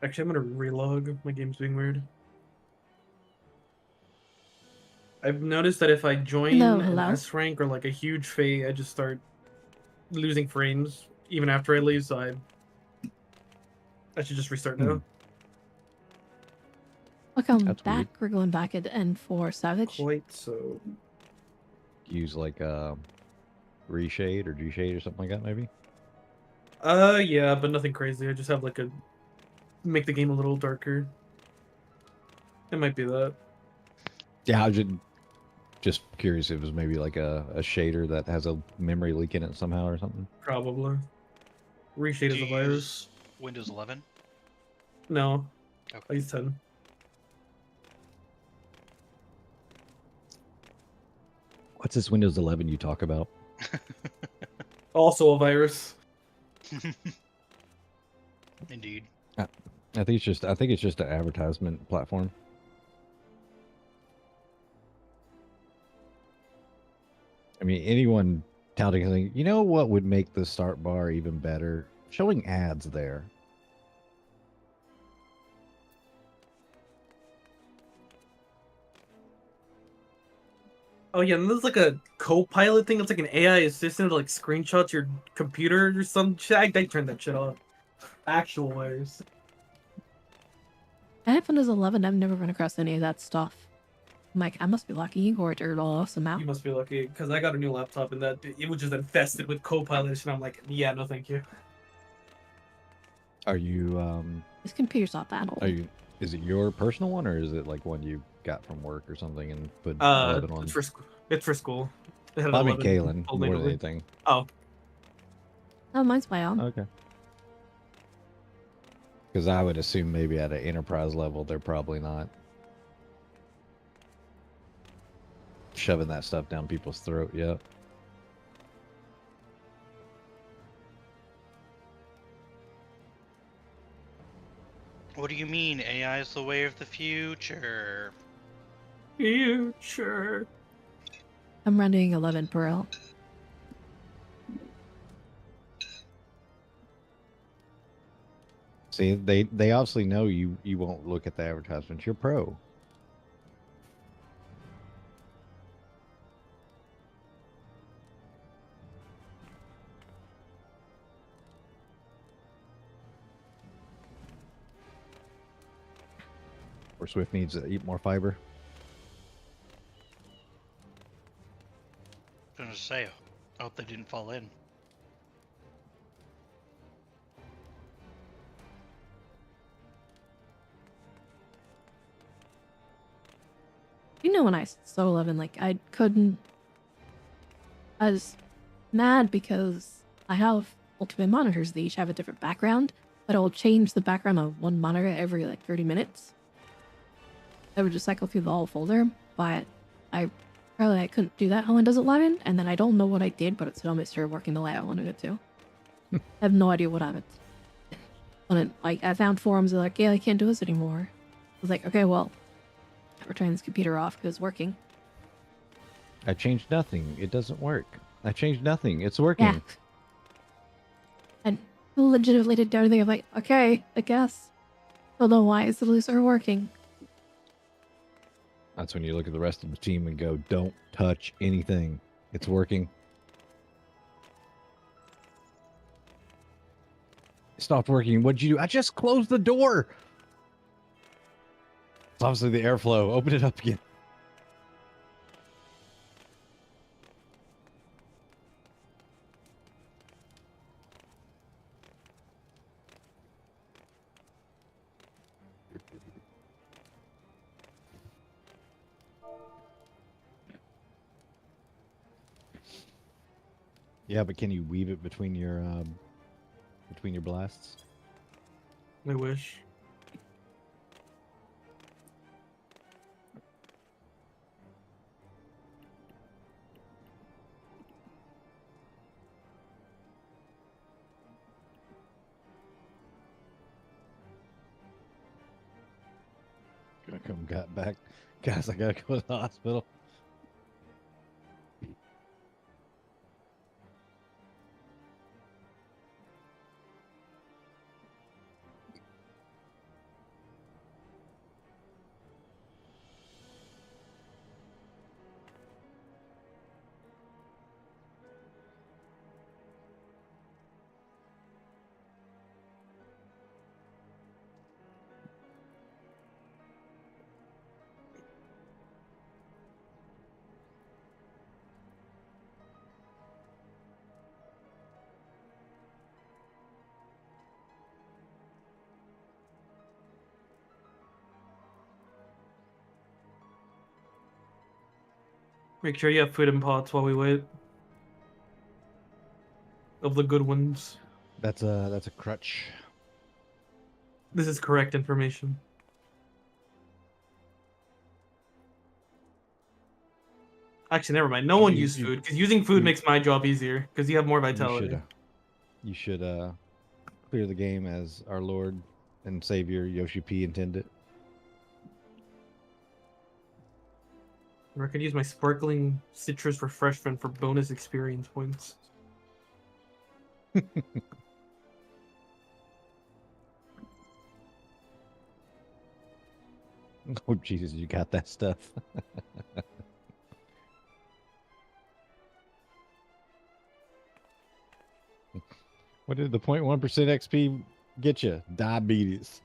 Actually, I'm gonna relog. My game's being weird. I've noticed that if I Hello, join an hello. S rank or like a huge fate, I just start losing frames even after I leave. So I should just restart Hmm, now. Welcome that's back. weird. We're going back at N4 Savage. Quite so. Use like reshade or G-shade or something like that, maybe. Yeah, but nothing crazy. I just have like a make the game a little darker. It might be that. Yeah, I was just curious if it was maybe like a shader that has a memory leak in it somehow or something. Probably. Reshade Do is a you virus. use Windows 11? No, I Okay. use 10. What's this Windows 11 you talk about? Also a virus. Indeed. I, I think it's just an advertisement platform. I mean, anyone touting anything, you know what would make the start bar even better? Showing ads there. Oh yeah, and there's like a co-pilot thing. It's like an AI assistant that like screenshots your computer or some shit. I turned that shit off. Actual virus. I have Windows 11. I've never run across any of that stuff. I'm like, I must be lucky or it turned off somehow. You must be lucky because I got a new laptop and that it was just infested with co-pilots, and I'm like, yeah, no, thank you. Are you This computer's not that are old. you is it your personal one or is it like one you got from work or something and put 11 It's on? for it's for school. They had an I mean 11 Kalen told me more to than leave. anything. Oh, Oh, mine's my own. Okay. Because I would assume maybe at an enterprise level, they're probably not shoving that stuff down people's throat yet. What do you mean AI is the way of the future? future. I'm running 11 Pro. See, they obviously know you won't look at the advertisements. You're pro. Or Swift needs to eat more fiber. I was gonna say, I hope they didn't fall in. You know, when I saw 11, like, I couldn't. I was mad because I have multiple monitors. They each have a different background, but I'll change the background of one monitor every like 30 minutes. I would just cycle through the whole folder, but I couldn't do that on Windows 11, and then I don't know what I did, but it still started working the way I wanted it to. I have no idea what happened. When it, like I found forums that are like, yeah, I can't do this anymore. I was like, okay, well, we're turning this computer off because it's working. I changed nothing. It doesn't work. I changed nothing. It's Yeah. working. And legitimately did everything. I'm like, okay, I guess. Don't know why it's literally started working. That's when you look at the rest of the team and go, "Don't touch anything. It's working." It stopped working. What'd you do? I just closed the door. It's obviously the airflow. Open it up again. Yeah, but can you weave it between your blasts? I wish. Gonna come got back. Guys, I gotta go to the hospital. Make sure you have food in pots while we wait. Of the good ones. That's a crutch. This is correct information. Actually, never mind. No one used food, because using food makes my job easier, because you have more vitality. You should clear the game as our Lord and Savior Yoshi P intended. Or I could use my sparkling citrus refreshment for bonus experience points. Oh Jesus, you got that stuff. What did the 0.1% XP get you? Diabetes.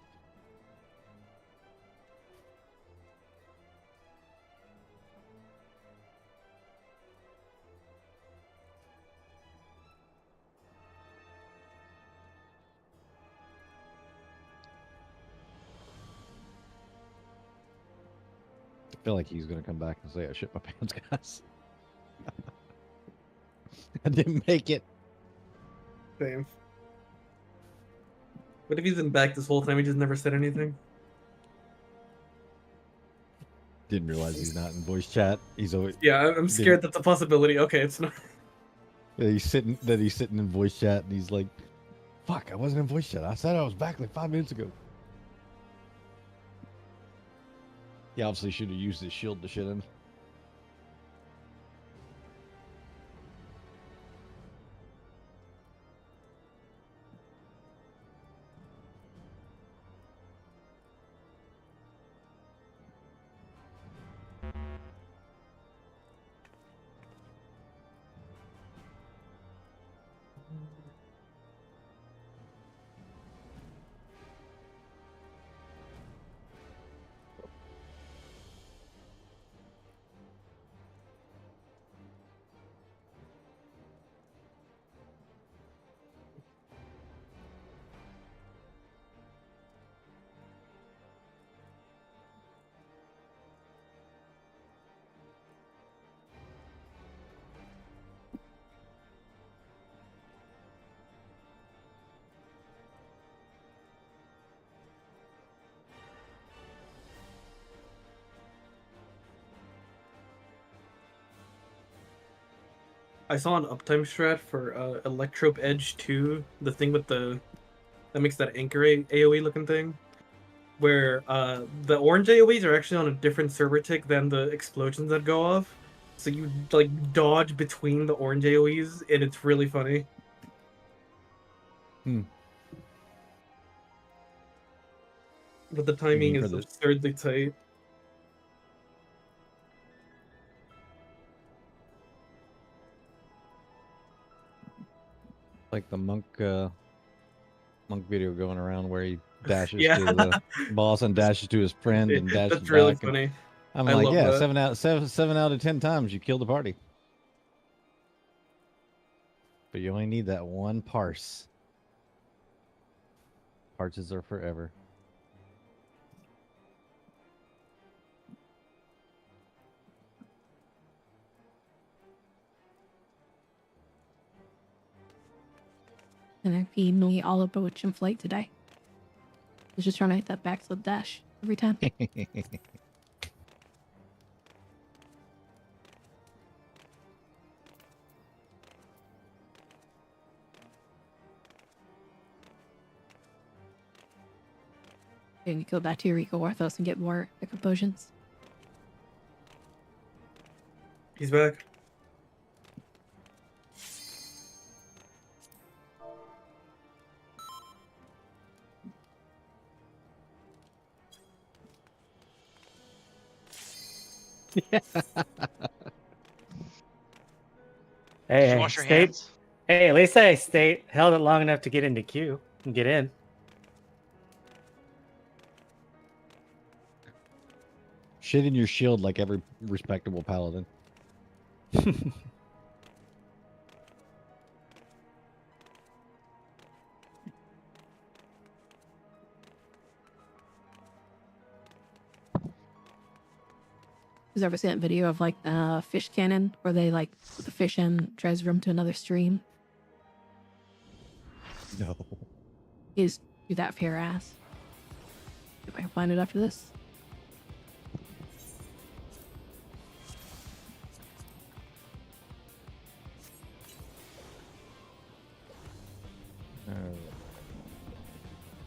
I feel like he's gonna come back and say I shit my pants, guys. I didn't make it. Same. What if he's in back this whole time? He just never said anything. Didn't realize he's not in voice chat. He's always I'm scared that's a possibility. Okay, it's not. he's sitting in voice chat and he's like, "Fuck, I wasn't in voice chat. I said I was back like 5 minutes ago." He obviously should have used his shield to shit him. I saw an uptime strat for Electrope Edge 2, the thing with that makes that anchor AoE looking thing, where the orange AoEs are actually on a different server tick than the explosions that go off. So you like dodge between the orange AoEs, and it's really funny. But the timing is absurdly tight. Like the monk video going around where he dashes to the boss and dashes to his friend and dashes That's really back. funny. I'm I like, love yeah, that. 7 out of 10 times you kill the party. But you only need that one parse. Parses are forever. And I feed me all of Boach in flight today. I was just trying to hit that backflip dash every time. And you go back to your Rico Orthos and get more pickup potions. He's back. Hey, Wash your hands. Hey, at least I held it long enough to get into queue and get in. Shit in your shield like every respectable paladin. Who's ever seen that video of like the fish cannon where they like put the fish in, transfer them to another stream? No. Is do that for your ass. If I can find it after this.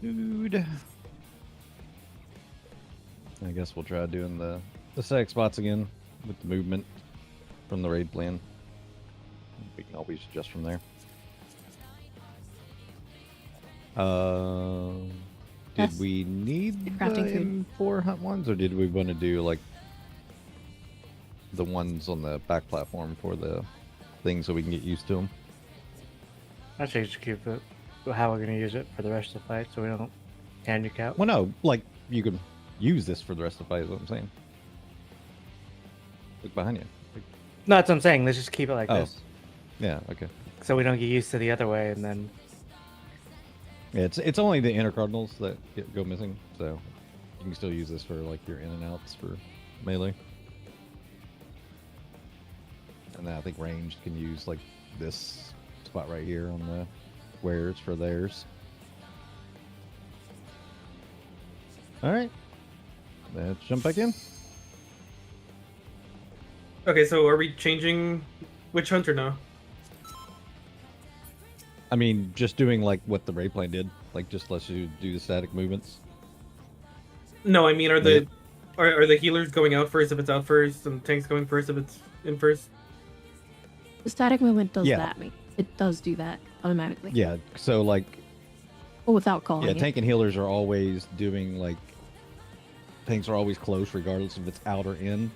Dude. I guess we'll try doing the static spots again with the movement from the raid plan. We can always adjust from there. Did That's we need the crafting food. M4 hunt ones, or did we want to do like the ones on the back platform for the thing so we can get used to them? I should just keep it how we're gonna use it for the rest of the fight, so we don't handicap. Well, no, like you can use this for the rest of the fight. Is what I'm saying. Look behind you. No, that's what I'm saying. Let's just keep it like Oh. this, Yeah. Okay. so we don't get used to the other way, and then Yeah, it's only the inner cardinals that go missing, so you can still use this for like your in and outs for melee. And then I think ranged can use like this spot right here on the squares for theirs. All right, let's jump back in. Okay, so are we changing which hunter now? I mean, just doing like what the raid plan did, like just lets you do the static movements. No, I mean, are the healers going out first if it's out first, and tanks going first if it's in first? The static movement does Yeah. that. It does do that automatically. Yeah, so like Well, without calling yeah, it. tank and healers are always doing like tanks are always close regardless if it's out or in.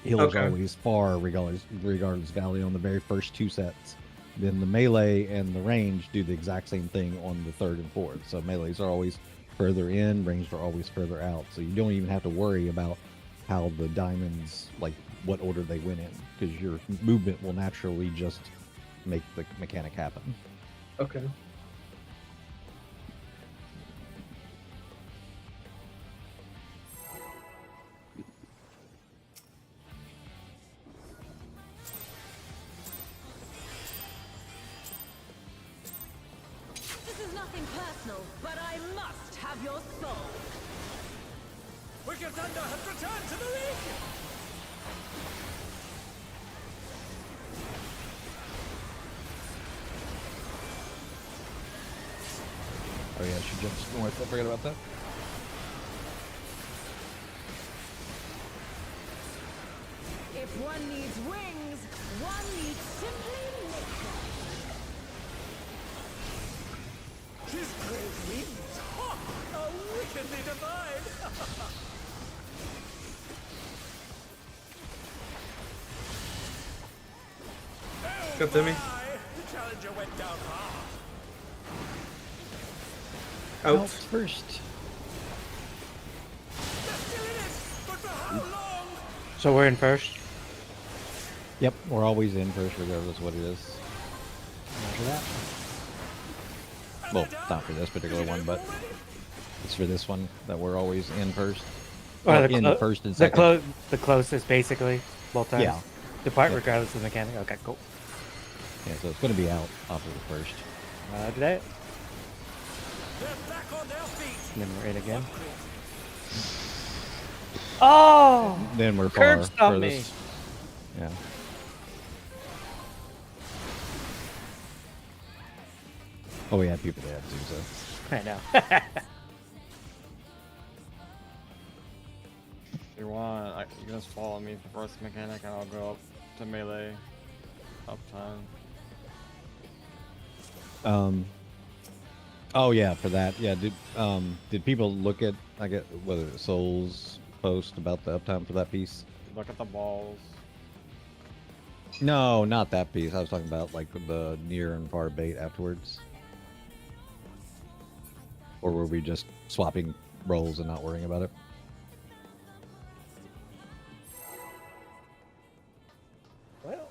Healers Okay. are always far regardless value on the very first two sets. Then the melee and the range do the exact same thing on the third and fourth. So melees are always further in, ranged are always further out. So you don't even have to worry about how the diamonds, like what order they went in, because your movement will naturally just make the mechanic happen. Okay. This is nothing personal, but I must have your soul. Wicked Thunder has returned to the ring! Oh yeah, she jumps north. I forgot about that. If one needs wings, one needs simply nature. His great wings! Ha! How wickedly divine! Got Timmy. The challenger went down hard. Out. first. They're still in it! But for how long? so we're in first. Yep, we're always in first regardless of what it is. After that, Well, not for this particular one, but it's for this one that we're always in first. Or Or the in clo- first and second. the closest, basically, both times. Yeah. Depart Yep. regardless of the mechanic. Okay, cool. Yeah, so it's going to be out off of the first. Do that, They're back on their feet! and then we're in again. Oh! Then we're Curb far stomp me. furthest. Yeah. Oh, we had people that had to, so. I know. If you want, you can just follow me for first mechanic and I'll go up to melee uptime. Oh yeah, for that. Yeah, did people look at whether it's Soul's post about the uptime for that piece? Look at the balls. No, not that piece. I was talking about like the near and far bait afterwards. Or were we just swapping roles and not worrying about it? Well,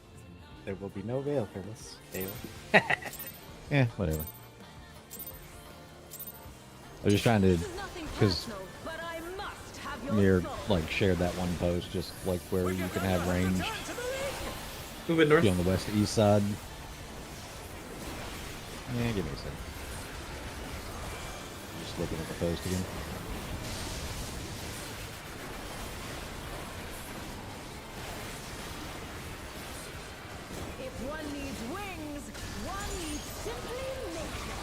there will be no veil for this. Veil. Yeah, whatever. I was just trying to, This is nothing 'cause- personal, but I must have have your Mir soul. like shared that one post, just like where you can have ranged Move it north. be on the west east side. Yeah, give me a second. Just looking at the post again. If one needs wings, one needs simply nature.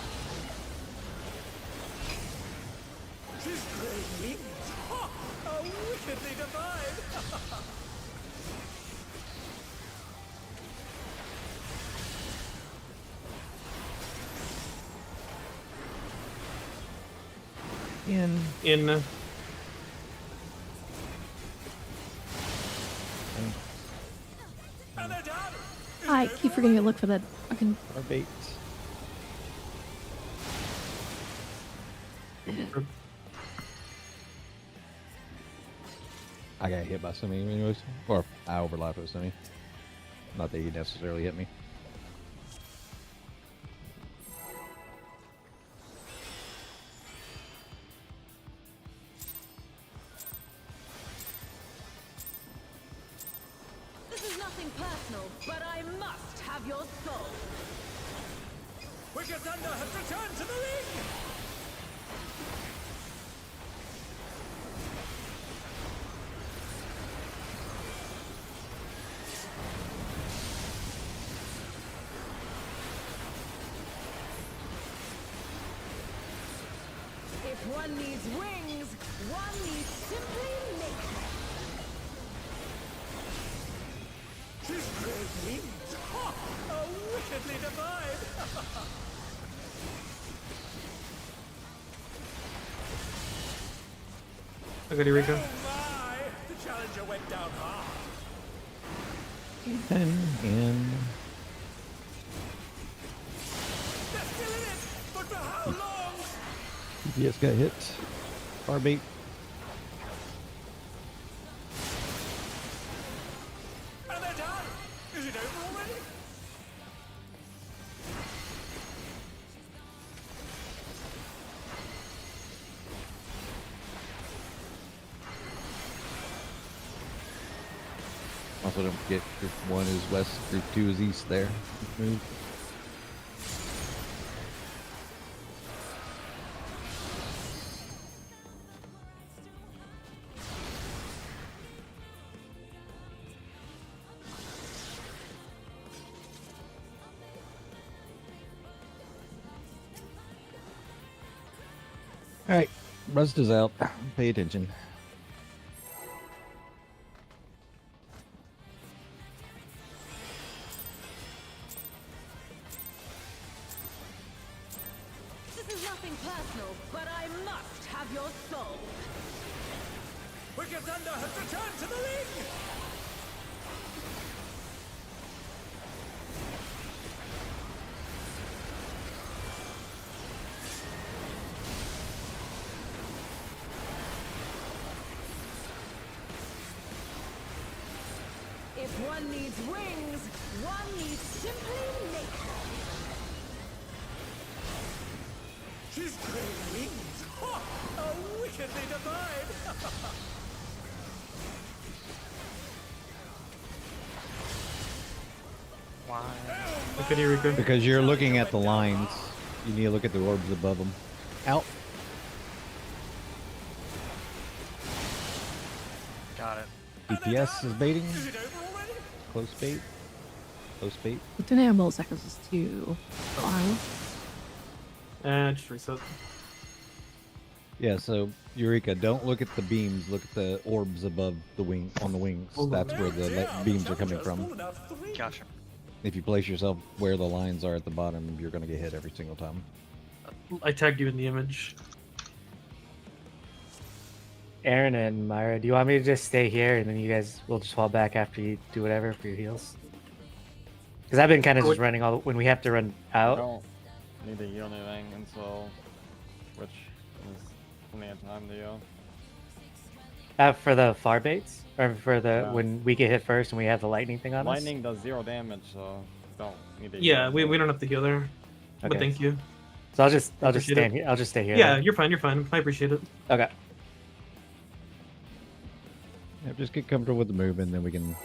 His great wings! Ha! How wickedly divine! In And they're down! I keep forgetting to look for that fucking. Our bait. I got hit by somebody anyways. Or I overlapped with somebody. Not that he necessarily hit me. This is nothing personal, but I must have your soul. Wicked Thunder has returned to the ring! If one needs wings, one needs simply nature. His great wings! Ha! How wickedly divine! I got Eureka. Oh my! The challenger went down hard. And They're still in it! But for how long? DPS got hit. Our bait. And they're down! Is it over already? Also, don't forget group 1 is west, group 2 is east there. Move. Alright, Rust is out. Pay attention. This is nothing personal, but I must have your soul. Wicked Thunder has returned to the ring! If one needs wings, one needs simply nature. His great wings! Ha! How wickedly divine! Why? I got Eureka. Because you're looking at the lines. You need to look at the orbs above them. Out. Got it. DPS is baiting. Is it over already? Close bait. Close bait. The tornado seconds is too far. Just reset. Yeah, so Eureka, don't look at the beams. Look at the orbs above the wing on the wings. That's where the beams are coming from. Gotcha. If you place yourself where the lines are at the bottom, you're going to get hit every single time. I tagged you in the image. Aaron and Myra, do you want me to just stay here and then you guys will just fall back after you do whatever for your heals? Because I've been kind of just running all when we have to run I out. don't need to heal anything until, which is plenty of time to heal. For the far baits? Or for the Yeah. when we get hit first and we have the lightning thing on Lightning does 0 damage, so don't need to heal Yeah, we anything. don't have to heal there. But Okay. thank you. us. So I'll just Appreciate stand it. here. I'll just stay here. Yeah, then. you're fine. You're fine. I appreciate it. Okay. Yeah, just get comfortable with the movement, then we can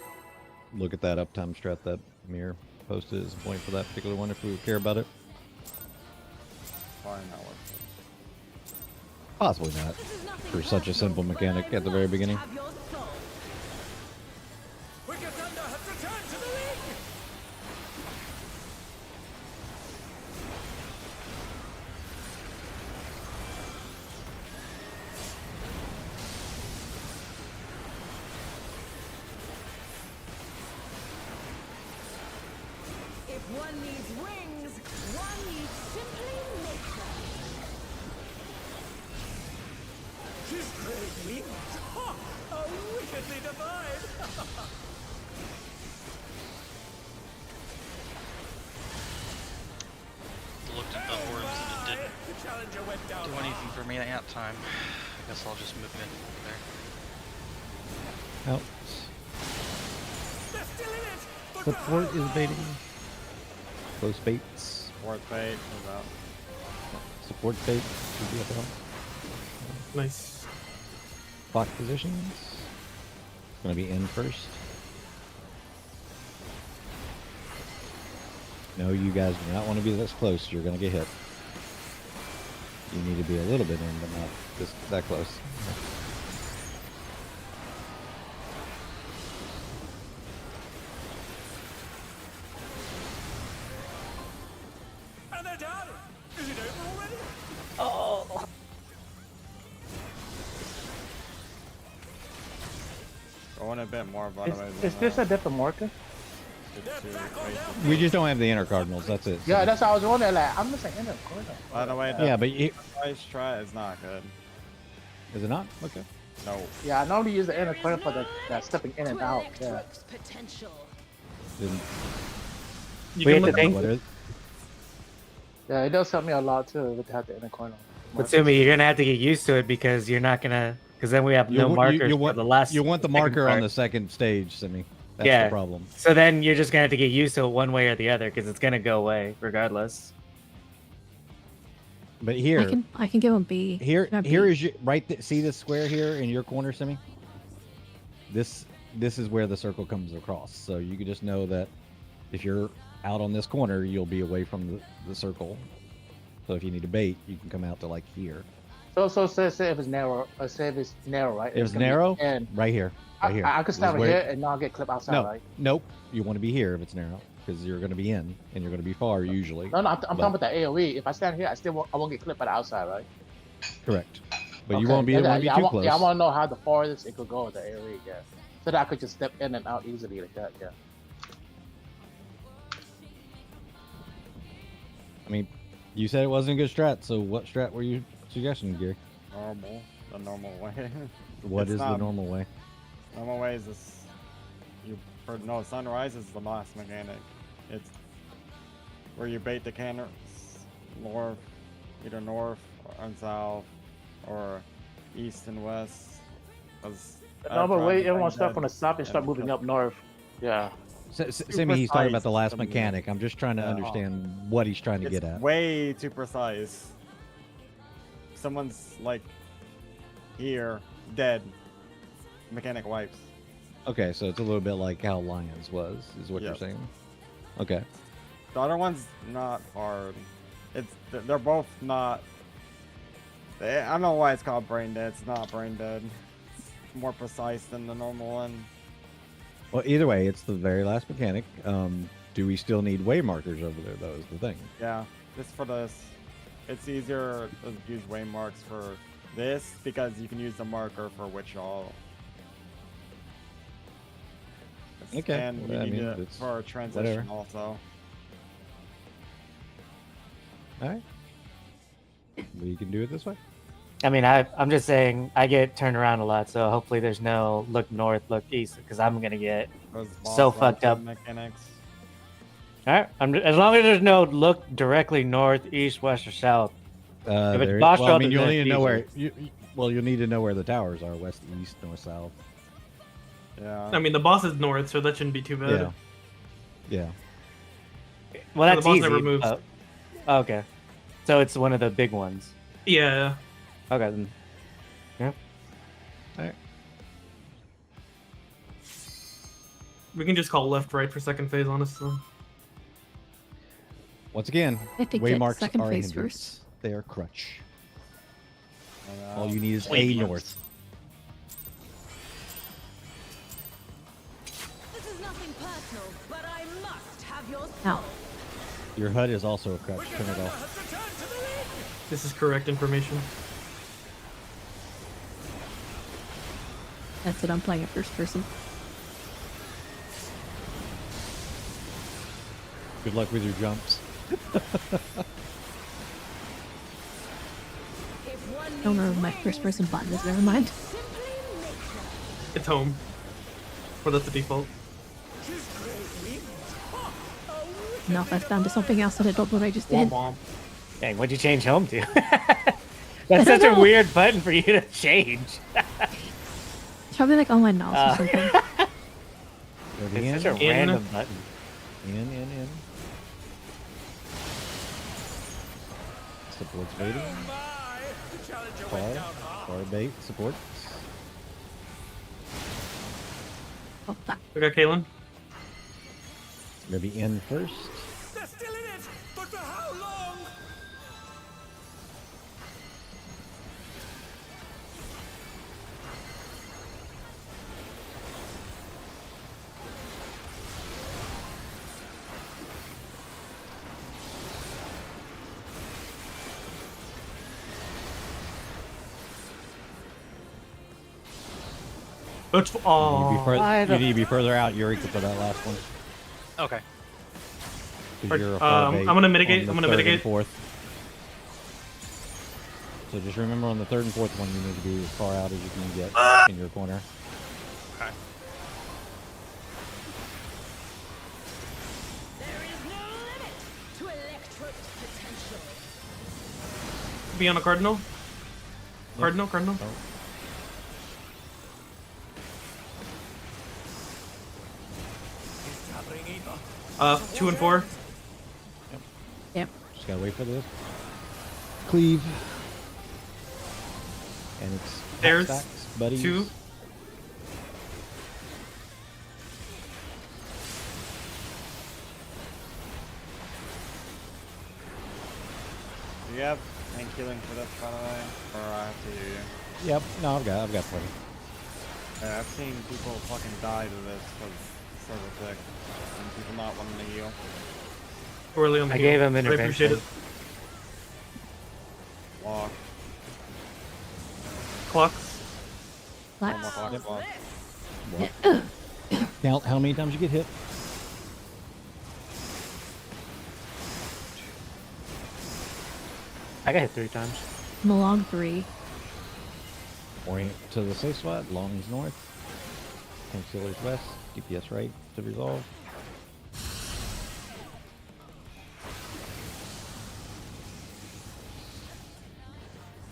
look at that uptime strat that Mir posted as a point for that particular one if we care about it. Probably not worth it. Possibly not. This is nothing For such a personal, simple but mechanic I at the very must beginning. have your soul. Wicked Thunder has returned to the ring! If one needs wings, one needs simply make them. She's great wings! Ha! How wickedly divine! Looked at the Oh orbs and it my! didn't The challenger went down. do anything for me that time. I guess I'll just move in there. Out. They're still in it! But Support the is baiting. Close baits. Fourth bait is out. Support bait should be up out. Nice. Clock positions. Gonna be in first. No, you guys do not want to be this close. You're gonna get hit. You need to be a little bit in, but not this that close. And they're down! Is it over already? Go in a bit more, by the way. Is this a different marker? We just don't have the inner cardinals. That's it. Yeah, that's what I was wondering. Like, I'm missing inner corner. By the way, the Yeah, but you, price try is not good. is it not? Okay. No. Yeah, I normally use the inner corner for the stepping in and To out. Yeah. Electric's potential. Then You We can had to look think- what is? Yeah, it does help me a lot too with have the inner corner. But Sumi, you're gonna have to get used to it because you're not gonna. Because then we have no markers for the last. You want the second marker on part. the second stage, Simi. That's Yeah. the problem. So then you're just gonna have to get used to it one way or the other because it's gonna go away regardless. But here, I can give him B. here Not B. is your right. See this square here in your corner, Simi. This is where the circle comes across. So you can just know that if you're out on this corner, you'll be away from the circle. So if you need to bait, you can come out to like here. So say if it's narrow, say if it's narrow, right? If it's gonna be narrow, in. right here, right here. I could This is stand right where- here and not get clipped outside, No, right? nope. You want to be here if it's narrow because you're going to be in and you're going to be far usually. No, I'm But- talking about the AOE. If I stand here, I won't get clipped by the outside, right? Correct. But you Okay. won't be Yeah, able to be yeah, too close. Yeah, I want to know how the farthest it could go with the AOE, yeah. So that I could just step in and out easily like that, yeah. I mean, you said it wasn't a good strat, so what strat were you suggesting, Gary? Normal. The normal way. What It's is the not- normal way? Normal way is this. No, sunrise is the last mechanic. It's where you bait the cannons north, either north and south, or east and west. No, but wait, everyone start from the south and start moving up north. Yeah. Simi, he's talking about the last precise. mechanic. I'm just trying to Yeah. understand what he's trying to It's get at. way too precise. Someone's like here, dead. Mechanic wipes. Okay, so it's a little bit like how Lions was, is what you're Yep. saying. Okay. The other one's not hard. They're both not. I don't know why it's called brain dead. It's not brain dead. It's more precise than the normal one. Well, either way, it's the very last mechanic. Do we still need way markers over there, though, is the thing. Yeah, just for this. It's easier to use waymarks for this because you can use the marker for which all. Okay, And well, you I need mean, it it's for transition whatever. also. All right. We can do it this way. I mean, I'm just saying I get turned around a lot, so hopefully there's no look north, look east, because I'm gonna get. Those So boss fucked up. mechanics. All right, as long as there's no look directly north, east, west, or south. If it's boss well, I shot, mean, then you'll it's need to know where. easier. You'll need to know where the towers are: west, east, north, south. Yeah. I mean, the boss is north, so that shouldn't be too bad. Yeah. Well, the that's boss easy. never moves. Okay, so it's one of the big ones. Yeah. Okay, then. We can just call left right for second phase, honestly. Once again, I think waymarks second are a phase hindrance. first. They are crutch. And, All you need is a Wait, north. This is nothing personal, but I must have your soul. Ow. Your HUD is also a crutch. Wicked Turn it Thunder off. has returned to the ring! This is correct information. That's it. I'm playing it first person. Good luck with your jumps. If one I don't know needs where my wings, first person button is. Never mind. simply make them. It's home. Or that's the default. She's great wings! Ha! A wicked Now if I found something else that I don't know what I just Womp did. womp. Dang, what'd you change home to? That's such a know. weird button for you to change. It's probably like all my knobs or something. Ready It's in? such a In. random button. In. Supports waiting. Oh my! The challenger went down hard. Far bait supports. Oh, fuck. We got Kalen. Gonna be in first. They're still in it! But for how long? It's You need, to be oh. further, you need to be further out, Eureka, for that last one. Okay. 'Cause you're a far bait I'm gonna mitigate, on the I'm gonna third and mitigate. Fourth. So just remember on the third and fourth one, you need to be as far out as you can get in your corner. Okay. There is no limit to Electro's potential. Be on a cardinal. Cardinal. Oh, He's gathering ether. 2 and 4. Yep. just gotta wait for this. Cleave. And it's There's stacks, buddies. 2. Do you have tank healing for this, by the way? Or I have to heal you? Yep. No, I've got plenty. Yeah, I've seen people fucking die to this because it's so thick. And people not wanting to heal. Early on the I heal. gave him I appreciate intervention. it. Walk. Clocks. One more Flax. clock walk. Count how many times you get hit. I got hit 3 times. I'm along 3. Orient to the safe spot. Longs north. Tank Steelers west. DPS right to resolve.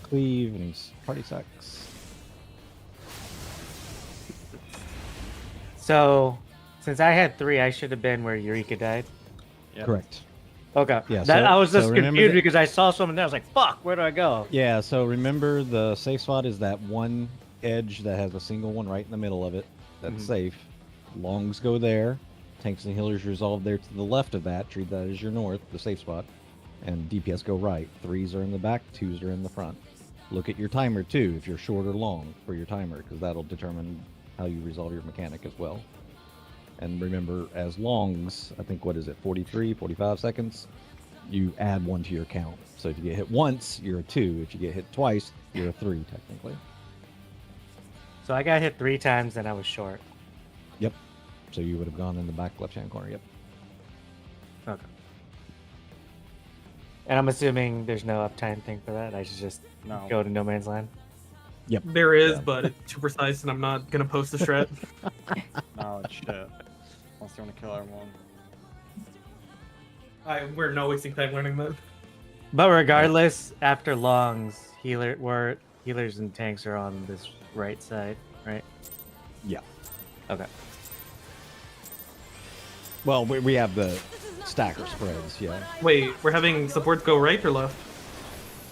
Cleave and he's party sucks. So, since I had 3, I should have been where Eureka died. Yep. Correct. Okay. Yeah, That, so- I was so just remember confused that- because I saw someone there. I was like, fuck, where do I go? Yeah, so remember the safe spot is that one edge that has a single one right in the middle of it. That's Mhm. safe. Longs go there. Tanks and healers resolve there to the left of that. Treat that as your north, the safe spot. And DPS go right. 3s are in the back, 2s are in the front. Look at your timer too, if you're short or long for your timer, because that'll determine how you resolve your mechanic as well. And remember, as longs, I think, what is it, 43, 45 seconds? You add 1 to your count. So if you get hit once, you're a 2. If you get hit twice, you're a 3, technically. So I got hit 3 times and I was short. Yep. So you would have gone in the back left-hand corner. Yep. Okay. And I'm assuming there's no uptime thing for that. I should just No. go to no man's land. Yep. There is, Yeah. but it's too precise, and I'm not gonna post the strat. No, it's shit. Unless you want to kill everyone. We're not wasting time learning that. But regardless, after longs, healers and tanks are on this right side, right? Yeah. Okay. Well, we have the stacker spreads. Yeah. Wait, we're having supports go right or left?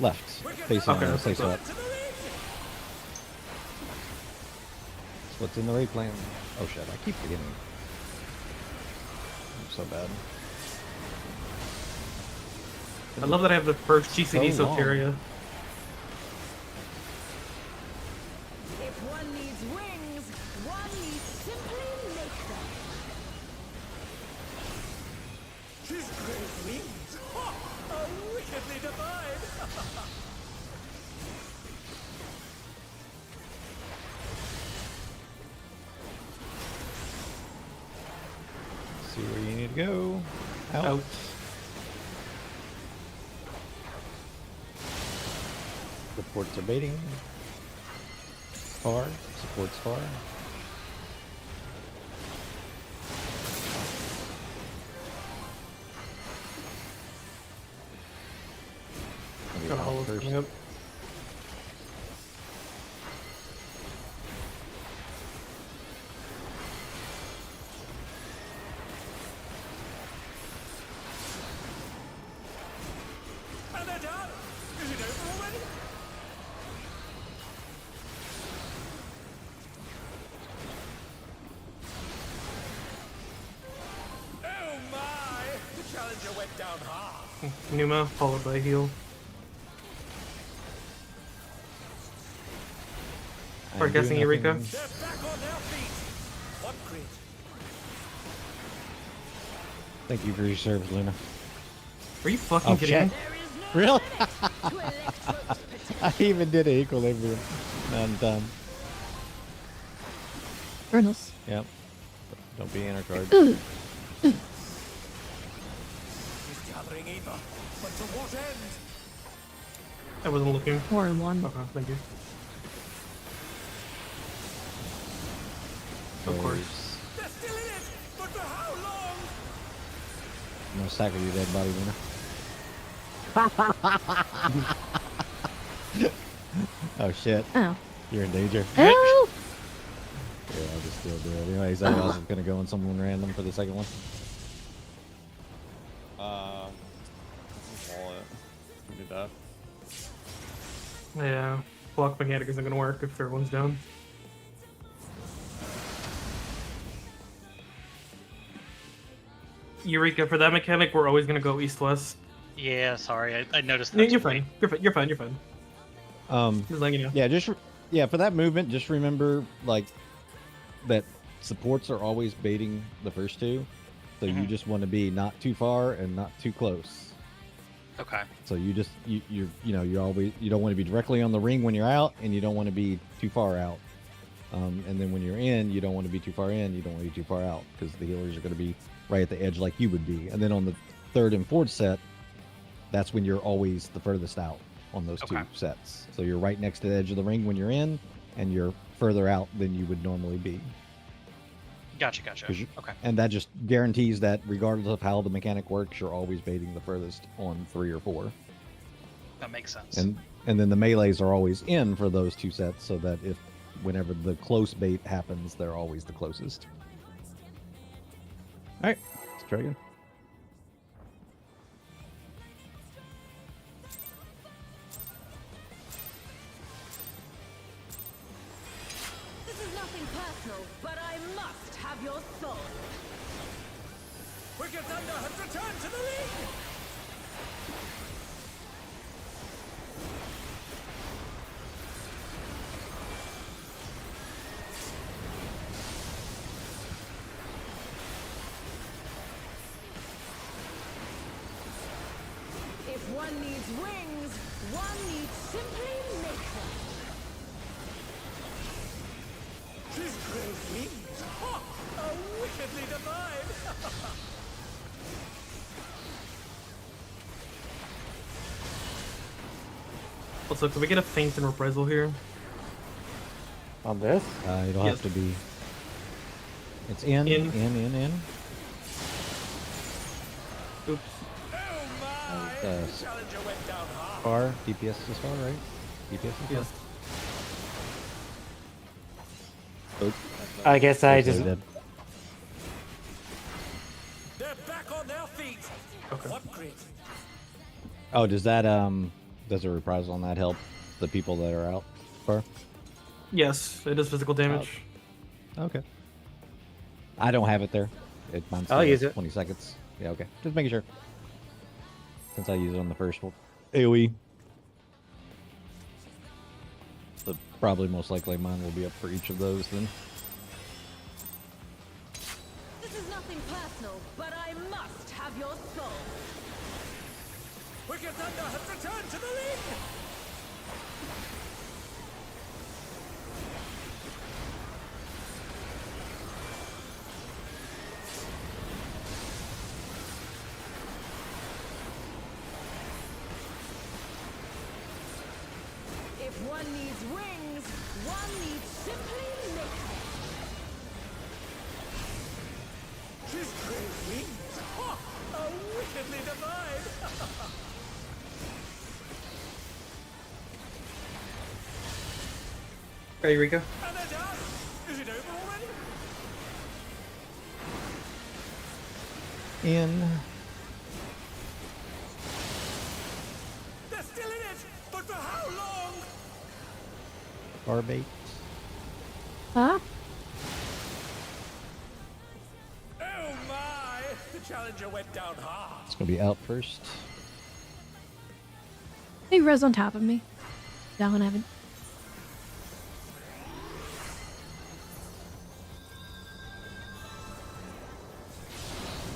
Left. Facing Okay, the that's safe what's spot. up. To the ring! That's what's in the raid plan. Oh shit, I keep forgetting. so bad. I love that I have the first GCD So long. Soteria. If one needs wings, one needs simply make them. His great wings! Ha! Are wickedly divine! See where you need to go. Out. Out. Supports are baiting. Far. Supports far. Got a hole coming up. And they're done! Is it over already? Oh my! The challenger went down hard. Pneuma followed by heal. Or I'm guessing doing Eureka. nothing. They're back on their feet. What grit? Thank you for your service, Luna. Are you fucking Oh, kidding shit. me? There is no Really? limit to Electro's potential. I even did an equilibrium. And Journals. yep. Don't be intercard. He's gathering ether. But to what end? I wasn't looking. 4 and 1. Okay, thank you. Of course. They're still in it! But for how long? I'm gonna sack your dead body, Luna. Oh shit. Oh. You're in danger. Oh! Yeah, I'll just still do it. Anyways, I was gonna go on someone random for the second one. Let's call it. Do that. Yeah. Block mechanic isn't gonna work if everyone's down. Eureka, for that mechanic, we're always gonna go east-west. Yeah, sorry, I noticed Yeah, that. you're fine. You're fine. You're fine. Just letting you know. Yeah, yeah, for that movement, just remember like that supports are always baiting the first two, so you just want to be not too far and not too close. Okay. So you just you don't want to be directly on the ring when you're out, and you don't want to be too far out. And then when you're in, you don't want to be too far in, you don't want to be too far out, because the healers are going to be right at the edge like you would be. And then on the third and fourth set, that's when you're always the furthest out on those two sets. So you're right next to the edge of the ring when you're in, and you're further out than you would normally be. Gotcha. 'Cause you- Okay. And that just guarantees that regardless of how the mechanic works, you're always baiting the furthest on 3 or 4. That makes sense. And then the melees are always in for those two sets, so that whenever the close bait happens, they're always the closest. All right, let's try again. This is nothing personal, but I must have your soul. Wicked Thunder has returned to the league! If one needs wings, one needs simply make them. His great wings! Ha! Are wickedly divine! Also, can we get a feint and reprisal here? On this? It'll Yes. have to be. It's in. In. Oops. Oh my! Uh, The challenger went down hard. Far. DPS is far, right? DPS is far. Yes. Oh, I guess I okay, just. dead. They're back on their feet! Okay. What grit? Oh, does that does a reprisal on that help the people that are out far? Yes, it does physical damage. Okay. I don't have it there. Mine's I'll still use like it. 20 seconds. Yeah, okay. Just making sure. Since I use it on the first AoE. So probably most likely mine will be up for each of those then. This is nothing personal, but I must have your soul. Wicked Thunder has returned to the ring! If one needs wings, one needs simply mayhem. She's great wings! Ha! How wickedly divine! Hey, Eureka. And they're done! Is it over already? In. They're still in it! But for how long? Garbate. Huh? Oh my! The challenger went down hard. It's going to be out first. They res on top of me. That one haven't.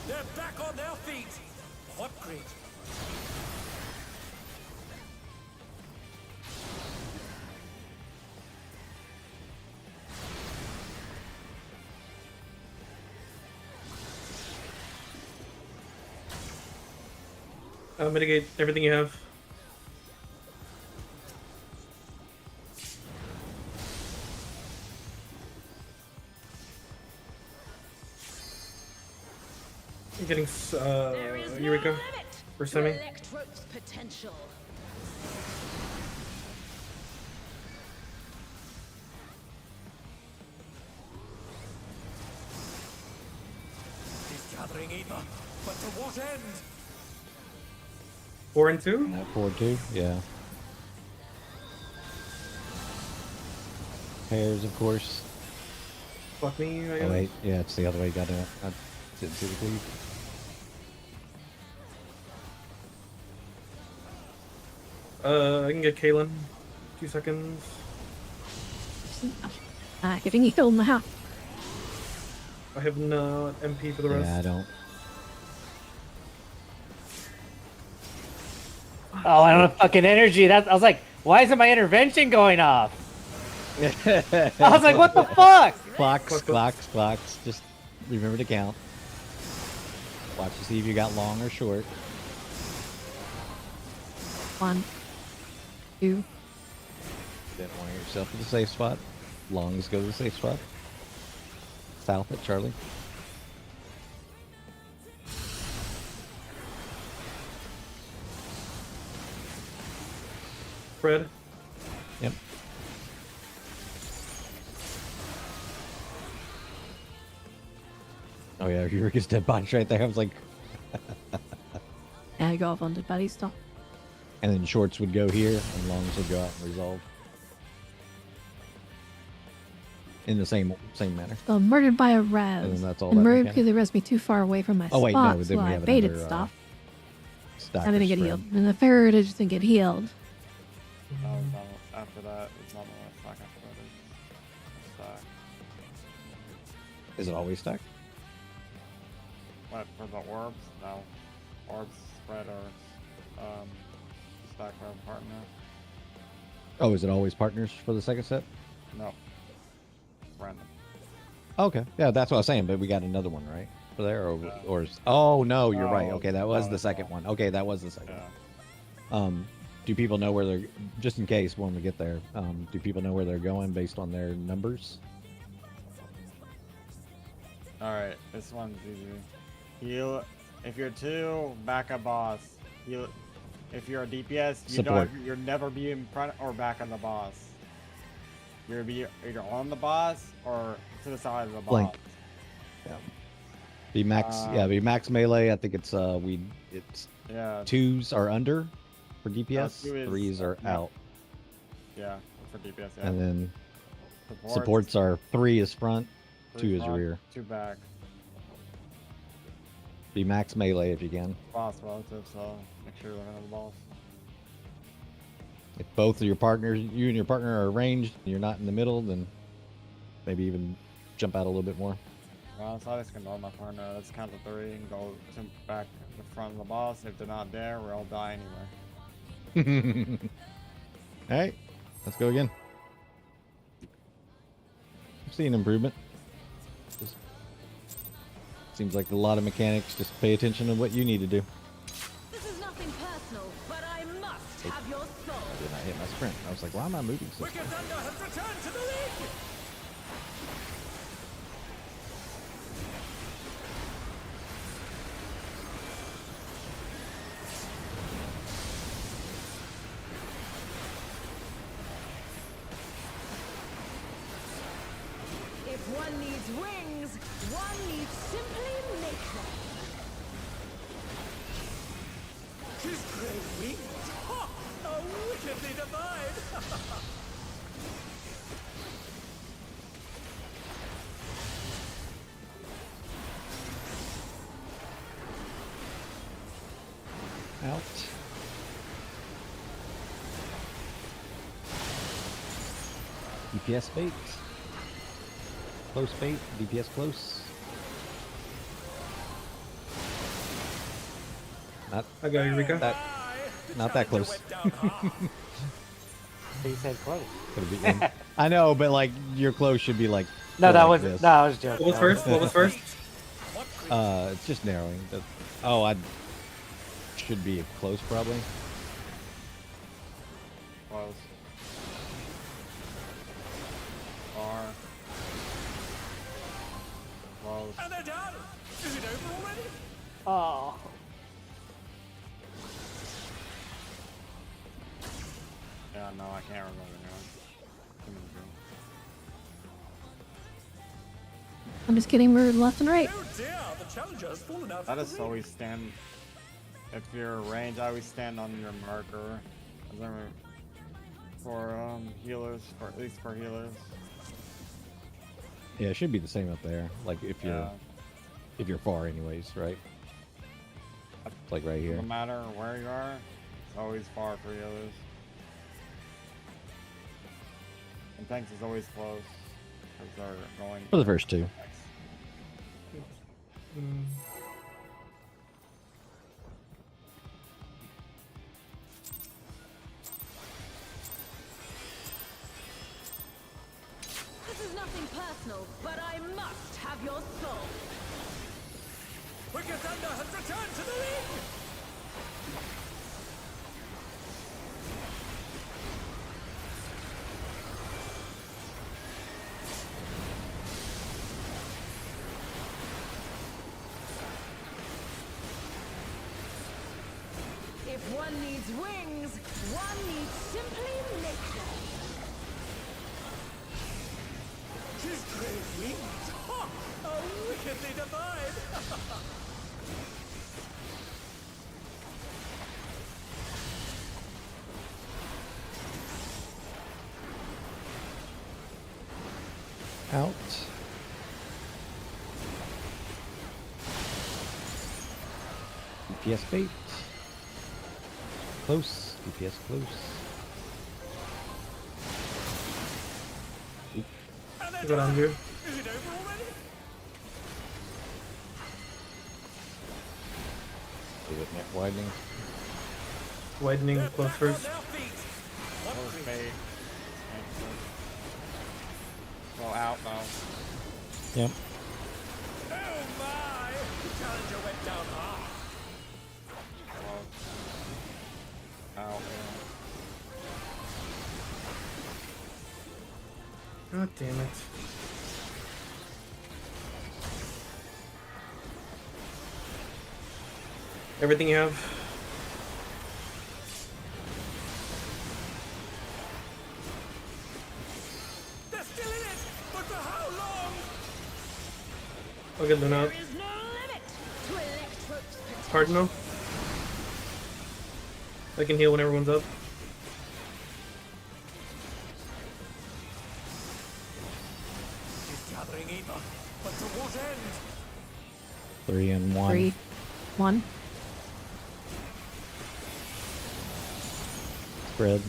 They're back on their feet! What great! Mitigate everything you have. You're getting There is no Eureka limit for to semi. Electrope's potential. He's gathering ether, but to what end? 4 and 2. Forward 2, yeah. Pairs, of course. Fuck me. I Oh guess. wait, yeah, it's the other way. Got it. I didn't see the cleave. I can get Kalen. 2 seconds. Getting healed now. I have no MP for the rest. Yeah, I don't. Oh, I don't have fucking energy. I was like, why isn't my intervention going off? I was like, what the fuck? Clocks. Just remember to count. Watch to see if you got long or short. 1, 2. Didn't want yourself to the safe spot. Longs go to the safe spot. South at Charlie. Fred. Yep. Oh yeah, Eureka's dead body's right there. I was like, Yeah, I go off on dead body stuff. and then shorts would go here, and longs would go out and resolve. In the same manner. So I'm murdered by a res. And then that's all And that murdered mechanic. because they res me too far away from my Oh, wait, no, spot, then so we I have baited another, stuff. Stacker I didn't get spread. healed. And the third, I just didn't get healed. After that, it's not a stack after that. It's stack. Is it always stacked? What, for the orbs? No. Orbs spread or stack for a partner. Oh, is it always partners for the second set? No. Random. Okay, yeah, that's what I was saying. But we got another one, right? For there, Yeah. oh no, you're right. No, Okay, that was no, the it's second not. one. Okay, that was the second. Yeah. One. Do people know where they're? Just in case when we get there, do people know where they're going based on their numbers? Alright, this one's easy. You, if you're 2, back a boss. You, if you're a DPS, Support. you'll never be in front or back of the boss. You'll be either on the boss or to the side of the boss. Flank. Yeah. Be max. Yeah, be max melee. I think it's it's Yeah. 2s are under for DPS. 2 is 3s are no. out, Yeah, for DPS. Yeah. and then Supports, supports are 3 is front, 2 3 is front, rear. 2 back. Be max melee if you can. Boss relative, so make sure you're looking at the boss. If both of your partners, you and your partner are ranged, and you're not in the middle, then maybe even jump out a little bit more. Well, so I just ignore my partner. Let's count to 3 and go back in front of the boss. If they're not there, we'll all die anyway. All right, let's go again. I'm seeing improvement. Just seems like a lot of mechanics. Just pay attention to what you need to do. This is nothing personal, but I must have your soul. I did not hit my sprint. I was like, why am I moving so Wicked slow? Thunder has returned to the league! If one needs wings, one needs simply make them. His great wings! Ha! Are wickedly divine! Out. DPS bait. Close bait. DPS close. Not I got you, Rika. that. Not that close. Went down hard. He said close. Could be in. I know, but like your close should be like. No, go that like was this. no, I was joking. What was first? What was first? It's just narrowing. Oh, I should be close probably. Close. Far. Close. And they're done! Is it over already? Oh. Yeah, no, I can't remember now. Give me the I'm just getting moved left and right. Oh dear, the challenger has fallen out I of the just ring. always stand. If you're range, I always stand on your marker. As I remember, for healers, for at least for healers. Yeah, it should be the same up there. Like Yeah. if you're far, anyways, right? It's like right here. No matter where you are, it's always far for healers. And tanks is always close because they're going For the first two. Mm. This is nothing personal, but I must have your soul. Wicked Thunder has returned to the league! If one needs wings, one needs simply make them. His great wings! Ha! Are wickedly divine! Out. DPS bait. Close. DPS close. And they're Go down done! here. Is it over already? Give it net widening. Widening They're close back first. on their feet! What close brings- bait. Well, out though. Yep. Oh my! The challenger went down hard! Close. Out. God damn it. Everything you have? They're still in it! But for how long? I'll get Luna out. There is no limit to Electro's potential. Cardinal. I can heal when everyone's up. He's gathering evil, but to what end? 3 and 1. 3. 1. Spread.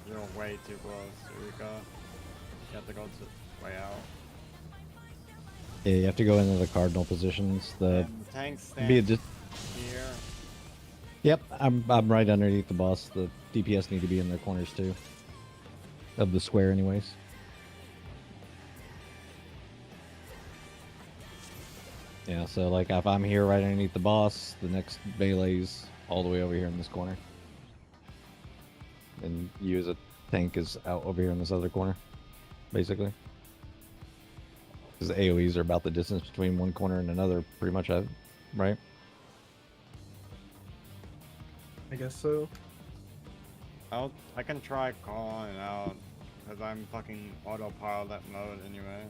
You're way too close, Eureka. You have to go to way out. Yeah, you have to go into the cardinal positions. The And the tank be a stands dis- here. Yep, I'm right underneath the boss. The DPS need to be in their corners too. Of the square, anyways. Yeah, so like if I'm here right underneath the boss, the next melee's all the way over here in this corner. And you as a tank is out over here in this other corner, basically. Because the AoEs are about the distance between one corner and another, pretty much, right? I guess so. I can try calling it out, because I'm fucking autopilot mode anyway.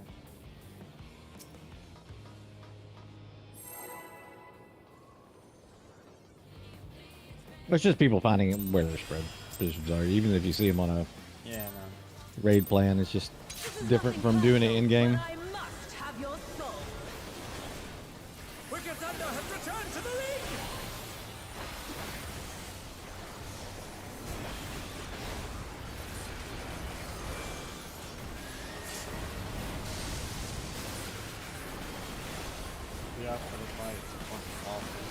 It's just people finding where their spread positions are. Even if you see them on a Yeah, no. raid plan, it's just This is different nothing from doing it personal, in-game. but I must have your soul. Wicked Thunder has returned to the league! Yeah, for the fight, it's fucking awful.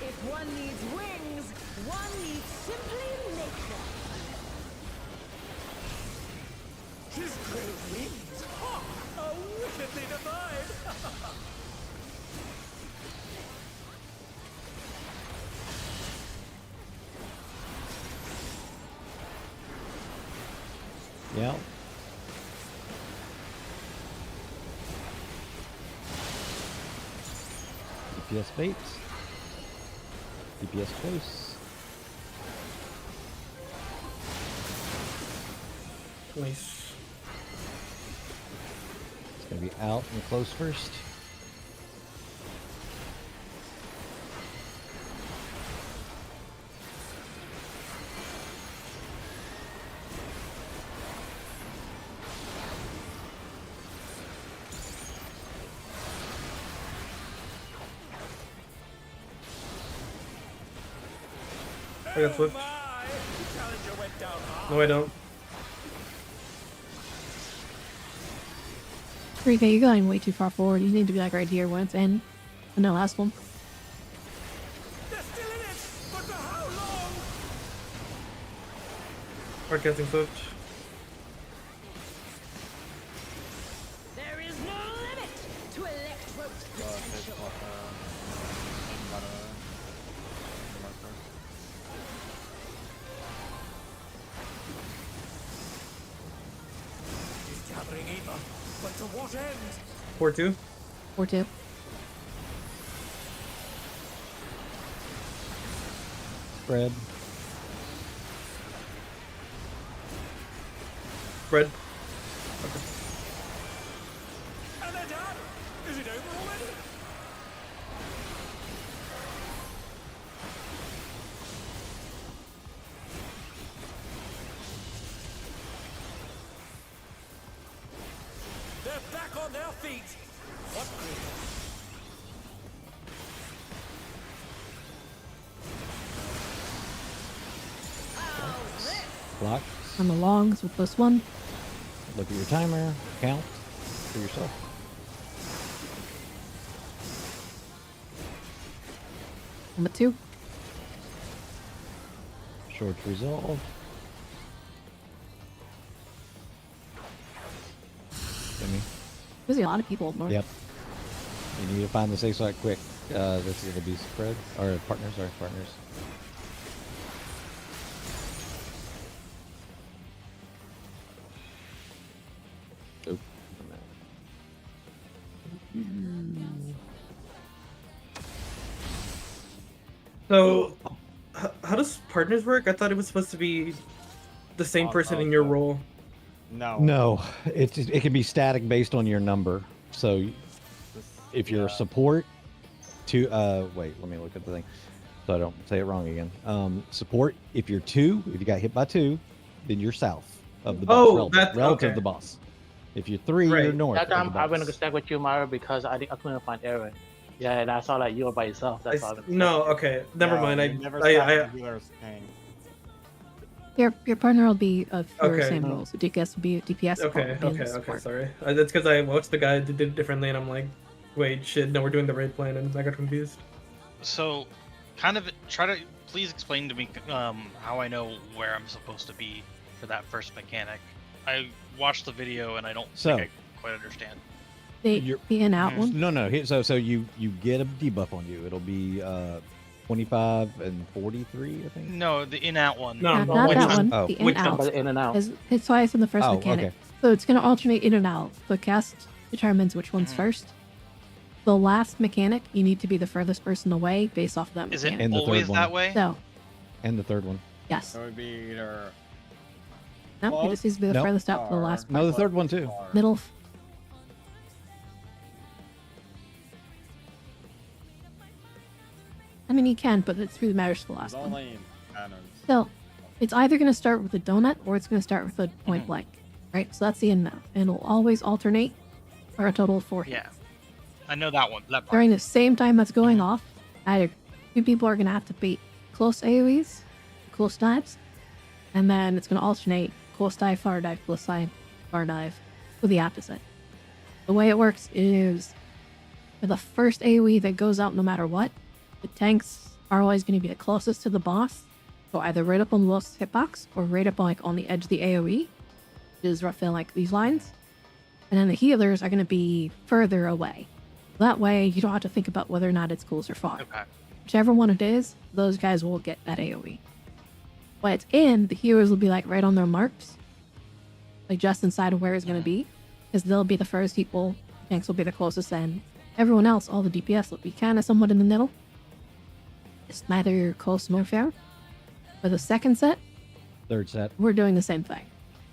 If one needs wings, one needs simply nature. His great wings! Ha! Are wickedly divine! Yeah. DPS bait. DPS close. Nice. It's gonna be out and close first. I got Swift. My! The challenger went down hard. No, I don't. Rika, you're going way too far forward. You need to be like right here when it's in. And the last one. They're still in it! But for how long? Hard casting Swift. There is no limit to Electro's potential. He's gathering ether, but to what end? 4-2. 4-2. Spread. Spread. And they're done! Is it over already? They're back on their feet! What great... Block. On the longs with +1. Look at your timer. Count for yourself. Number 2. Short resolve. Gimme. There's a lot of people up north. Yep. You need to find the safe site quick. This is gonna be spread or partners. Sorry, partners. Oop. So, how does partners work? I thought it was supposed to be the same person in your role. No. No, it can be static based on your number. So This- if you're a yeah. support, to wait, let me look at the thing so I don't say it wrong again. Support, if you're 2, if you got hit by 2, then you're south. of the boss. Oh, relative, that's relative to okay. the boss. If you're 3, you're Right. north That of the time I went to boss. stack with you, Mario, because I couldn't find Aaron. Yeah, and I saw that you were by yourself. That's why I went to No, stack. okay, never No, mind. you never I stacked the healers king. Your partner will be of your Okay. same roles. So DPS will be DPS. support okay, will be in okay, okay. support. Sorry. That's because I watched the guy that did it differently, and I'm like, wait, shit. No, we're doing the raid plan, and I got confused. So, kind of try to please explain to me how I know where I'm supposed to be for that first mechanic. I watched the video and I don't So- think I quite understand. The You're- in out Mhm. one. No. So you get a debuff on you. It'll be 25 and 43, I think. No, the in-out one. No, Not, no, not which that one? one. Oh. The Which in one? out. But in and out. It's twice in the first Oh, mechanic. okay. So it's going to alternate in and out. The cast determines which one's Mhm. first. The last mechanic, you need to be the furthest person away based off of that Is it mechanic. And the third always one. that way? So, And the third one. yes. So it would be either No, he close just needs to be the Nope. furthest out for the or last No, the close third one too. or- middle. I mean, he can, but it really matters for the There's last one. only patterns. So, it's either going to start with a donut or it's going to start with a point Mhm. blank, right? So that's the in now, and it'll always alternate for a total of 4 hits. Yeah. I know that one. That part. During the same time that's going off, either 2 people are going to have to beat close AoEs, close dives, and then it's going to alternate close dive, far dive, close dive, far dive with the opposite. The way it works is for the first AoE that goes out no matter what, the tanks are always going to be the closest to the boss, so either right up on the lowest hitbox or right up like on the edge of the AoE, which is roughly like these lines. And then the healers are going to be further away. That way, you don't have to think about whether or not it's close or far. Okay. Whichever one it is, those guys will get that AoE. When it's in, the healers will be like right on their marks, like just inside of where it's going to be, because they'll be the first people, tanks will be the closest, and everyone else, all the DPS, will be kind of somewhat in the middle. It's neither close nor far. For the second set, Third set. we're doing the same thing.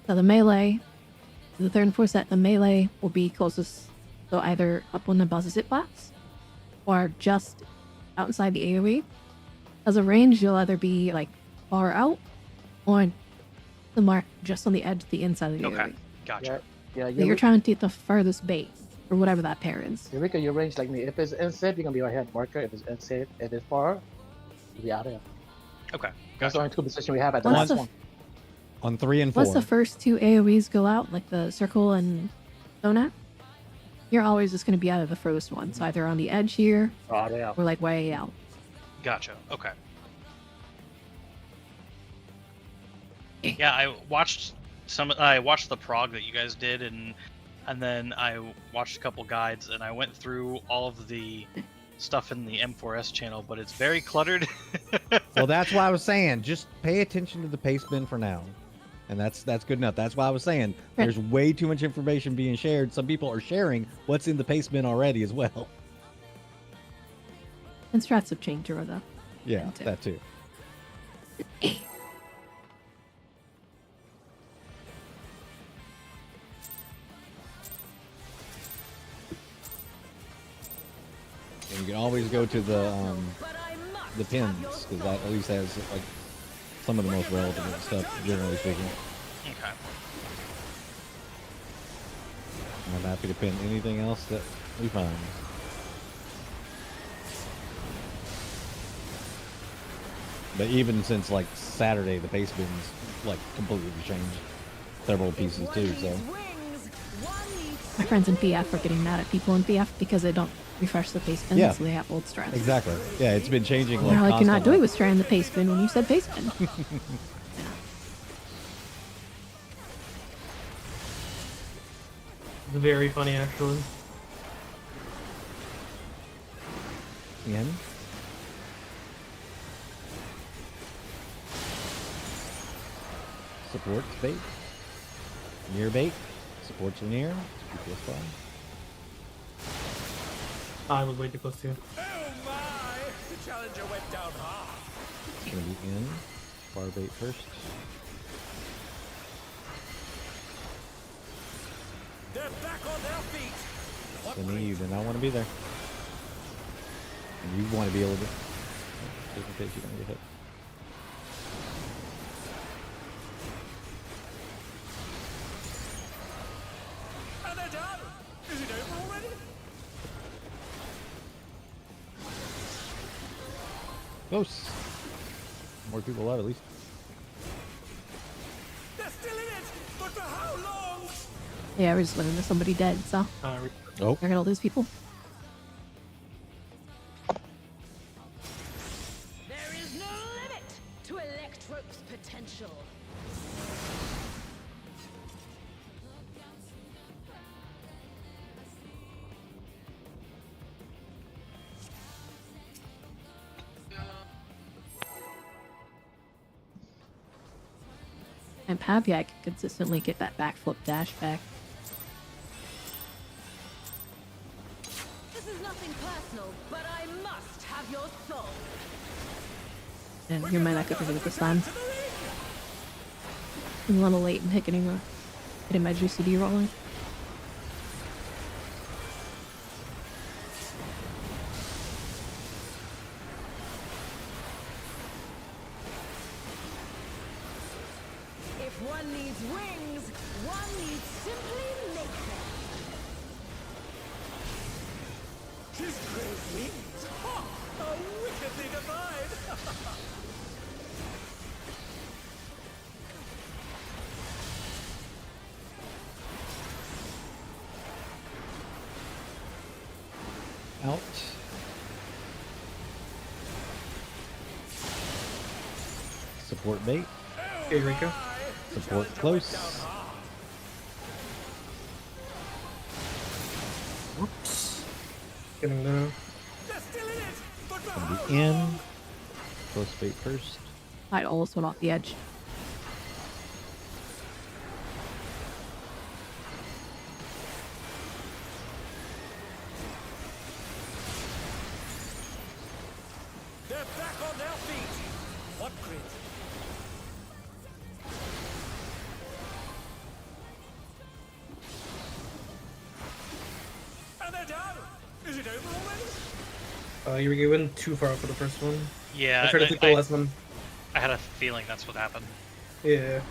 So the melee, the third and fourth set, the melee will be closest, so either up on the boss's hitbox, or just outside the AoE. As a range, you'll either be like far out, or the mark just on the edge, the inside of the Okay. AoE. Gotcha. Yeah, So you're trying to get the furthest bait, or whatever that pair is. Eureka, your range like me. If it's unsafe, you're gonna be right here at marker. If it's unsafe, if it's far, you'll be out there. Okay. That's the Gotcha. only 2 positions we have at the Once last the, one. On 3 and 4. once the first 2 AoEs go out, like the circle and donut, you're always just going to be out of the furthest one. So either on the edge here, Oh, yeah. or like way out. Gotcha. Okay. Yeah, I watched I watched the prog that you guys did, and then I watched a couple guides, and I went through all of the stuff in the M4S channel, but it's very cluttered. Well, that's why I was saying just pay attention to the pace bin for now, and that's good enough. That's why I was saying Right. there's way too much information being shared. Some people are sharing what's in the pace bin already as well. And strats have changed over though. Yeah, Me too. that too. And you can always go to the pins because that at least has like some of the most relevant stuff, generally speaking. Okay. And I'm happy to pin anything else that we find. But even since like Saturday, the pace bin's like completely changed several pieces too. So My friends in PF are getting mad at people in PF because they don't refresh the paste bin, Yeah. so they have old strats. exactly, yeah, it's been changing. And they're like, you're not constantly. doing with strand the paste bin when you said paste bin. It's very funny, actually. In. Supports bait. Near bait. Supports near. GPS file. I was way too close to you. Oh my! The challenger went down hard. It's gonna be in. Bar bait first. They're back on their feet. What Sydney, you do not want to be there. And you want to be able to. Just in case you don't get hit. Close. More people alive at least. They're still in it, but for how long? Yeah, we're just living with somebody dead, so Oh, we're gonna lose people. There is no limit to Electrope's potential. And Pavia can consistently get that backflip dash back. This is nothing personal, but I must have your soul. And you might not get rid of this time. I'm a little late in getting my GCD rolling. If one needs wings, one needs simply make them. His great wings. Ha! How wickedly divine! out. Support bait. Okay, Rico. Support close. Whoops. Getting the They're still in it, but for Gonna how be in. Close bait first. I'd almost went off the edge. They're back on their feet. What grit? And they're down. Is it over already? you went too far for the first one. Yeah, I tried to take the last one. I had a feeling that's what happened. Yeah.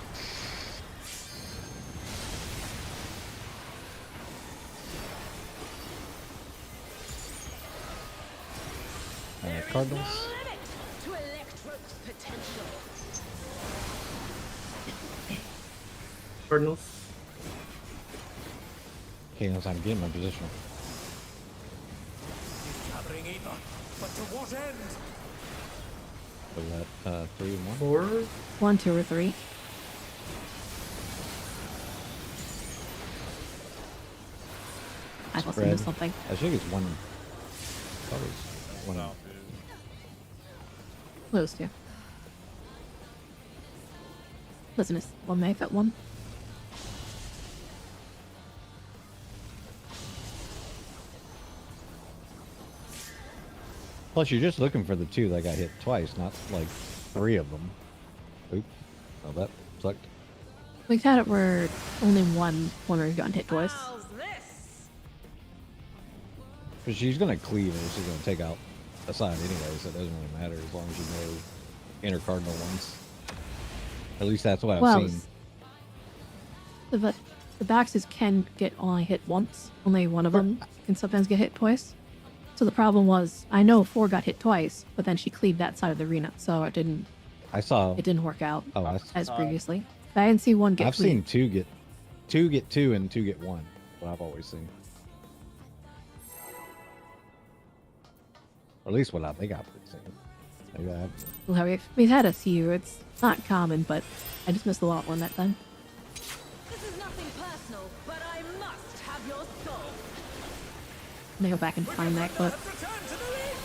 Cardinals. No limit to Electrope's potential. Cardinals. Okay, now it's time to get in my position. Gathering ether, but to what end? Was that 3 and 1? 4. 1, 2, or 3. I must have Spread. missed something. I think it's one. Probably one out. Close to. Listen, it's one make at one. Plus, you're just looking for the 2 that got hit twice, not like 3 of them. Oop. Oh, that sucked. We've had it where only one has gotten hit twice. How's this? But she's gonna cleave and she's gonna take out a side anyway, so it doesn't really matter as long as you know inner cardinal ones. At least that's what Well, I've seen. the Baxes can get only hit once. Only one of them can sometimes get hit twice. So the problem was, I know 4 got hit twice, but then she cleaved that side of the arena, so it didn't I didn't work out Oh, as previously. But I didn't see one get I've seen cleaved. 2 get 2 and 2 get 1. What I've always seen. Or at least what I think I've seen. Maybe I have. Well, we've had a few. It's not common, but I just missed a lot one that time. This is nothing personal, but I must have your soul. Let me go back and find that clip. Let's return to the ring.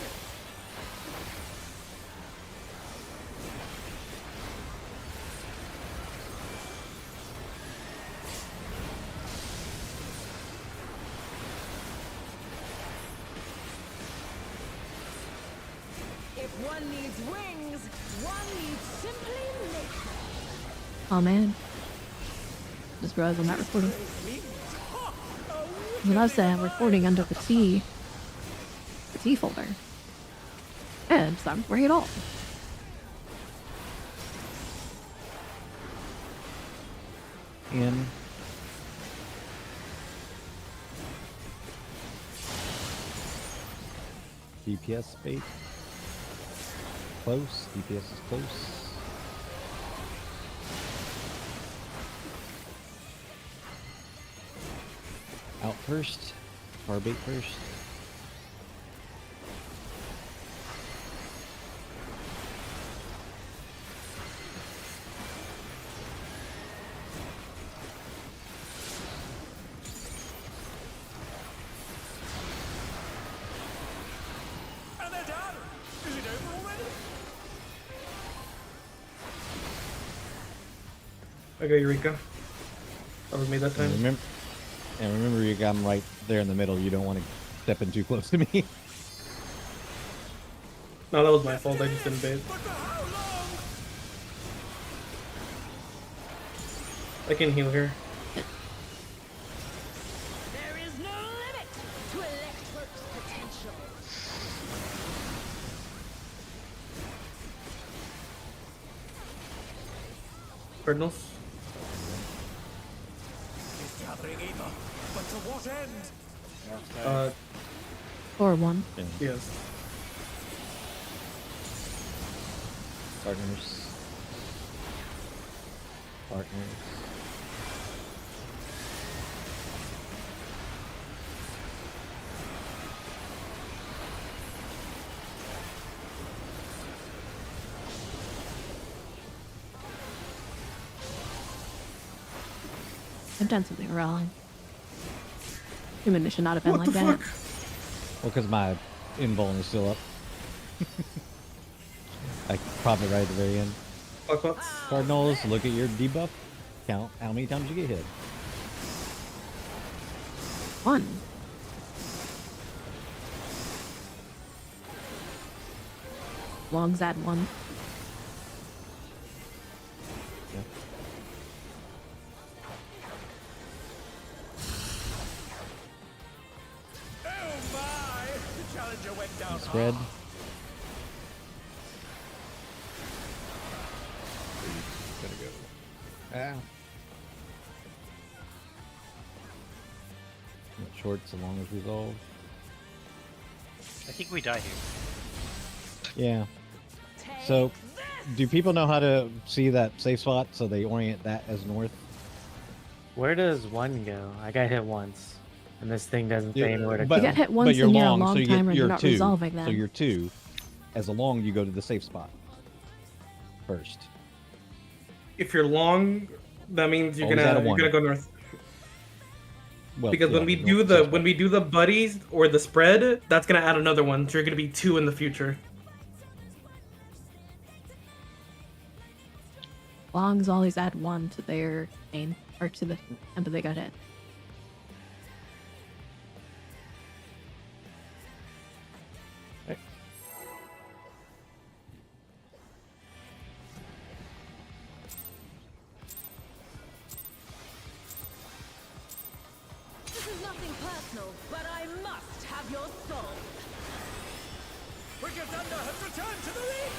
If one needs wings, one needs simply make them. Oh man. Just realized I'm not recording. When I said I'm recording under the T folder. And it's not recording at all. In. DPS bait. close. DPS is close. Out first. Far bait first. And they're done! Is it over already? I got Eureka. That was me that time. And remember, you got him right there in the middle. You don't want to step in too close to me. No, that was my fault. I just didn't bait. But for how long? I can heal here. There is no limit to Electro's potential. Cardinals. He's gathering either. But to what end? Okay. 4-1. Yes. Partners. Partners. I've done something wrong. Human should not have been What like the that. fuck? Well, because my invuln is still up. I pop it right at the very end. Fuck what? Cardinals, look at your debuff. Count how many times you get hit. 1. Long's at 1. Yeah. Oh my! The challenger went down Spread. hard. Gotta go. Ah. Shorts along as resolve. I think we die here. Yeah. So, do people know how to see that safe spot so they orient that as north? Where does 1 go? I got hit once, and this thing doesn't say anywhere to but, You go. get hit but once you're and you're a long, long so you get timer, you're your not 2. resolving So them. you're 2. As a long, you go to the safe spot first. If you're long, that means you're Always add a gonna 1. go north. Well, Because yeah, when we north do safe the spot. buddies or the spread, that's gonna add another one. So you're gonna be 2 in the future. Longs always add 1 to their main, or to the tempo they got hit. This is nothing personal, but I must have your soul. Wicked Thunder has returned to the ring!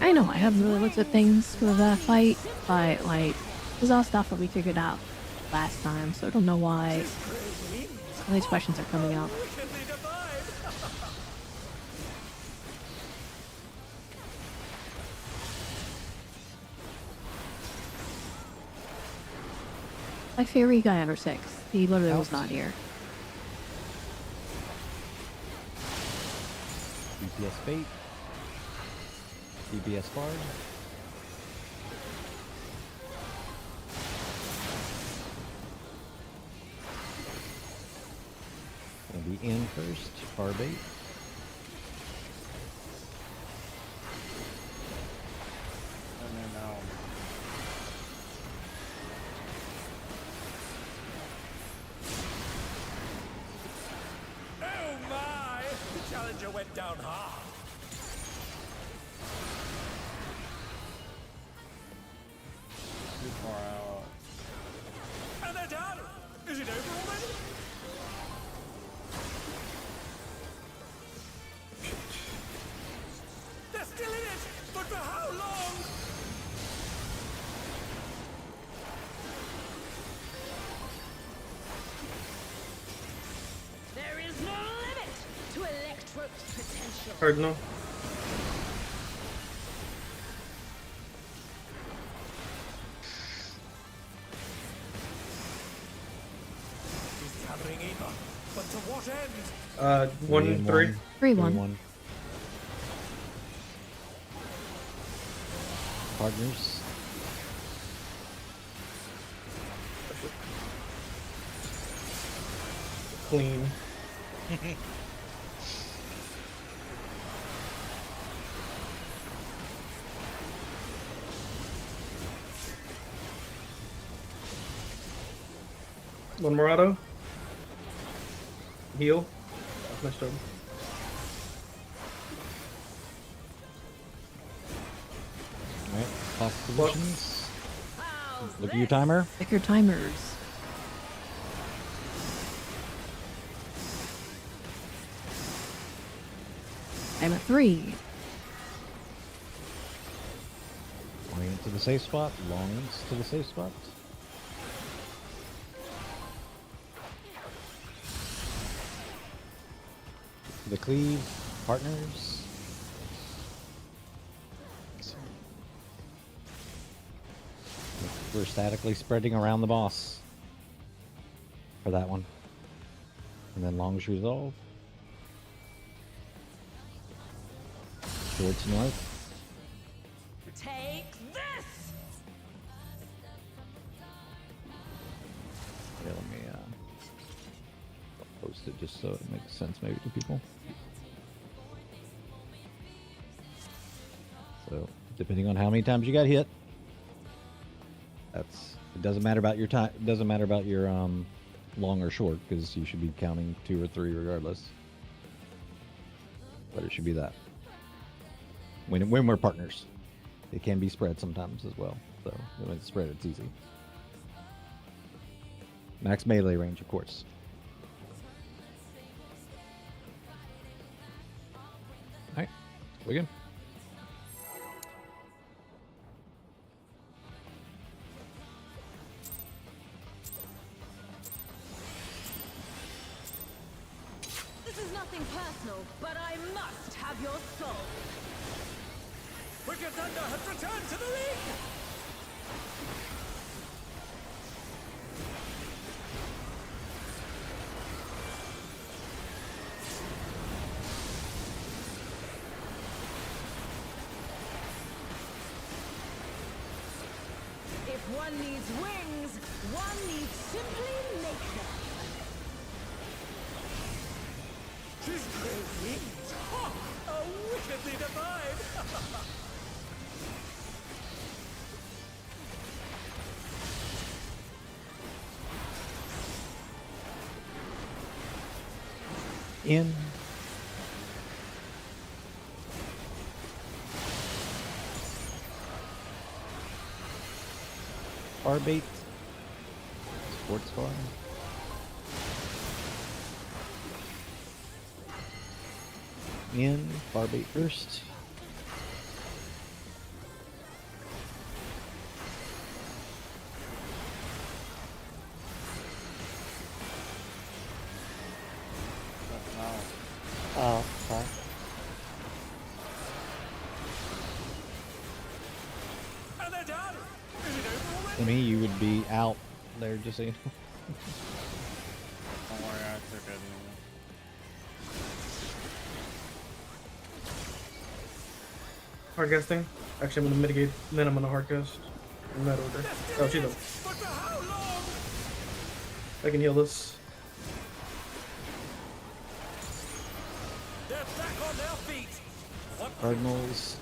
I know I haven't really looked at things for the fight, but like, this is all stuff that we figured out last time, so I don't know why all these questions are coming up. Wickedly divine! Like Fairy Guy under 6, he literally was not here. DPS bait. DPS Bard. Gonna be in first. Bar bait. And then Oh my! The challenger went down hard. too far out. And they're done! Is it over already? for how long? There is no limit to Electrope's potential. Cardinal. He's gathering Eva, but to what end? 1, 3. 3-1. Partners. Clean. One more auto. Heal. That's my turn. Alright, class positions. How's Look at your this? timer. Pick your timers. I'm at 3. Orient to the safe spot. Longs to the safe spot. The cleave. Partners. We're statically spreading around the boss for that one. And then longs resolve. Towards north. Take this! Yeah, let me post it just so it makes sense maybe to people. So depending on how many times you got hit, that's it. Doesn't matter about your time. Doesn't matter about your long or short, because you should be counting 2 or 3 regardless. But it should be that. When we're partners, it can be spread sometimes as well. So when it's spread, it's easy. Max melee range, of course. All right, begin. This is nothing personal, but I must have your soul. Wicked Thunder has returned to the ring! If one needs wings, one needs simply make them. She's great wings! Ha! Oh, wickedly divine! In. Bar bait. Sports bar. In. Bar bait first. That's now. Oh, sorry. And they're done! Is it over already? To me, you would be out there, just so you know. Don't worry, I took it. Hardcasting. Actually, I'm gonna mitigate, and then I'm gonna hardcast. In that order. Oh, she's up. But for how long? I can heal this. They're back on their feet! What Cardinals.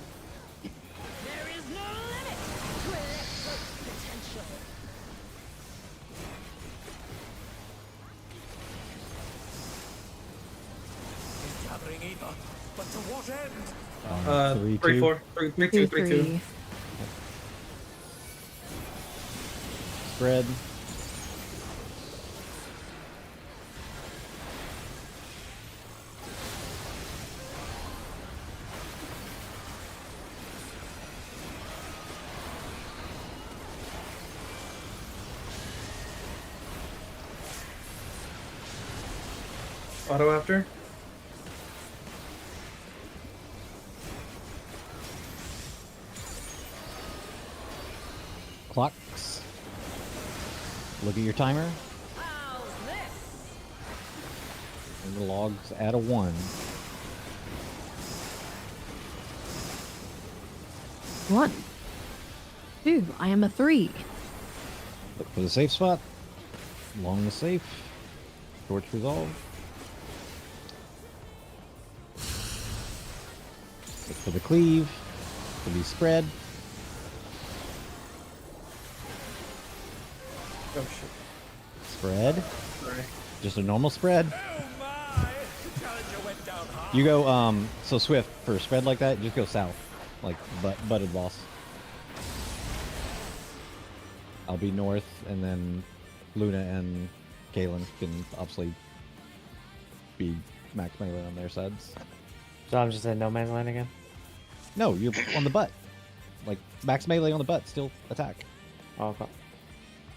There is no limit to Electrope's potential. is gathering Eva? But to what end? 3, 3, 2. 4. 3, 3, 2, 3, 2. 3. Spread. Auto after. Clocks. Look at your timer. How's this? And the logs at a 1. 1. 2. I am a 3. Look for the safe spot. Along the safe. Torch resolve. Look for the cleave. For the spread. Oh shit. Spread. Sorry. Just a normal spread. Oh my! The challenger went down hard. You go, so Swift, for a spread like that, just go south. Like, butted boss. I'll be north, and then Luna and Kalen can obviously be max melee on their sides. So I'm just in no man's land again. No, you're on the butt. Like, max melee on the butt, still attack. Oh, okay.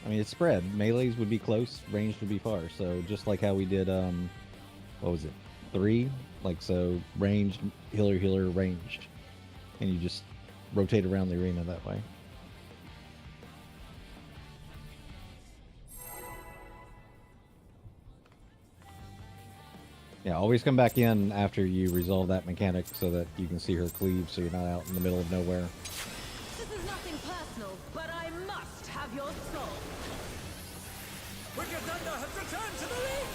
I mean, it's spread. Melees would be close, ranged would be far. So just like how we did, what was it? 3? Like, so ranged, healer, healer, ranged. And you just rotate around the arena that way. Yeah, always come back in after you resolve that mechanic so that you can see her cleave so you're not out in the middle of nowhere. This is nothing personal, but I must have your soul. Wicked Thunder has returned to the ring!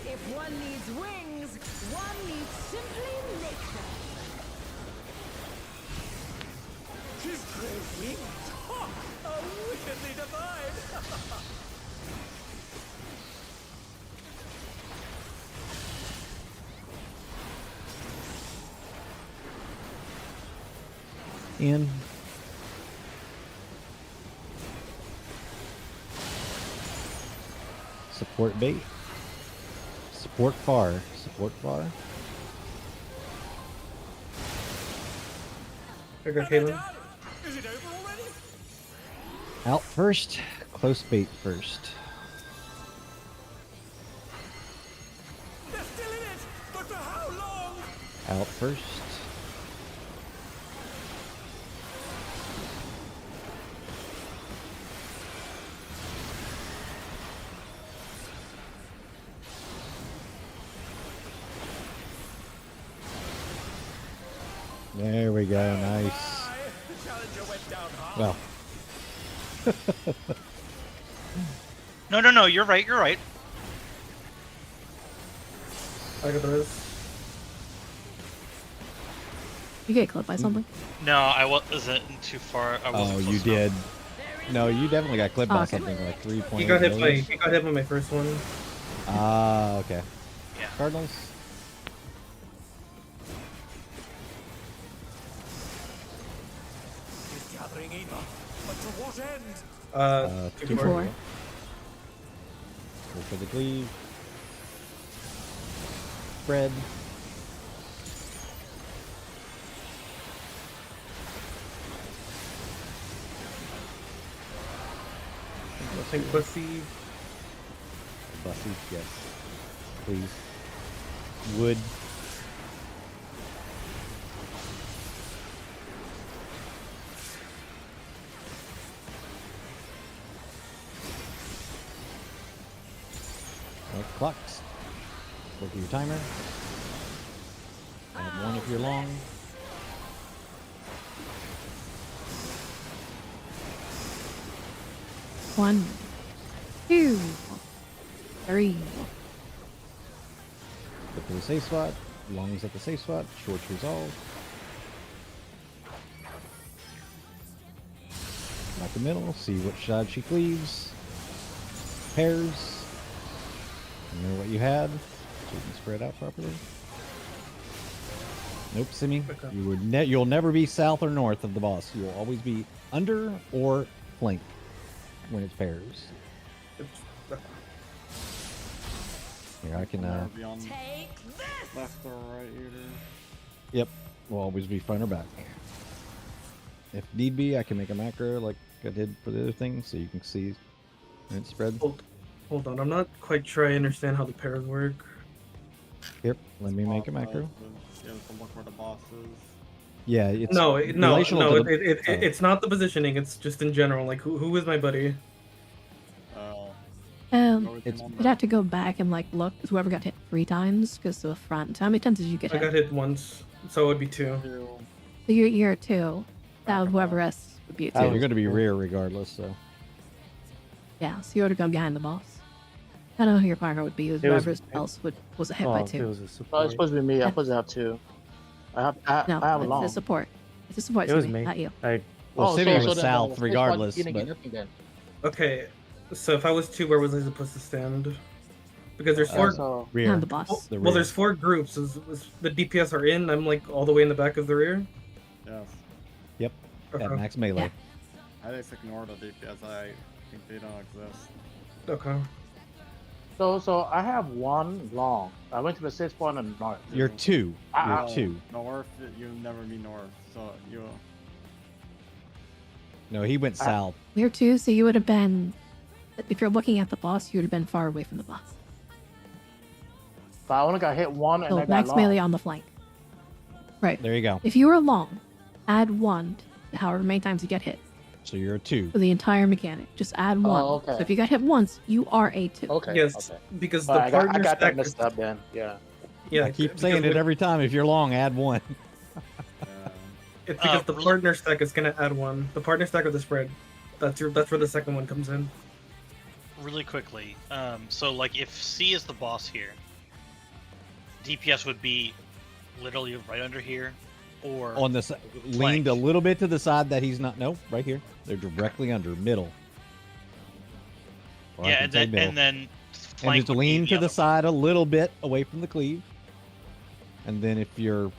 If one needs wings, one needs simply make them. She's great wings! Ha! Oh, wickedly divine! In. Support bait. Support far. Support far. There go Kalen. Is it over already? Out first. Close bait first. They're still in it! But for how long? Out first. There we go, nice. My, the challenger went down hard. Well, No, you're right, you're right. I got this. You get clipped by something? No, I wasn't too far. I wasn't oh, you close enough. did. No, you definitely got clipped by Okay. something like 3 He got hit by my first one. Ah, okay. Yeah. Cardinals. He's gathering evil. But to what end? Two 2-4. 4. Go for the cleave. Spread. Nothing pussy. Bussy, yes. Please. Wood. Right, clocks. Look at your timer. Add 1 if you're long. One, 2, 3. Look for the safe spot. Long is at the safe spot. Shorts resolve. Back the middle. See which side she cleaves. Pairs. Remember what you had, so you can spread out properly. Nope, Simi. You would you'll never be south or north of the boss. You will always be under or flank when it's pairs. Here, I can. Never be on Take this! left or right either. Yep. Will always be front or back. If need be, I can make a macro like I did for the other thing, so you can see when it spreads. Hold on, I'm not quite sure I understand how the pairs work. Here, let me make a Spot macro. bosses, yeah, to look where the boss is. Yeah, it's No, relational to the- it's not the positioning. It's just in general. Like, who is my buddy? It's- You'd have to go back and like look. Whoever got hit 3 times goes to the front. How many times did you get I hit? got hit once, so it would be 2. So you're 2. That whoever else would be a 2. Yeah, you're going to be rear regardless. So Yeah, so you would have gone behind the boss. I don't know who your partner would be. It was whoever else was hit by Oh, if it 2. was a No, it's support. supposed to be me. I'm supposed to have 2. I have No, a it's long. a support. It's a support. It was Simi, me. not you. well, City was then, south the first regardless. one, you But didn't get nothing then. Okay, so if I was 2, where was I supposed to stand? Because there's 4. So, rear. Behind the boss. The Well, rear. there's 4 groups. Is the DPS are in. I'm like all the way in the back of the rear. Yes. Yep. Okay. At max melee. I just ignore the DPS. I think they don't exist. Okay. so I have 1 long. I went to the 6th one and north. You're 2. Ah, You're 2. North, you never be north. So you. No, he went south. We're 2, so you would have been. If you're looking at the boss, you would have been far away from the boss. But I only got hit 1 and So I got max long. melee on the flank. Right. There you go. If you were long, add 1 to however many times you get hit So you're a 2. for the entire mechanic. Just add 1. Oh, okay. So if you got hit once, you are a 2. Okay. Yes, Okay. because But the I got partner that stack. messed up then. Yeah. Yeah, I keep because saying it every time. If you're long, add 1. It's because the really- partner stack is gonna add 1. The partner stack or the spread. That's where the second one comes in. Really quickly, so like if C is the boss here, DPS would be literally right under here, or On the leaned a little bit to the side that he's not. No, right here. They're directly under middle. Or I yeah, can and say then middle. and then And flank just would be lean to the other- side a little bit away from the cleave. And then if you're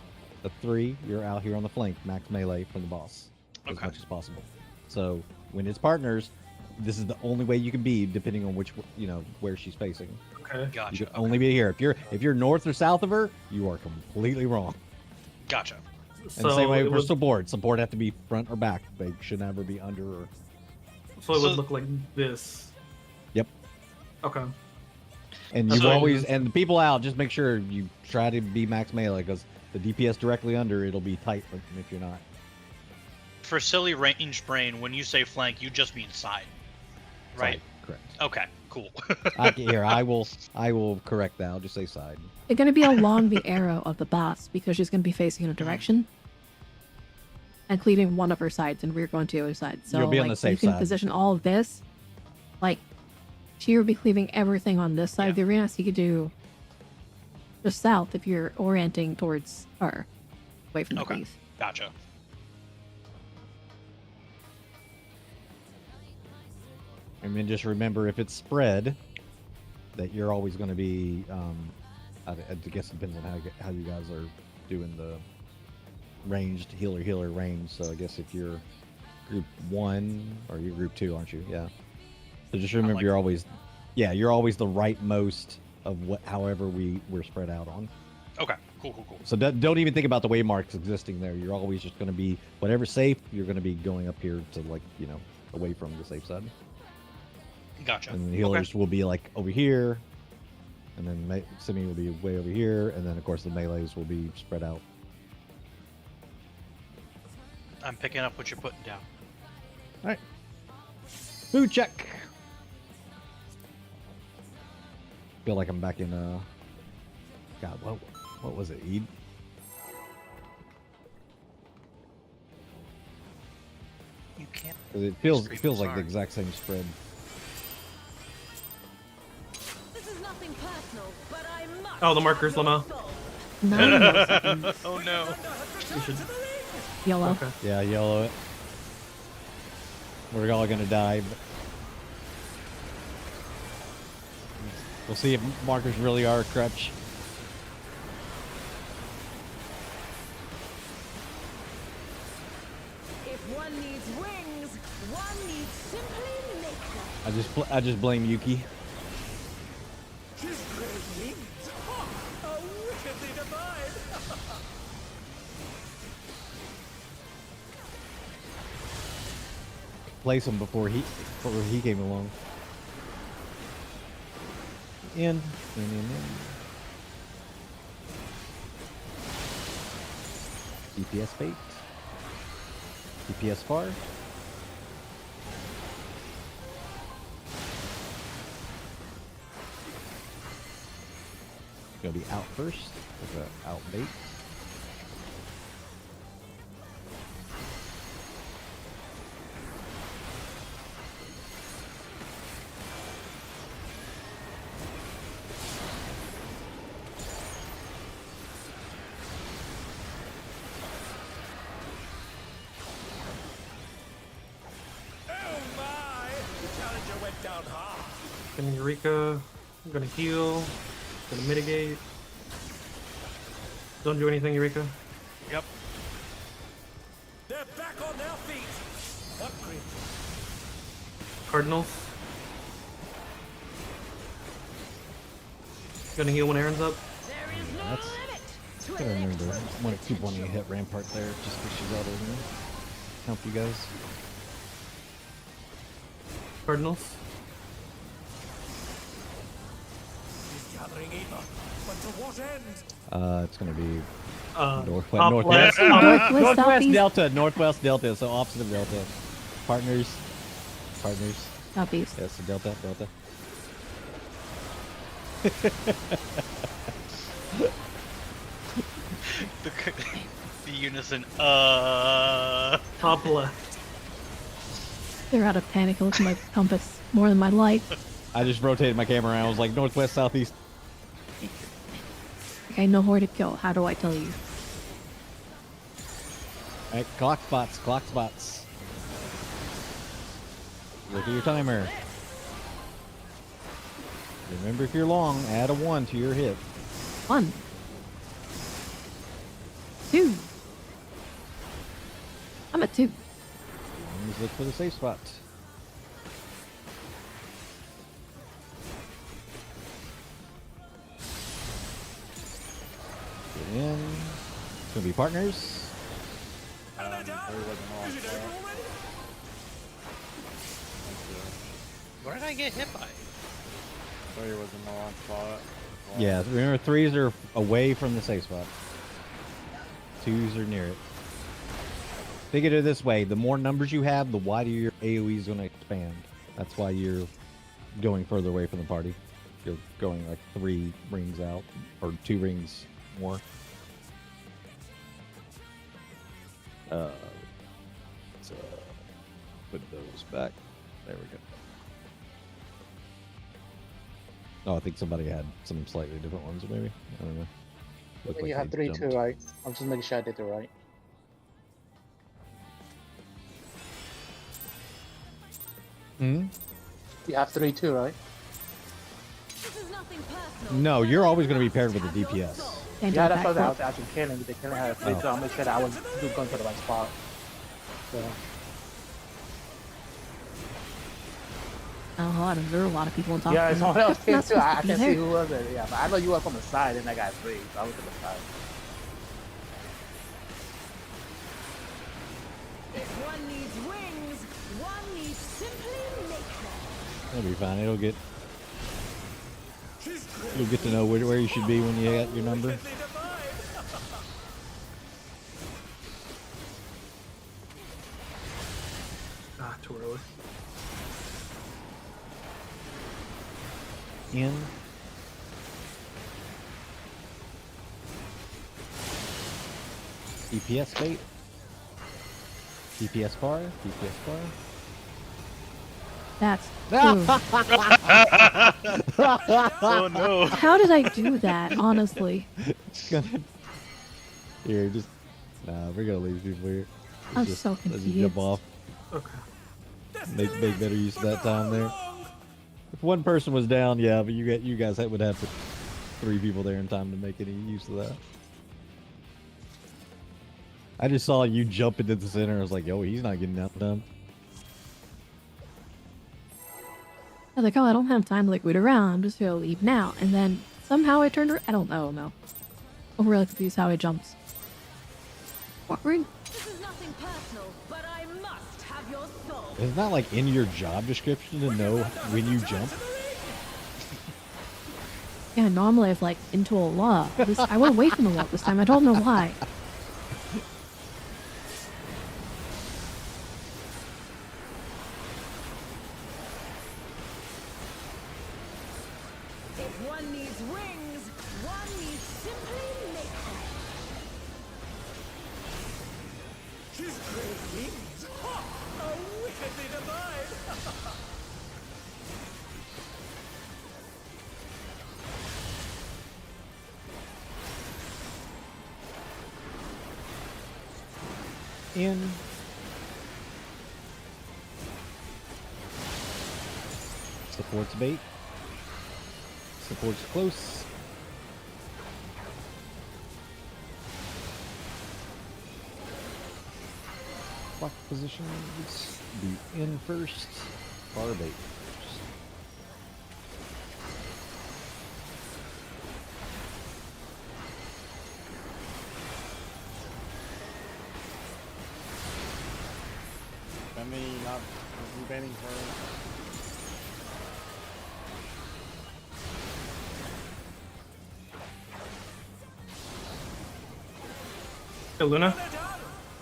a 3, you're out here on the flank, max melee from the boss as Okay. much as possible. So when it's partners, this is the only way you can be, depending on which where she's facing. Okay. You Gotcha. can only be here. If you're north or south of her, you are completely wrong. Gotcha. And So the same way it for would, support. Support have to be front or back. They should never be under or. so it would So- look like this. Yep. Okay. And That's you what I always was- and the people out. Just make sure you try to be max melee because the DPS directly under it'll be tight if you're not. For silly range brain, when you say flank, you just mean side, right? Side, correct. Okay, cool. I will correct that. I'll just say side. They're going to be along the arrow of the boss because she's going to be facing in a direction and cleaving one of her sides, and we're going to the other side. So You'll be on like, the safe you can side. position all of this. Like, she would be cleaving everything on this side of the arena, so you could do just south if you're orienting towards her, away from the Okay. cleave. Gotcha. And then just remember, if it's spread, that you're always going to be. I guess it depends on how you guys are doing the ranged healer range. So I guess if you're group 1 or you're group 2, aren't you? Yeah. So just remember, like you're that. always, you're always the rightmost of however we're spread out on. Okay, cool. So don't even think about the waymarks existing there. You're always just going to be whatever's safe. You're going to be going up here to away from the safe side. Gotcha. And the healers will be like over here, and then Simi will be way over here, and then of course the melees will be spread out. I'm picking up what you're putting down. All right. Food check. Feel like I'm back in God, what was it? Eid? You can't. 'Cause it feels Screaming like the sorry. exact same spread. This is nothing personal, but I must. Oh, the markers, have your Lama. soul. 9 more seconds. Oh no. You should. Yellow. Okay. Yeah, yellow it. We're all gonna die. But we'll see if markers really are a crutch. If one needs wings, one needs simply nature. I just blame Yuki. She's crazy. Sweet. Oh, how wickedly divine. Place him before he came along. In. DPS bait. DPS far. Gonna be out first. With a out bait. Oh my! The challenger went down hard. Gonna Eureka. I'm gonna heal. Gonna mitigate. Don't do anything, Eureka. Yep. They're back on their feet. Upgrade. Cardinals. Gonna heal when Aaron's up. There is no That's- limit to I remember. electrical Want to keep wanting to hit Rampart there just because she's out of there. Help you guys. Cardinals. He's gathering ether. But to what end? It's gonna be Top northwest. left. Northwest, Northwest southeast, Delta, Northwest Delta, so opposite of Delta. Partners. southeast. Yes, Delta. The unison. Top left. They're out of panic. I look at my compass more than my light. I just rotated my camera around. I was like northwest, southeast. Like, I know where to go. How do I tell you? Alright, clock spots. Look at your timer. Remember, if you're long, add a 1 to your hit. 1, 2. I'm at 2. Always look for the safe spot. Get in. It's gonna be partners. There wasn't a Is it over already? What did I get hit by? There was in the wrong spot. Yeah, remember 3s are away from the safe spot. 2s are near it. Think of it this way, the more numbers you have, the wider your AoE is going to expand. That's why you're going further away from the party. You're going like 3 rings out, or 2 rings more. Let's put those back. There we go. Oh, I think somebody had some slightly different ones, maybe. I don't know. Looked When like you have they 3 too, jumped. right? I'm just making sure I did it right. Hmm? You have 3 too, right? This is nothing personal. No, but you're I always going to be must paired with have the your DPS. soul. Can't do Yeah, a that's what I backflip. was asking Killing. The Killing had 3, so I'll make sure that I was going to the right spot. So, Oh, there are a lot of people on top. yeah, of someone them. else That's came not too. I supposed to be can see there. who was it. Yeah, but I know you were from the side, and I got 3, so I was to the side. If one needs wings, one needs simply make them. It'll be fine. You'll get to know where you should be when you get your number. Wickedly divine. Ah, too early. In. DPS bait. DPS bar. DPS bar. That's Oh no. How did I do that? Honestly, Here, just we're gonna leave people here. I'm Just so let you confused. jump off. Okay. Make better use of that time there. If one person was down, yeah, but you guys would have 3 people there in time to make any use of that. I just saw you jump into the center. I was like, yo, he's not getting out done. I was like, oh, I don't have time to like wait around. I'm just gonna leave now. And then somehow it turned. I don't know. No, I'm really confused how it jumps. Forward. This is nothing personal, but I must have your soul. It's not like in your job description to know when you jump. Yeah, normally I've like into a wall. I went away from the wall this time. I don't know why. If one needs wings, one needs simply make them. His great wings. Ha! How wickedly divine! In. Supports bait. Supports close. Block positions. Be in first. Bar bait first. Let me not be baiting for. Hey, Luna,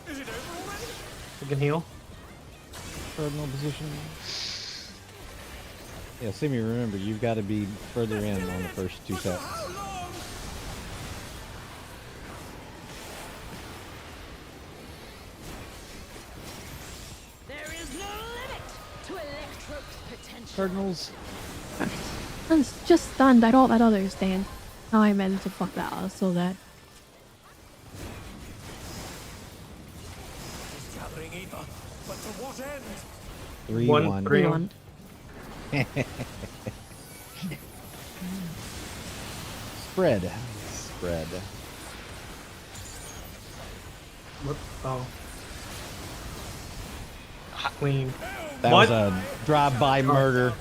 Is it over already? you can heal. Cardinal position. Yeah, Simi, remember, you've got to be further in on the first two sets. How long? There is no limit to Electrope's potential. Cardinals. I was just stunned. I don't understand how I managed to fuck that up so that. He's gathering ether, but to what end? 3-1. 3-1. Spread. Spread. What? Oh. Clean. That What? was a drive-by murder.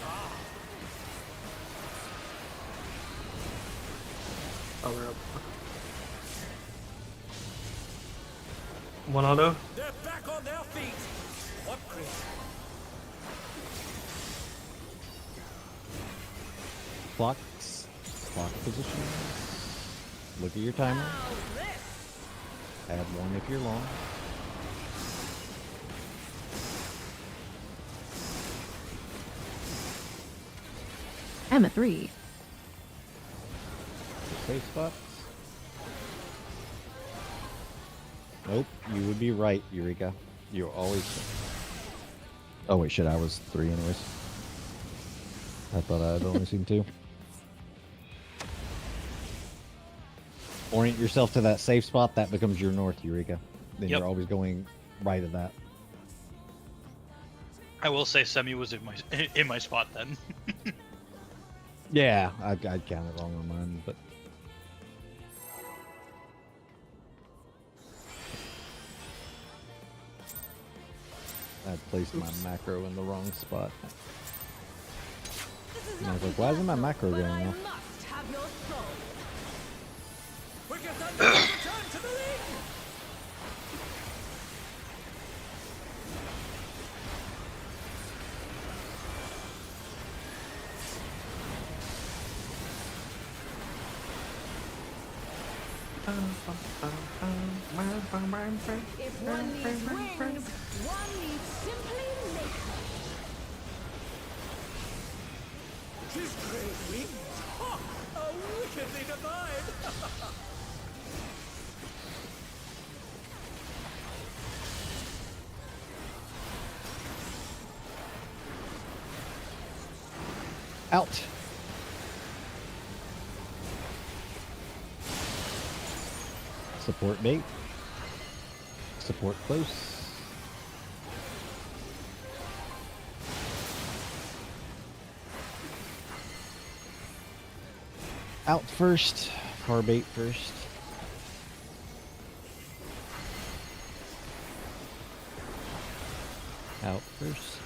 Oh, we're up. One auto. They're back on their feet. What crit? Clocks. Clock positions. Look at your timer. Add one if you're long. I'm at 3. Safe spots. Nope, you would be right, Eureka. You're always. Oh wait, shit! I was 3 anyways. I thought I had only seen 2. Orient yourself to that safe spot. That becomes your north, Eureka. Then Yep. you're always going right at that. I will say Semi was in my spot then. Yeah, I counted wrong on mine, but. I placed my macro in the wrong spot. This is And I was nothing like, why isn't my personal, macro but going I off? must have your soul. Wicked Thunder has returned to the ring. If one needs wings, one needs simply make them. His great wings. Ha! How wickedly divine! Out. Support bait. Support close. Out first. Far bait first. Out first.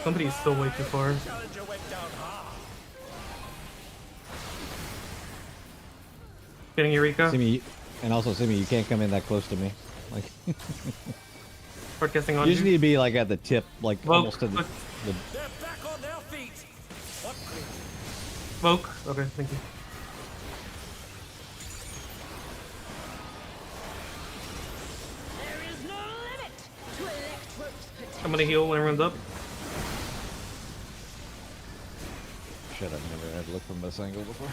Somebody's still way too far. Challenger went down hard. Getting Eureka. Simi, and also Simi, you can't come in that close to me. Like, Forecasting on you just need to be like at the tip, like Well, almost to the. They're back on their feet. What? Smoke. Okay, thank you. There is no limit to Electro's potential. I'm gonna heal when everyone's up. Shit, I've never had to look from this angle before.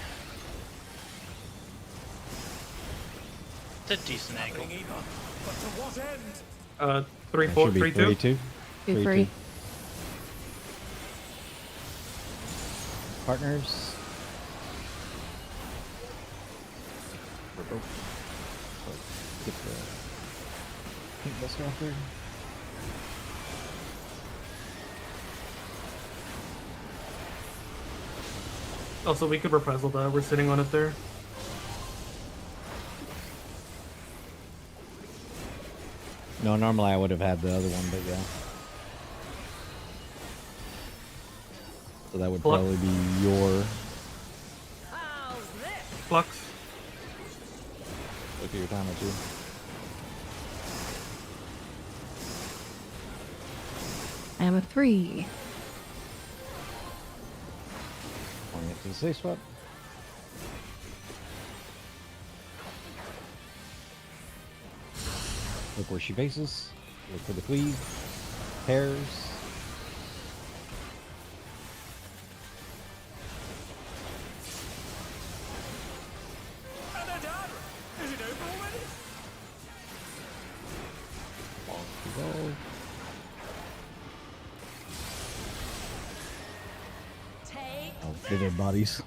It's a decent angle. Nothing either. But to what end? 3, That 4, should be 3, 2. 3-2. 2-3. Partners. Get the pink buster off there. Also, we could reprisal that. We're sitting on it there. No, normally I would have had the other one, but yeah. So that would Flux. probably be your. How's this? Flux. Look at your time or two. I am a 3. Pointing it to the safe spot. Look where she faces. Look for the cleave. Pairs. And they're done. Is it over already? Long to go. Take Oh, they're dead bodies.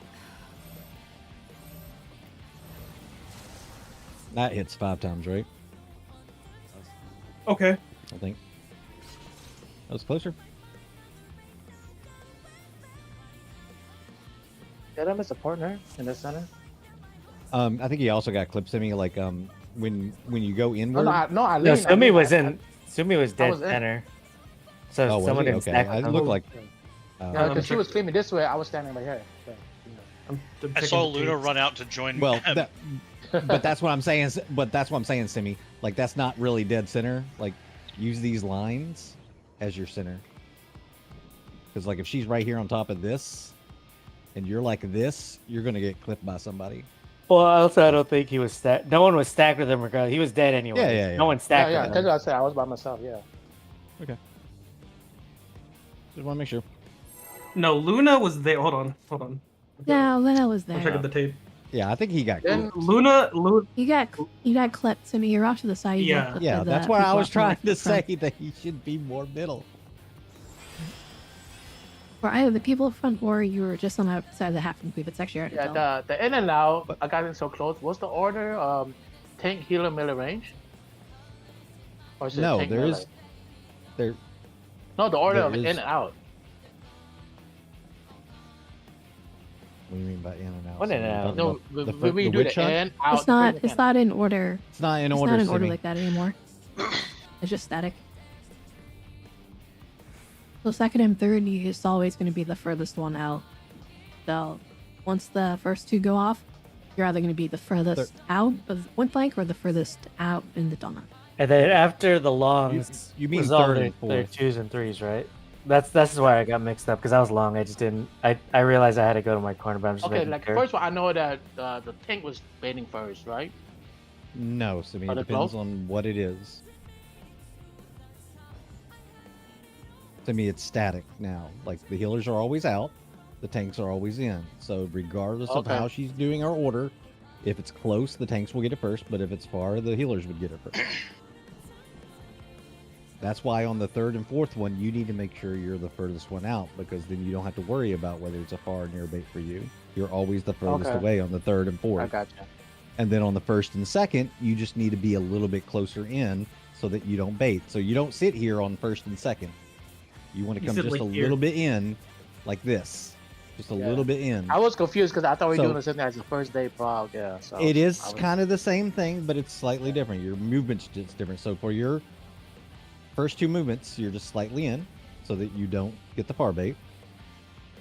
That hits 5 times, right? Okay. I think. That was closer. Did I miss a partner in the center? I think he also got clip semi like when you go No, inward. no, I No, leaned. Sumi was in. Sumi was dead was in. center. So Oh, was someone he? didn't Okay. stack I with him. looked like. Yeah, because she check- was screaming this way. I was standing right here. So, you know. I'm I checking saw the Luna tapes. run out to join. Well, Mab. but that's what I'm saying. But that's what I'm saying, Simi. Like that's not really dead center. Like use these lines as your center. Because like if she's right here on top of this, and you're like this, you're gonna get clipped by somebody. Well, also I don't think he was stacked. No one was stacked with him regardless. He was dead anyway. Yeah. No one Yeah, stacked yeah. with That's him. what I said. I was by myself. Yeah. Just want to make sure. No, Luna was there. Hold on. Yeah, Luna was I'm checking there. the tape. Yeah, I think he got Then clipped. Luna. You got clipped to me. You're off to the side. You Yeah. got clipped Yeah, by the that's why I people was off trying the to front. say that he should be more middle. Or either the people up front or you were just on the side of the half and it's actually hard to tell. yeah, the in and out. I got in so close. What's the order? Tank, healer, melee range. Or is it No, tank, there melee? is. There. No, the order there of in is- and out. What do you mean by in and out? What in and out? No, the we do witch the hunt? in out. It's not. the It's not in order. It's not in It's order. not in order Simi. like that anymore. It's just static. So second and third is always going to be the furthest one out. So once the first two go off, you're either going to be the furthest out of one flank or the furthest out in the donut. And then after the longs, you mean was all third their, and their fourth. 2s and 3s, right? That's why I got mixed up because I was long. I just didn't. I realized I had to go to my corner, but I'm just Okay, making like sure. first one, I know that the tank was baiting first, right? No, Simi. Are It they depends close? on what it is. To me, it's static now. Like the healers are always out, the tanks are always in. So regardless of Okay. how she's doing her order, if it's close, the tanks will get it first. But if it's far, the healers would get it first. That's why on the third and fourth one, you need to make sure you're the furthest one out because then you don't have to worry about whether it's a far or near bait for you. You're always the furthest Okay. away on the third and fourth. I gotcha. And then on the first and second, you just need to be a little bit closer in so that you don't bait. So you don't sit here on first and second. You want to You come sit just like a here. little bit in, like this. Just a Yeah. little bit in. I was confused because I thought we were So- doing the same thing as the first day prog. Yeah. So It is I was- kind of the same thing, but it's slightly different. Your movement's just different. So for your first two movements, you're just slightly in. so that you don't get the far bait,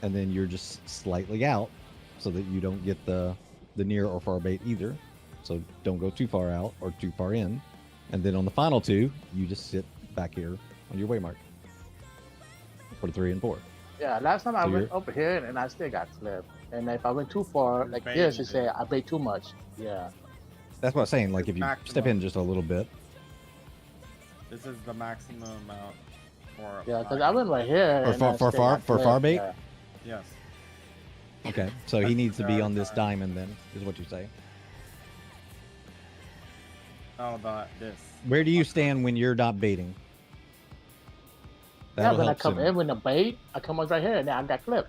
and then you're just slightly out so that you don't get the near or far bait either. So don't go too far out or too far in. And then on the final two, you just sit back here on your waymark for 3 and 4. Yeah, last time I So went you're- over here and I still got clipped. And if I went too far, You like baited this, it it. say I bait too much. Yeah. That's what I'm saying. Like if you Maximum. step in just a little bit, This is the maximum amount for. Yeah, because I went right here. For and far- I for still far- got for clipped, far bait? Yeah. Yes. okay. So he needs to be There are on this times. diamond then, is what you say. How about this? Where do you stand when you're not baiting? Yeah, when I come in with the bait, I come up right here and then I got clipped.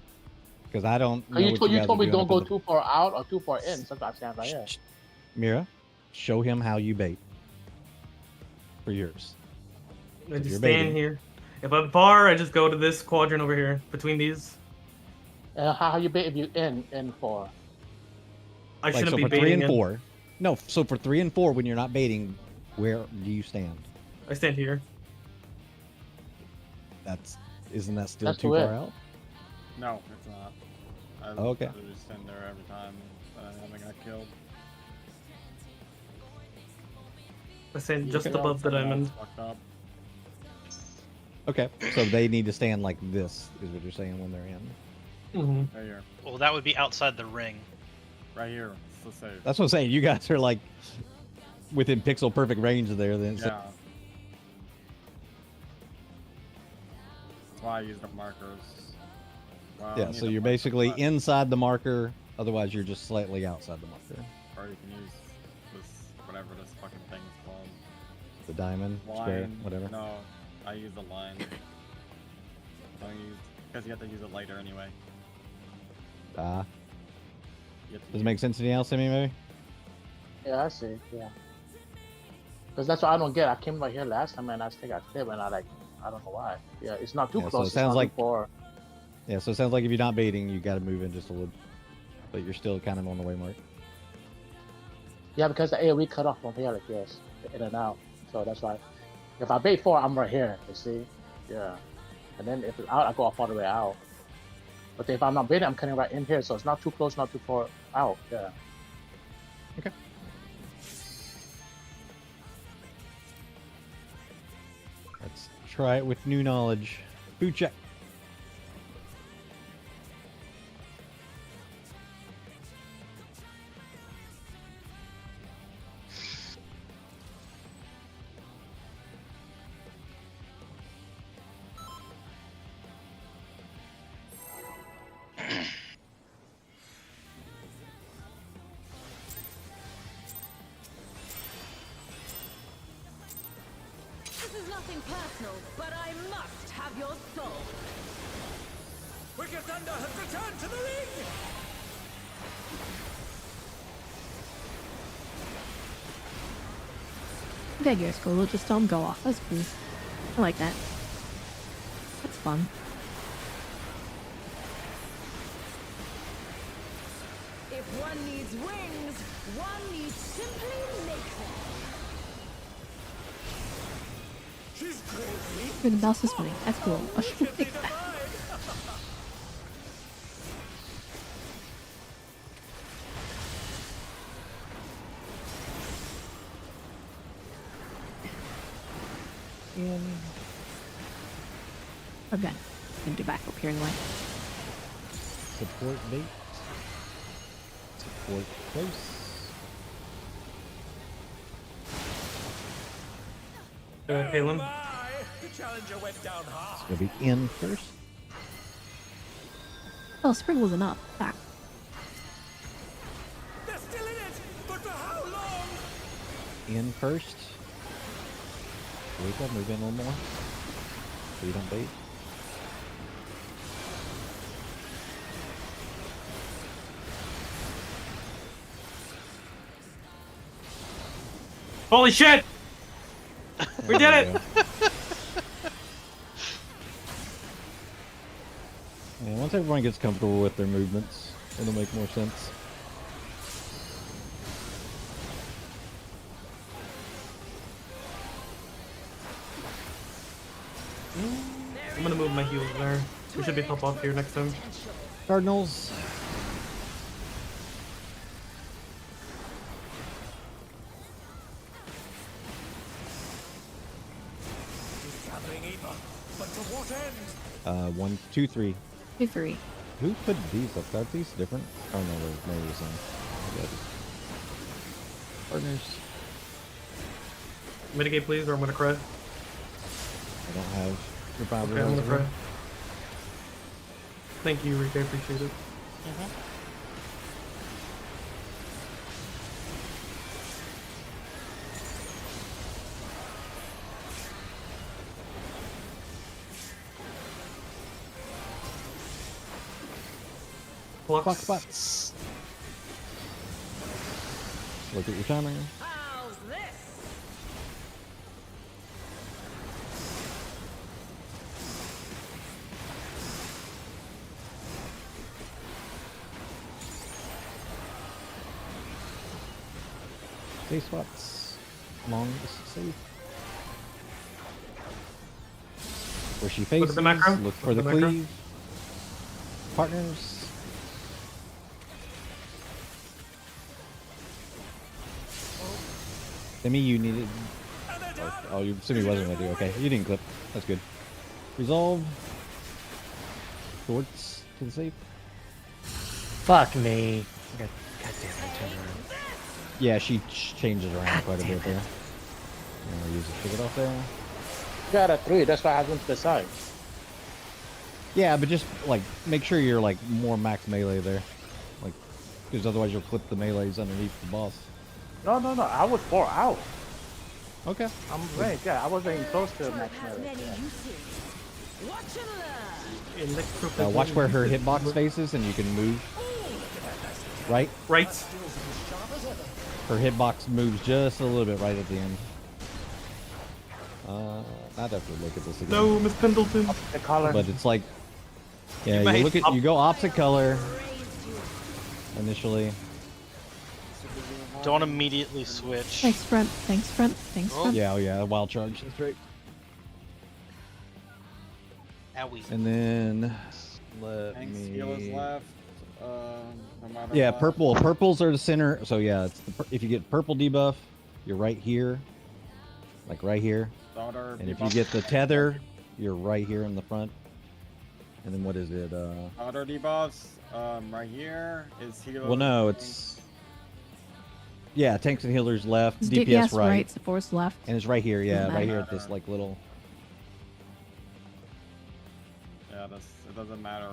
because I don't. Know You what told, you you guys told are me doing don't up go in the- too far out or too far in. So I stand right here. Shh. Mira, show him how you bait for yours. I If just you're stand baiting. here. If I'm far, I just go to this quadrant over here between these. And how you bait if you in for? I Like, shouldn't so be for baiting 3 and in. 4. No, so for 3 and 4, when you're not baiting, where do you stand? I stand here. Isn't that still That's too the far way. out? No, it's not. I Okay. literally stand there every time that I haven't got killed. I stand just Everything above the else diamond. fucked up. Okay, so they need to stand like this, is what you're saying when they're in. Mm-hmm. Right here. Well, that would be outside the ring. Right here. It's the safe. That's what I'm saying. You guys are like within pixel perfect range there. Then so- Yeah. That's why I use the markers. Well, I yeah, need so the you're marker basically button, inside the marker. Otherwise, you're just slightly outside the marker. Or you can use this, whatever this fucking thing is called. The diamond, square, Line. whatever. No, I use the line. Don't use, because you have to use it later anyway. Ah, You have to does it use- make sense to you now, Sammy? Maybe. Yeah, I see. Yeah. Because that's what I don't get. I came right here last time and I still got clipped and I don't know why. Yeah, it's not too Yeah, so close. it it's sounds not like- too far. Yeah. So it sounds like if you're not baiting, you got to move in just a little, but you're still kind of on the way mark. Yeah, because the AoE cut off from here like this, in and out. So that's why. If I bait 4, I'm right here. You see? Yeah. And then if it's out, I go off all the way out. But if I'm not baiting, I'm cutting right in here, so it's not too close, not too far out. Yeah. Let's try it with new knowledge. Food check. This is nothing personal, but I must have your soul. Wicked Thunder has returned to the ring! Okay, Gear School, we'll just tell him go off. That's cool. I like that. That's fun. If one needs wings, one needs simply make them. She's crazy! You're the mouse is winning. That's cool. I should Wickedly fix that. divine! Okay. Gonna do back up here anyway. Support bait. Support close. Halen. My! The challenger went down hard! It's gonna be in first. Oh, spring wasn't up. Back. They're still in it! But for how long? In first. Rico, move in a little more. So you don't bait. Holy shit! We did There it! we go. Yeah, once everyone gets comfortable with their movements, it'll make more sense. I'm gonna move my heals there. We should be top off here next time. Cardinals. Gathering evil, but to what end? 1, 2, 3. 2, 3. Who put these up? Are these different? Oh no, they're maybe the same. Good. Partners. Mitigate, please, or I'm gonna cry. I don't have your power. Okay, I'm gonna cry. Thank you, Rick. I appreciate it. Clock spots. Look at your timer. How's this? Safe spots. Long safe. Where she faces. Look at the macro. Look for the Look at the macro. cleave. Partners. Simi, you needed. Oh, you Simi wasn't gonna do. Okay, you didn't clip. That's good. Resolve. Swords to the safe. Fuck me. God damn it, I turned around. Yeah, she changes around quite a bit there. I'll use a ticket off there. You got a 3, that's why I went to the side. Yeah, but just like make sure you're like more max melee there, like because otherwise you'll clip the melees underneath the boss. No, I was 4 out. Okay. I'm right, yeah, I wasn't even close to max Has melee. many Yeah. uses. Watch and learn. Electro. Watch where her hitbox faces, and you can move. Right. Right. Her hitbox moves just a little bit right at the end. I'd have to look at this again. No, Miss Pendleton. The color. But it's like, yeah, might you look at, you go opposite color initially. Don't immediately switch. Thanks, front. Thanks, front. Thanks, front. Yeah, oh yeah, wild charge. That's right. Owie. And then let Tank's heal is me. left. No matter Yeah, what. purple. Purples are the center. So yeah, it's if you get purple debuff, you're right here, like right here. Daughter And if you debuff. get the tether, you're right here in the front. And then what is it? Daughter debuffs, right here is healer. Well, no, it's yeah, tanks and healers left, It's DPS right, supports left. and it's right here. Yeah, Doesn't right here matter. at this like little. Yeah, it doesn't matter.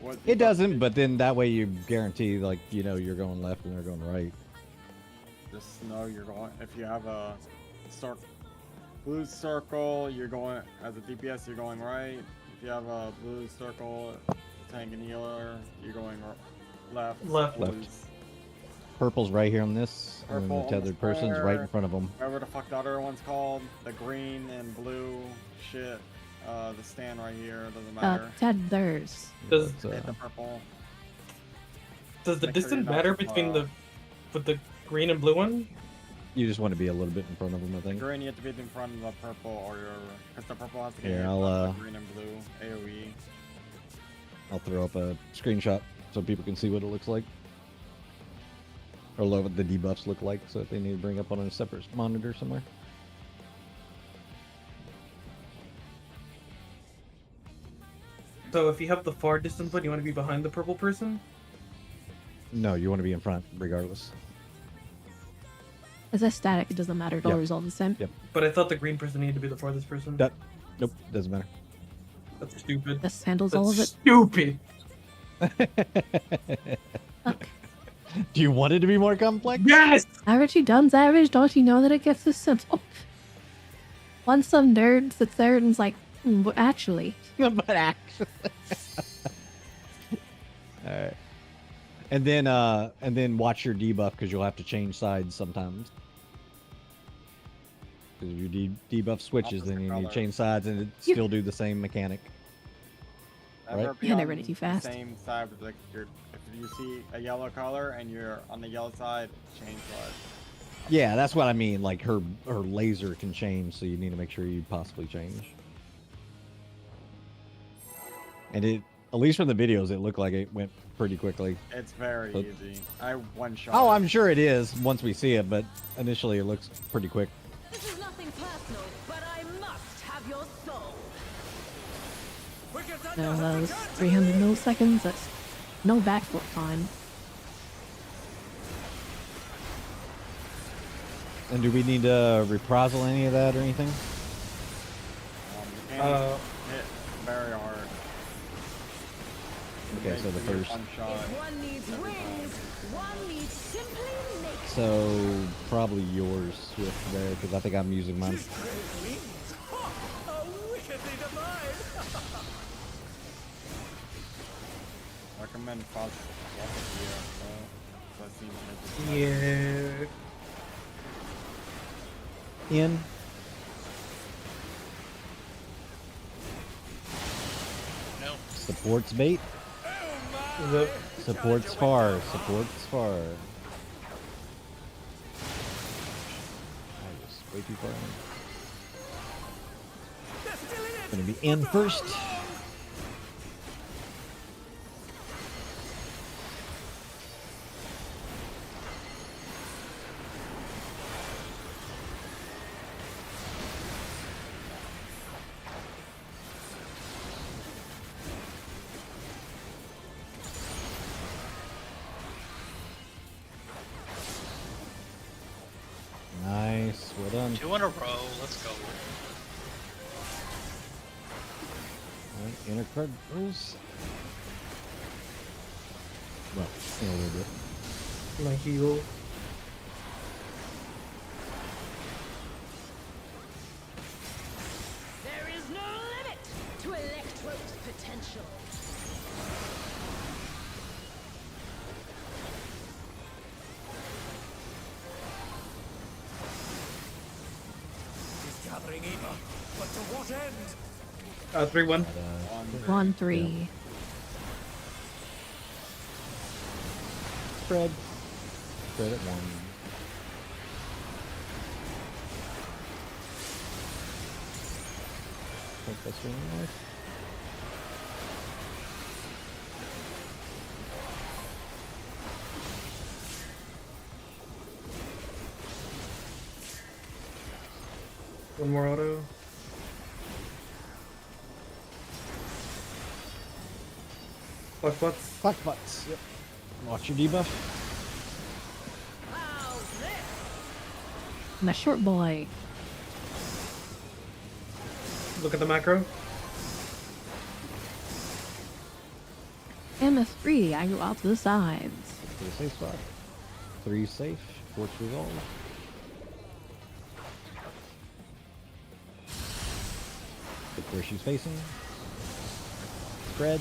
What It debuff doesn't, but then that way you guarantee like you're going left and they're going right. Just know you're going. If you have a blue circle, you're going as a DPS. You're going right. If you have a blue circle, tank and healer, you're going left. Left. Blues. Purple's right here on this, and then Purple the on tethered the person's right in square. front of them. Whatever the fuck the other one's called, the green and blue shit. The stand right here doesn't matter. Tethers. Does Hit the purple. does the Make sure distance you're not, matter between with the green and blue one? You just want to be a little bit in front of them, I The think. green you have to be in front of the purple, or because the purple has to get Here, in I'll, front of the green and blue AOE. I'll throw up a screenshot so people can see what it looks like. Or what the debuffs look like, so if they need to bring up on a separate monitor somewhere. So if you have the far distance one, you want to be behind the purple person? No, you want to be in front, regardless. As a static, it doesn't matter. It'll Yep. resolve the same. Yep. But I thought the green person needed to be the farthest person. That, nope, doesn't matter. That's stupid. This handles That's all of it. stupid. Fuck. Do you want it to be more complex? Yes. Average, you done average. Don't you know that it gets this simple? Once some nerd sits there and is like, but actually. But actually. Alright. And then watch your debuff because you'll have to change sides sometimes. Because if your debuff switches, then you need color. to change sides and it still do the same mechanic. Never Right. be Yeah, they're on running too the fast. Same side with if you see a yellow color and you're on the yellow side, change side. Yeah, that's what I mean. Like her laser can change, so you need to make sure you possibly change. And it, at least from the videos, it looked like it went pretty quickly. It's very But- easy. I one shot. Oh, I'm sure it is once we see it, but initially it looks pretty quick. This is nothing personal, but I must have your soul. Wicked Thunder No, has that was returned to 300 the lead. milliseconds. That's no backflip time. And do we need to reprisal any of that or anything? You can't hit very hard. Okay, so the Make first. one shot. If one needs wings, one needs simply naked. So probably yours, Swift, there, because I think I'm using mine. His great wings. Ha! Are wickedly divine. Recommend fast walk here. Yeah. In. No. Supports bait. The, Supports far. Supports far. I was way too far. They're still in it. Gonna be in first. Nice. Well done. 2 in a row. Let's go. Alright, inner card goes. Well, in a little bit. my heal. There is no limit to Electro's potential. He's gathering Eva, but to what end? 3-1. 1-3. Spread. Spread at 1. Think that's really nice. One more auto. Fuck butts. Fuck butts. Yep. Watch your debuff. How's this? And a short boy. Look at the macro. MS3, I go out to the sides. To the safe spot. 3 safe. Force resolve. Look where she's facing. Spread.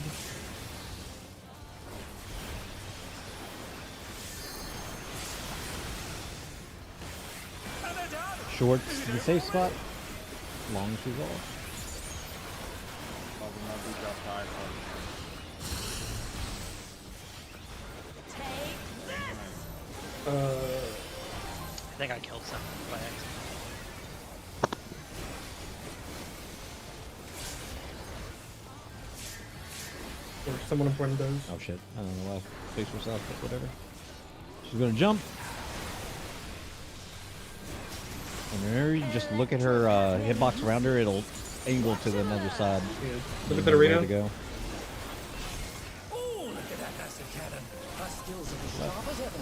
And they're down. Shorts to the safe spot. Longs resolve. Take this! I think I killed someone by accident. Or someone important does. Oh shit. I don't know why. Face herself, but whatever. She's gonna jump. And remember, you just look at her hitbox around her, it'll angle to the other side. Yeah. You Look at the know where arena. to go. Oh, look at that nasty cannon. Her skills are as sharp as ever.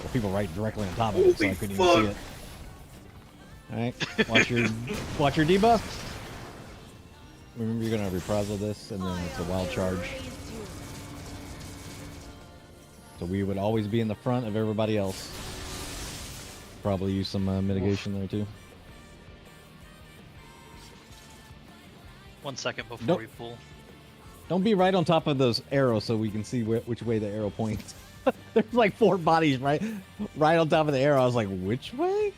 Well, people right directly on top of it, so I Holy couldn't fuck. even see it. Alright, watch your debuff. Remember, you're gonna reprisal this, and then it's a wild charge. So we would always be in the front of everybody else. Probably use some mitigation there too. 1 second before Nope. we pull. Don't be right on top of those arrows so we can see which way the arrow points. There's like 4 bodies right on top of the arrow. I was like, which way?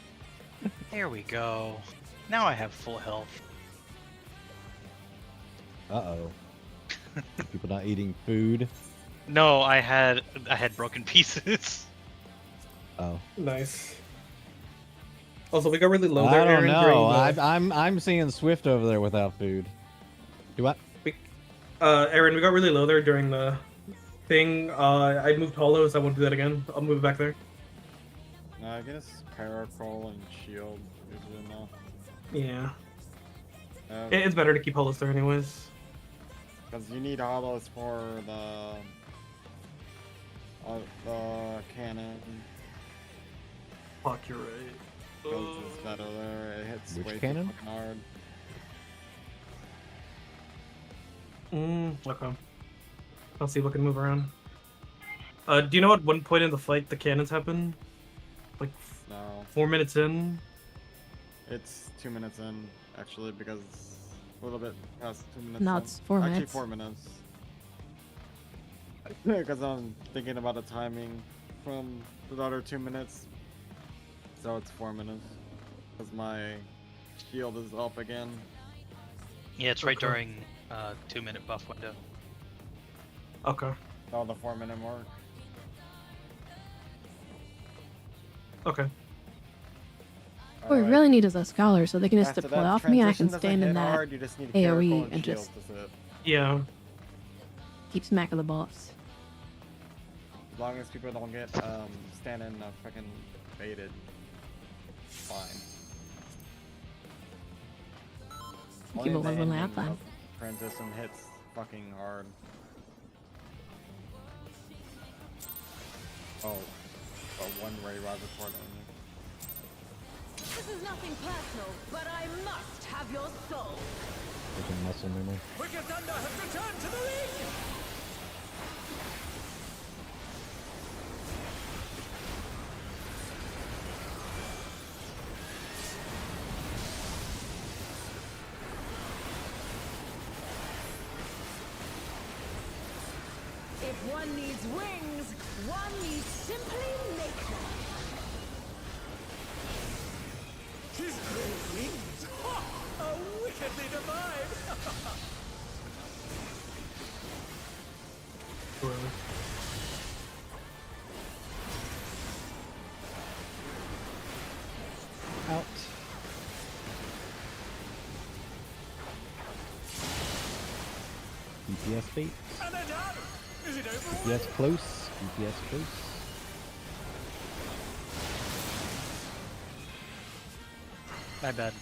There we go. Now I have full health. Uh-oh. People not eating food. No, I had broken pieces. Oh. Nice. Also, we got really low I there, don't Aaron. know. during the- I'm seeing Swift over there without food. Do what? Aaron, we got really low there during the thing. I moved hollows. I won't do that again. I'll move it back there. No, I guess Paracroll and Shield usually enough. Yeah. It's better to keep hollows there anyways. Because you need hollows for the cannon. Fuck, you're right. Because it's better there. It hits Which way too cannon? fucking hard. Okay. I'll see if I can move around. Do you know at one point in the fight the cannons happen? Like No. 4 minutes in? It's 2 minutes in, actually, because a little bit past 2 minutes. No, in. it's 4 Actually, minutes. 4 minutes. Because I'm thinking about the timing from the other 2 minutes. So it's 4 minutes. Because my shield is up again. Yeah, it's right Okay. during 2-minute buff window. Okay. Oh, the 4-minute mark. Okay. What we Alright. really need is a scholar so they can just After deploy that, off me and I transition can doesn't stand in hit that hard, you just need AoE Paracroll and shield, just- that's it. Yeah. keep smacking the boss. As long as people don't get standing fucking baited. Fine. Keep Only it the one ending lap time. of Transition hits fucking hard. Oh, one ray riser port only. This is nothing personal, but I must have your soul. Freaking muscle memory. Wicked Thunder has returned to the ring! If one needs wings, one needs simply make them. His great wings! Ha! Are wickedly divine! Out. DPS bait. And they're done! Is it over DPS already? close. DPS close. My bad.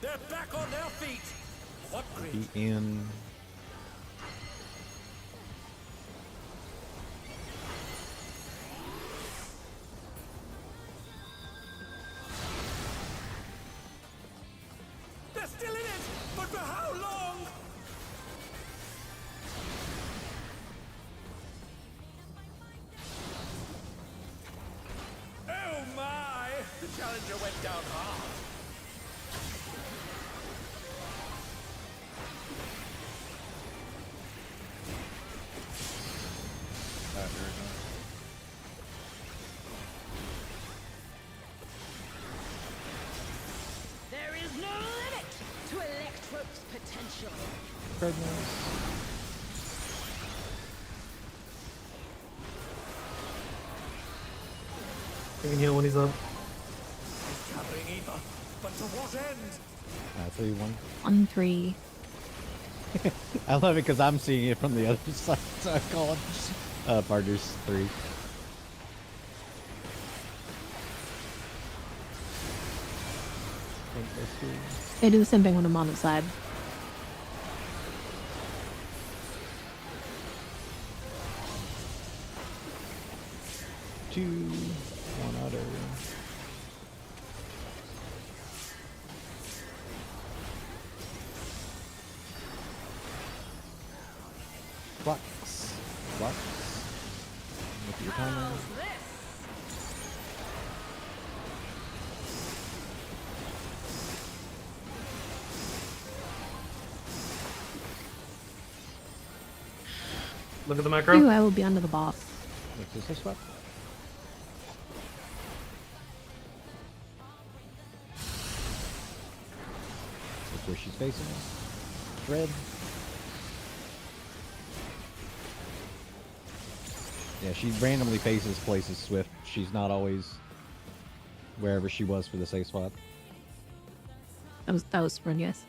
They're back on their feet! What great... Be in. They're still in it! But for how long? Oh my! The challenger went down hard. That version. There is no limit to Electrope's potential. You can heal when he's up. Gathering ether, but to what end? I'll tell you one. 1-3. I love it because I'm seeing it from the other side, so I call it partners 3. They do the same thing when I'm on the side. Two, one auto. Flux. Flux. Look at your timer. How's this? Look at the Ooh, macro. I will be under the boss. What's this one? That's where she's facing. Red. Yeah, she randomly faces places Swift. She's not always wherever she was for the safe spot. That was sprint, yes.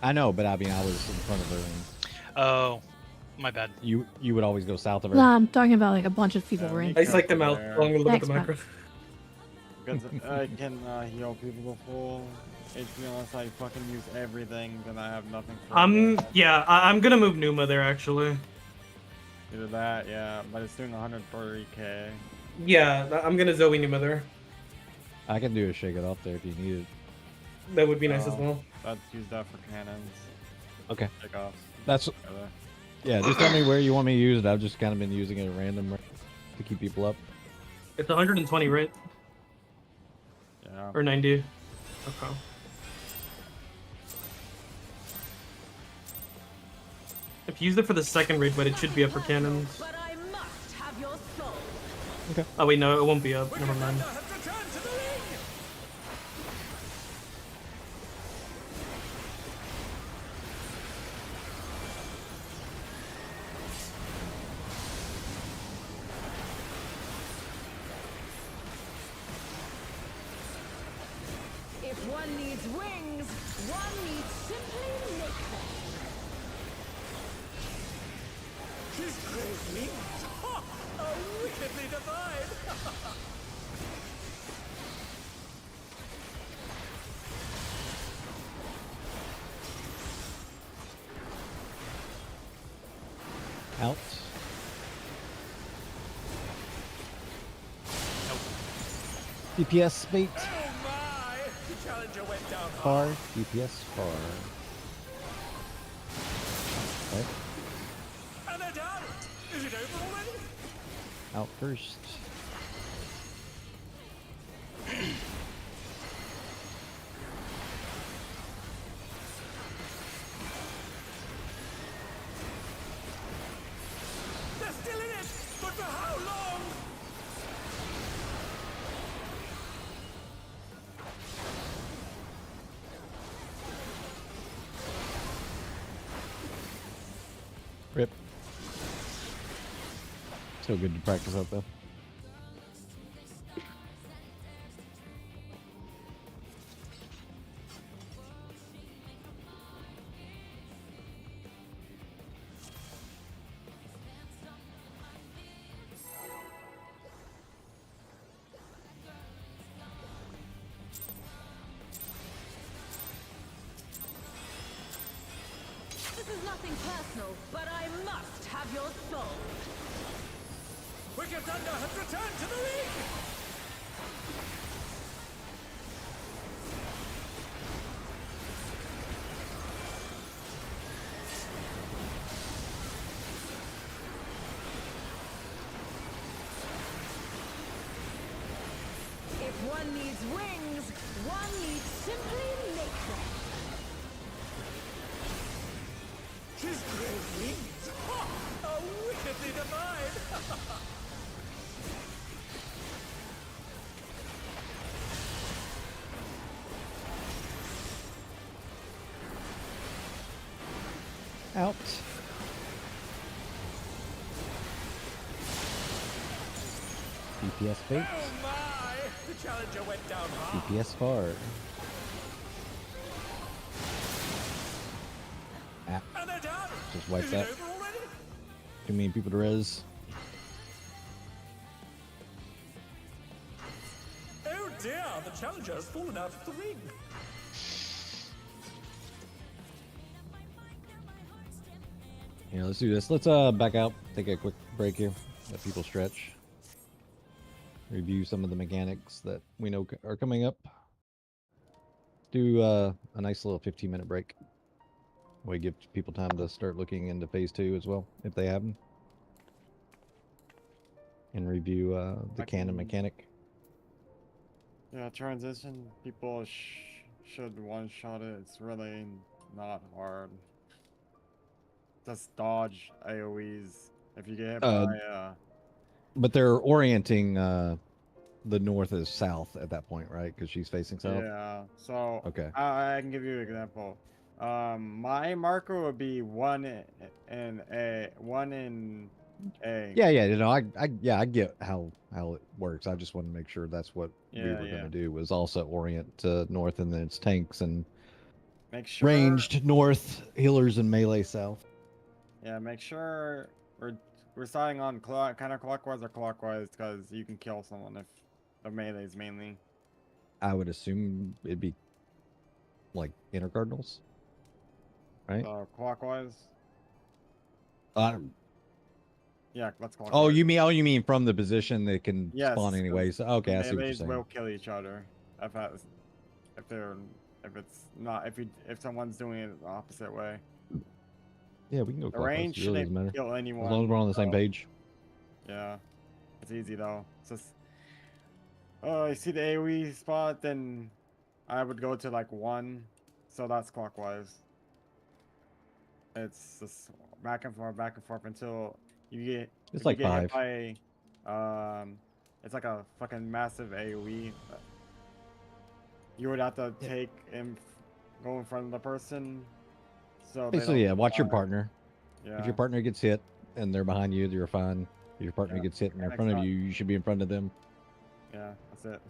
I know, but I mean, I was in front of her. And Oh, my bad. you would always go south of her. No, I'm talking about like a bunch of people Yeah, ran. me I psyched them out There. along with look at the Thanks, macro. Because I can heal people to full HP unless I fucking use everything, then I have nothing for I'm gonna move Numa there actually. Either that, yeah, but it's doing 130k. Yeah, I'm gonna Zoe Numa there. I can do a shake it off there if you need it. That would be nice as Oh. well. Let's use that for cannons. Okay. Takeoffs. That's yeah. Just tell me where you want me to use it. I've just kind of been using it at random to keep people up. It's 120, right? Yeah. Or 90. Okay. If you use it for the second raid, but it should be up for cannons. But I must have your soul. Oh wait, no, it won't be up. Never mind. Have returned to the ring! If one needs wings, one needs simply make them. His great wings! Ha! Are wickedly divine! Out. DPS bait. Oh my! The challenger went down Far. hard. DPS far. Okay. And they're done! Is it over already? Out first. They're still in it! But for how long? Rip. Still good to practice out though. This is nothing personal, but I must have your soul. Wicked Thunder has returned to the ring! If one needs wings, one needs simply make them. His great wings! Ha! Are wickedly divine! Out. DPS bait. Oh my! The challenger went down hard. DPS far. Ah, And they're done! just wipe Is that. it over already? Too many people to res. Oh dear, the challenger has fallen out of the ring. Yeah, let's do this. Let's back out, take a quick break here, let people stretch, review some of the mechanics that we know are coming up. Do a nice little 15-minute break. We give people time to start looking into phase 2 as well, if they haven't, and review the cannon mechanic. Yeah, transition. People should one-shot it. It's really not hard. Just dodge AoEs if you get hit by But they're orienting the north as south at that point, right? Because she's facing south. Yeah. So Okay. I can give you an example. My marker would be one in A. Yeah, you know, I get how it works. I just want to make sure that's what we were Yeah. gonna do, was also orient to north, and then it's tanks and Make sure. Ranged north, healers and melee south. Yeah, make sure we're starting on counterclockwise or clockwise because you can kill someone if the melee's mainly. I would assume it'd be like inner cardinals, right? Clockwise. Uh, Yeah, let's clockwise. you mean from the position they can Yes, spawn 'cause anyways. Okay, I see what you're melees saying. will kill each other if someone's doing it the opposite way. Yeah, we can go The clockwise. range It really doesn't shouldn't matter. kill anyone. As long as we're on the same so- page. Yeah, it's easy though. It's just, oh, you see the AoE spot, then I would go to like 1, so that's clockwise. It's just back and forth until you get. It's if like you get 5. hit by, it's like a fucking massive AoE. You would have to go in front of the person. So they Basically, don't yeah, watch your die. partner. Yeah. If your partner gets hit and they're behind you, you're fine. If your partner Yeah, gets hit and they're in next front of time. you, you should be in front of them. Yeah, that's it.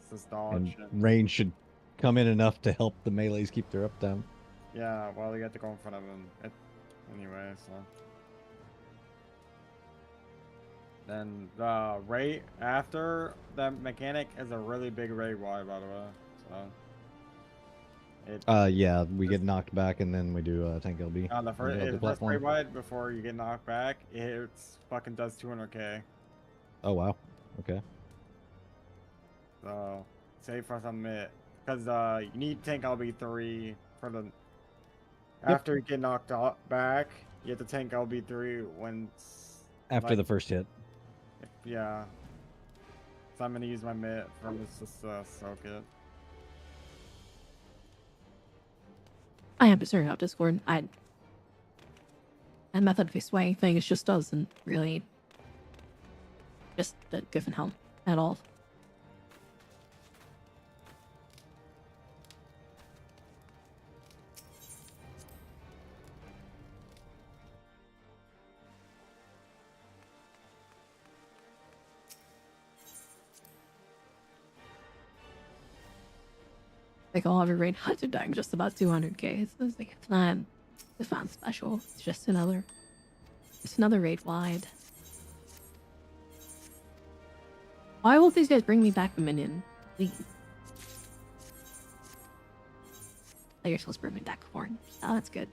It's just And dodge. range should come in enough to help the melees keep their uptime. Yeah, well, you have to go in front of them. Anyway, so. Then the rate after the mechanic is a really big rate wide, by the way. So. Yeah, we get knocked back and then we do tank LB. On the first, LB first platform. rate wide before you get knocked back, it's fucking does 200k. Oh wow. Okay. So save for some minute, because you need tank LB3 for the. After you get knocked back, you have to tank LB3 once. After the first hit. Yeah. So I'm gonna use my mitt from this just soak it. I am concerned about Discord. That method of swaying thing just doesn't really just give help at all. Like all every raid hunter dying just about 200k. It's like it's not special. It's just another raid wide. Why won't these guys bring me back a minion? Please. Oh, you're supposed to bring me back a horn. Oh, that's good.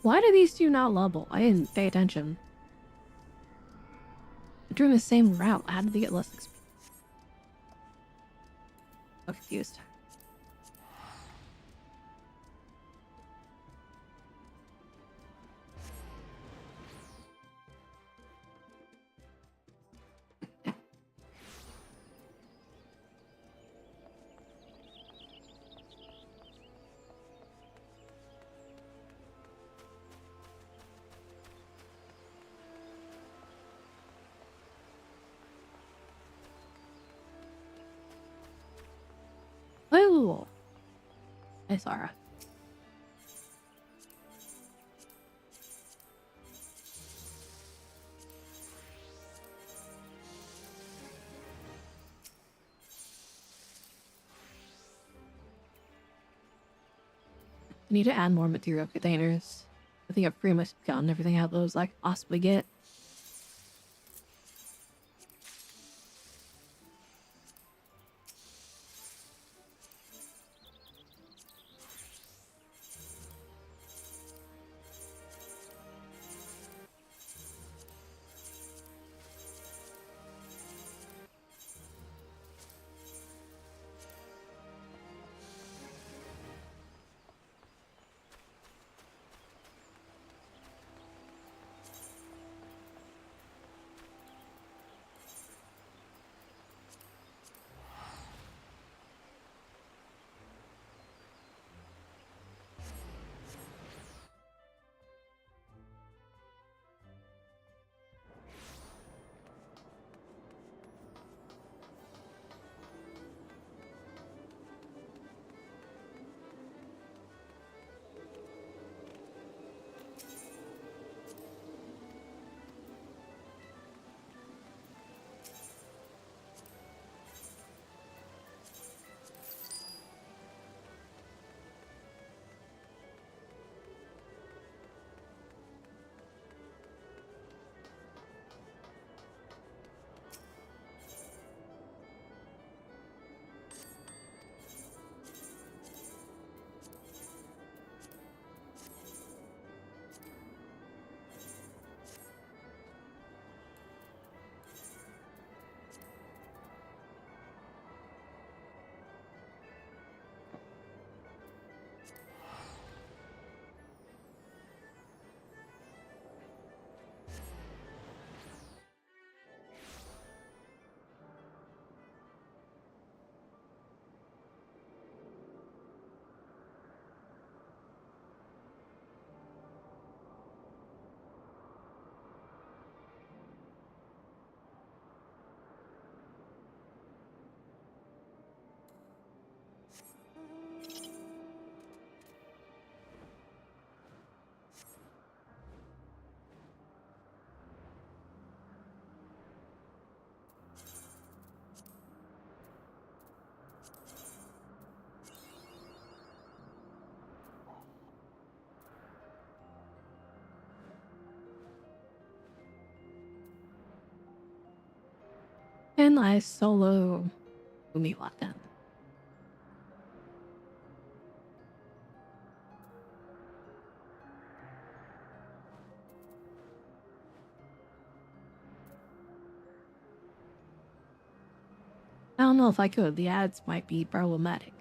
Why do these two not level? I didn't pay attention. They're doing the same route. How did they get less XP? I'm confused. Oh, hey, Sarah. I need to add more material containers to think I've pretty much gotten everything out those I could possibly get. And I solo Umiwa then. I don't know if I could. The ads might be problematic.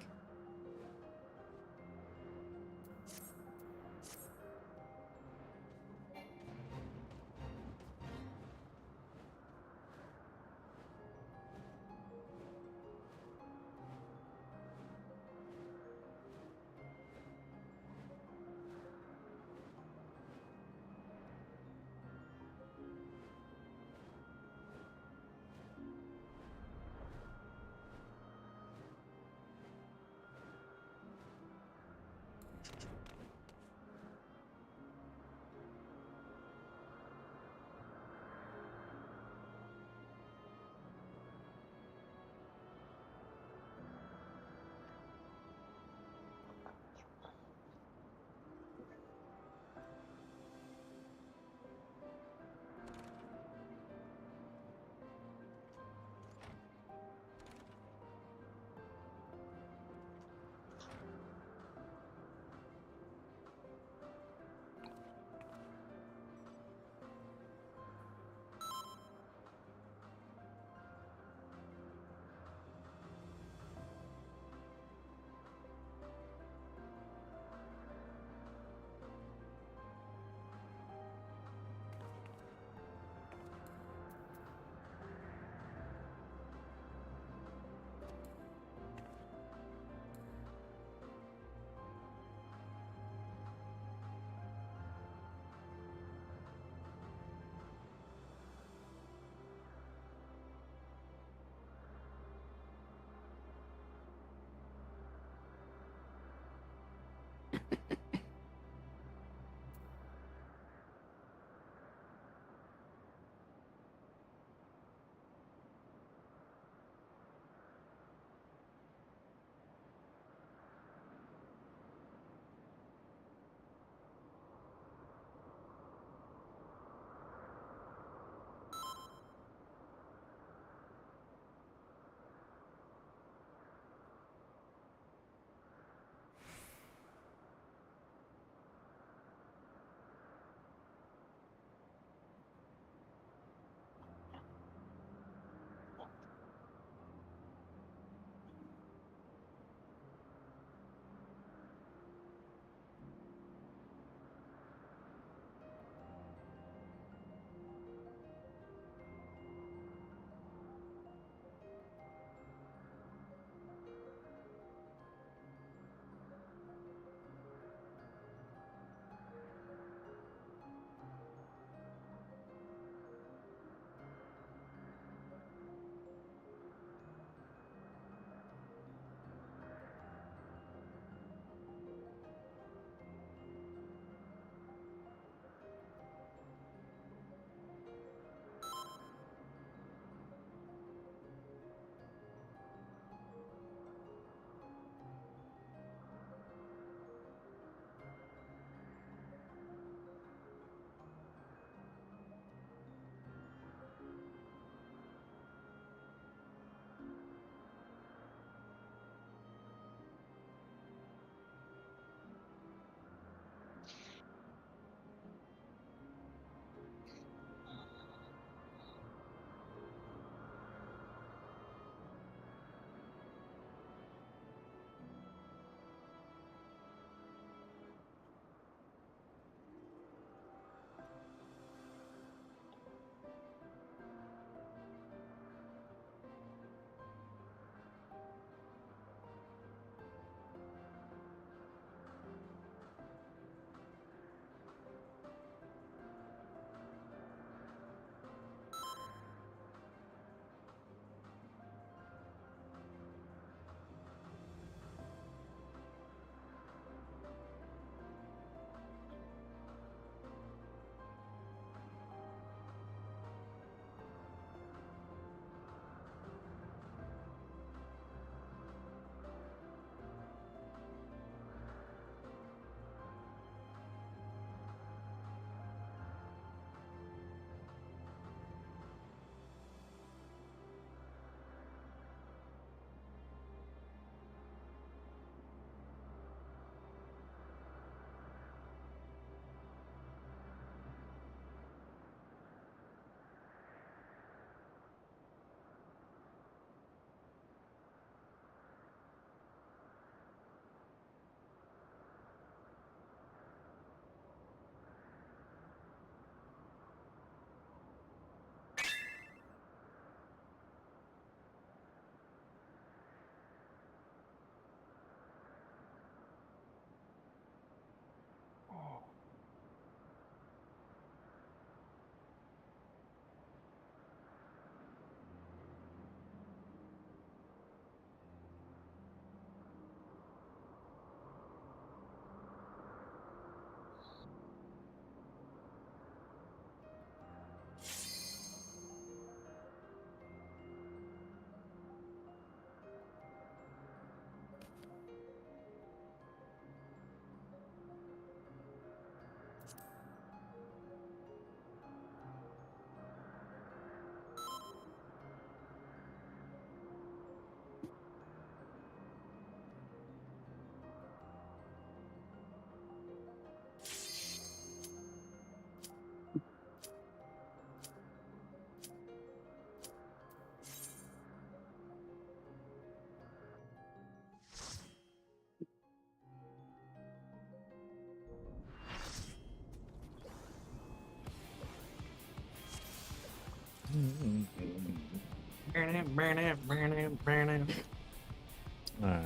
Alright.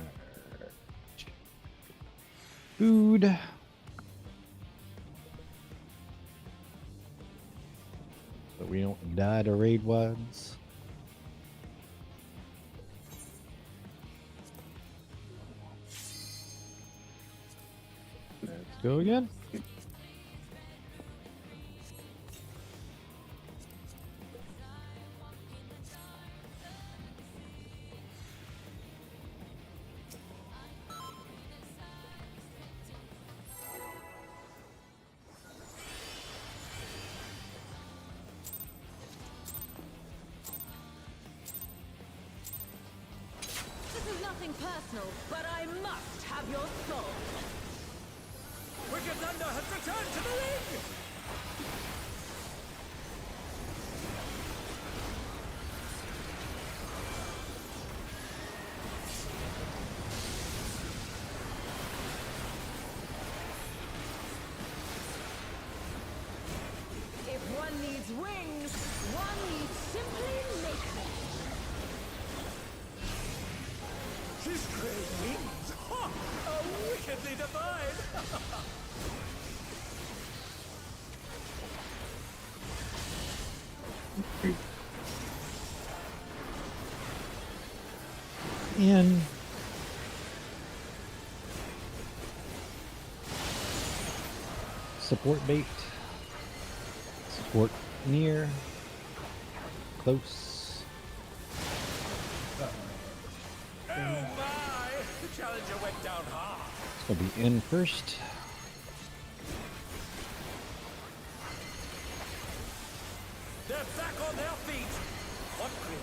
Food. So we don't die to raid wads. Let's go again. This is nothing personal, but I must have your soul. Wicked Thunder has returned to the ring! If one needs wings, one needs simply make them. She's great wings! Ha! How wickedly divine! In. Support bait. Support near. Close. Oh my! The challenger went down hard. It's gonna be in first. They're back on their feet! What grit!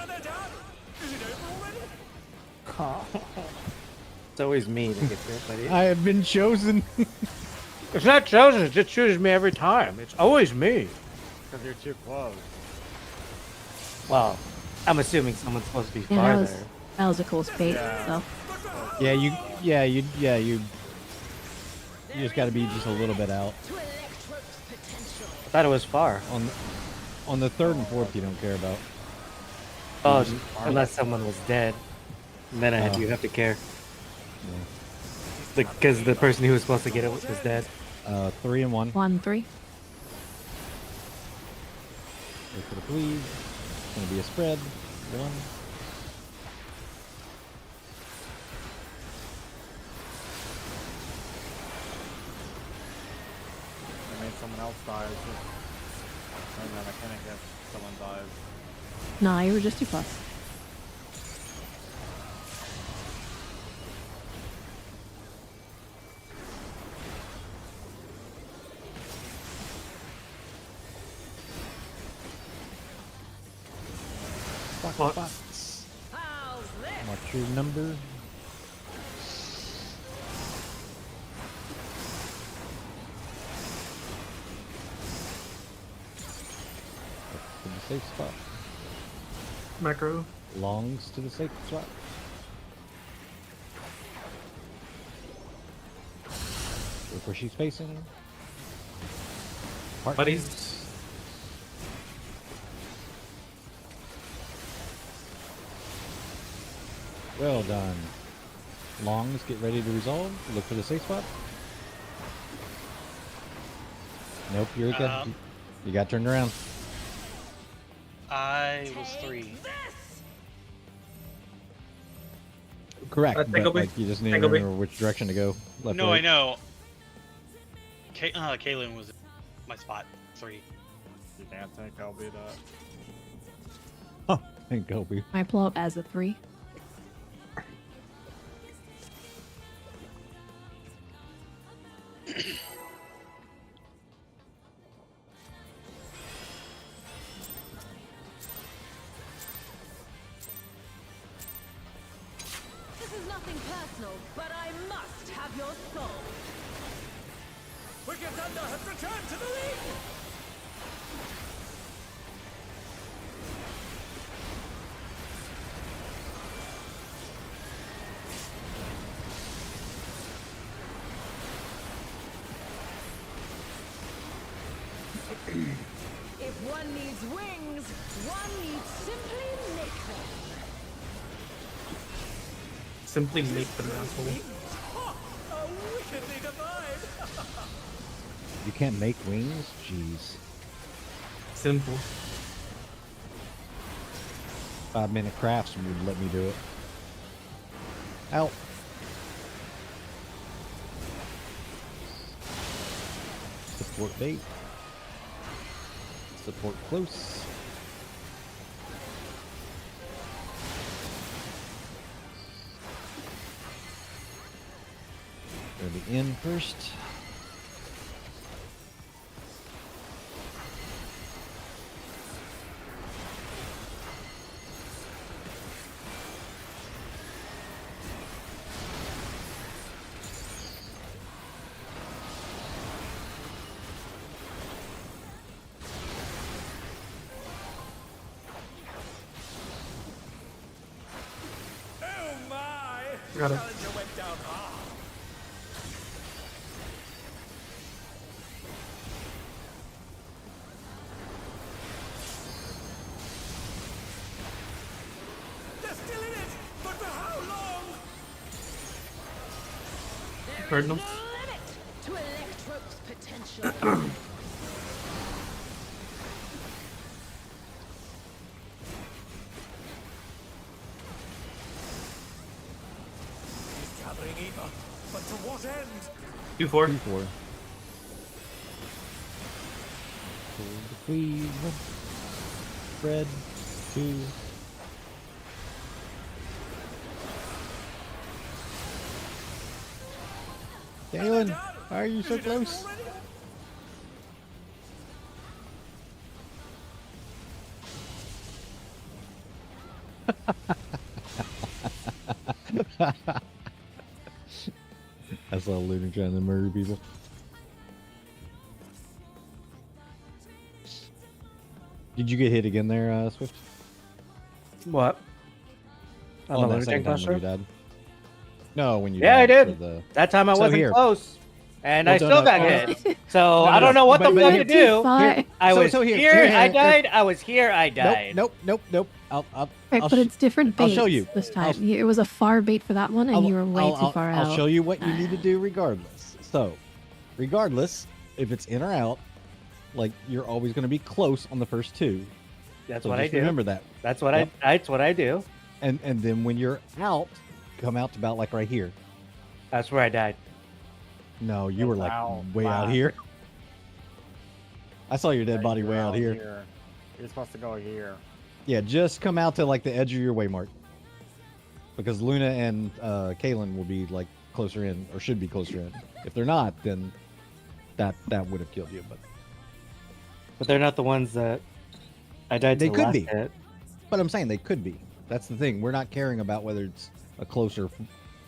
And they're done! Is it over already? It's always me that gets hit, buddy. I have been chosen. It's not chosen, it just chooses me every time. It's always me. Because you're too close. Well, I'm assuming someone's supposed to be Yeah, farther. that was a cool spate. Yeah. So You just got to be just a little bit out. To Electro's potential. I thought it was far. On the third and fourth, you don't care about. Oh, unless someone was dead. And then Oh. you have to care. Because the person who was supposed to get it was dead. 3 and 1. 1-3. Wait for the please. It's gonna be a spread. 1. I mean, someone else dies. And then I can't get someone dies. Nah, you were just 2+. Box. How's this? What's your number? To the safe spot. Macro. Longs to the safe spot. Look where she's facing. Buddies. Well done. Longs, get ready to resolve. Look for the safe spot. Nope, you're good. You got turned around. I was 3. Correct, but Tangle like, you just need to Tangle remember which direction to go. Left, No, right. I know. Kaylin was my spot 3. You can't think I'll be that. And Kobe. I pull up as a 3. This is nothing personal, but I must have your soul. Wicked Thunder has returned to the ring! If one needs wings, one needs simply make them. Simply make them, asshole. A wickedly divine. You can't make wings? Jeez. Simple. 5-minute crafts would let me do it. Out. Support bait. Support close. Gonna be in first. Oh my! The Got it. challenger went down hard. They're still in it, but for how long? Heard them. Limit to Electrope's potential. He's gathering ether, but to what end? 2-4. 2-4. Pull the cleave. Spread. 2. Galen, why are you so close? I saw Luna trying to murder people. Did you get hit again there, Swift? What? On Oh, the that lunatic second time when cluster? you died. No, when you Yeah, I died did. for the- That time I So wasn't here. close, and Well, I no, still no, got no, hit. So I no, don't know what the but fuck here- to do. Fine. I So- was so here, here, here, I here. died. I was here, I died. Nope. I'll Right, but sh- it's different I'll baits show you. this I'll- time. It was a far bait for that one, and you were way too far out. I'll show you what you need to do regardless. So, regardless, if it's in or out, like you're always going to be close on the first 2. That's So what I just do. remember that. That's what Yep. That's what I do. And then when you're out, come out to about like right here. That's where I died. No, you were like Out way out back. here. I saw your dead Right, body you're way out here. You're supposed to go here. Yeah, just come out to like the edge of your waymark. Because Luna and Kaylin will be like closer in, or should be closer in. If they're not, then that would have killed you. But they're not the ones that I died to They the could last be. hit. But I'm saying they could be. That's the thing. We're not caring about whether it's a close or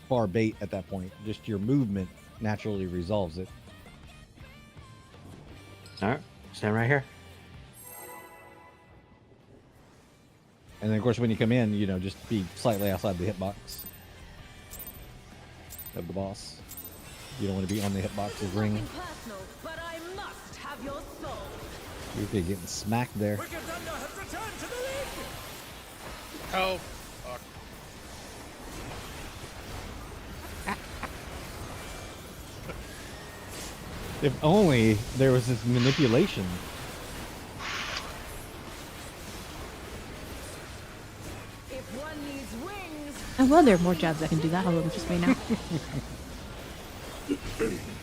far bait at that point. Just your movement naturally resolves it. All right, stand right here. And then, of course, when you come in, just be slightly outside the hitbox of the boss. You don't want to be on the hitbox's ring. Nothing personal, but I must have your soul. You're getting smacked there. Wicked Thunder has returned to the league! Oh, fuck. If only there was this manipulation. If one needs wings, I well, there are more jobs that can do that. Although just right now.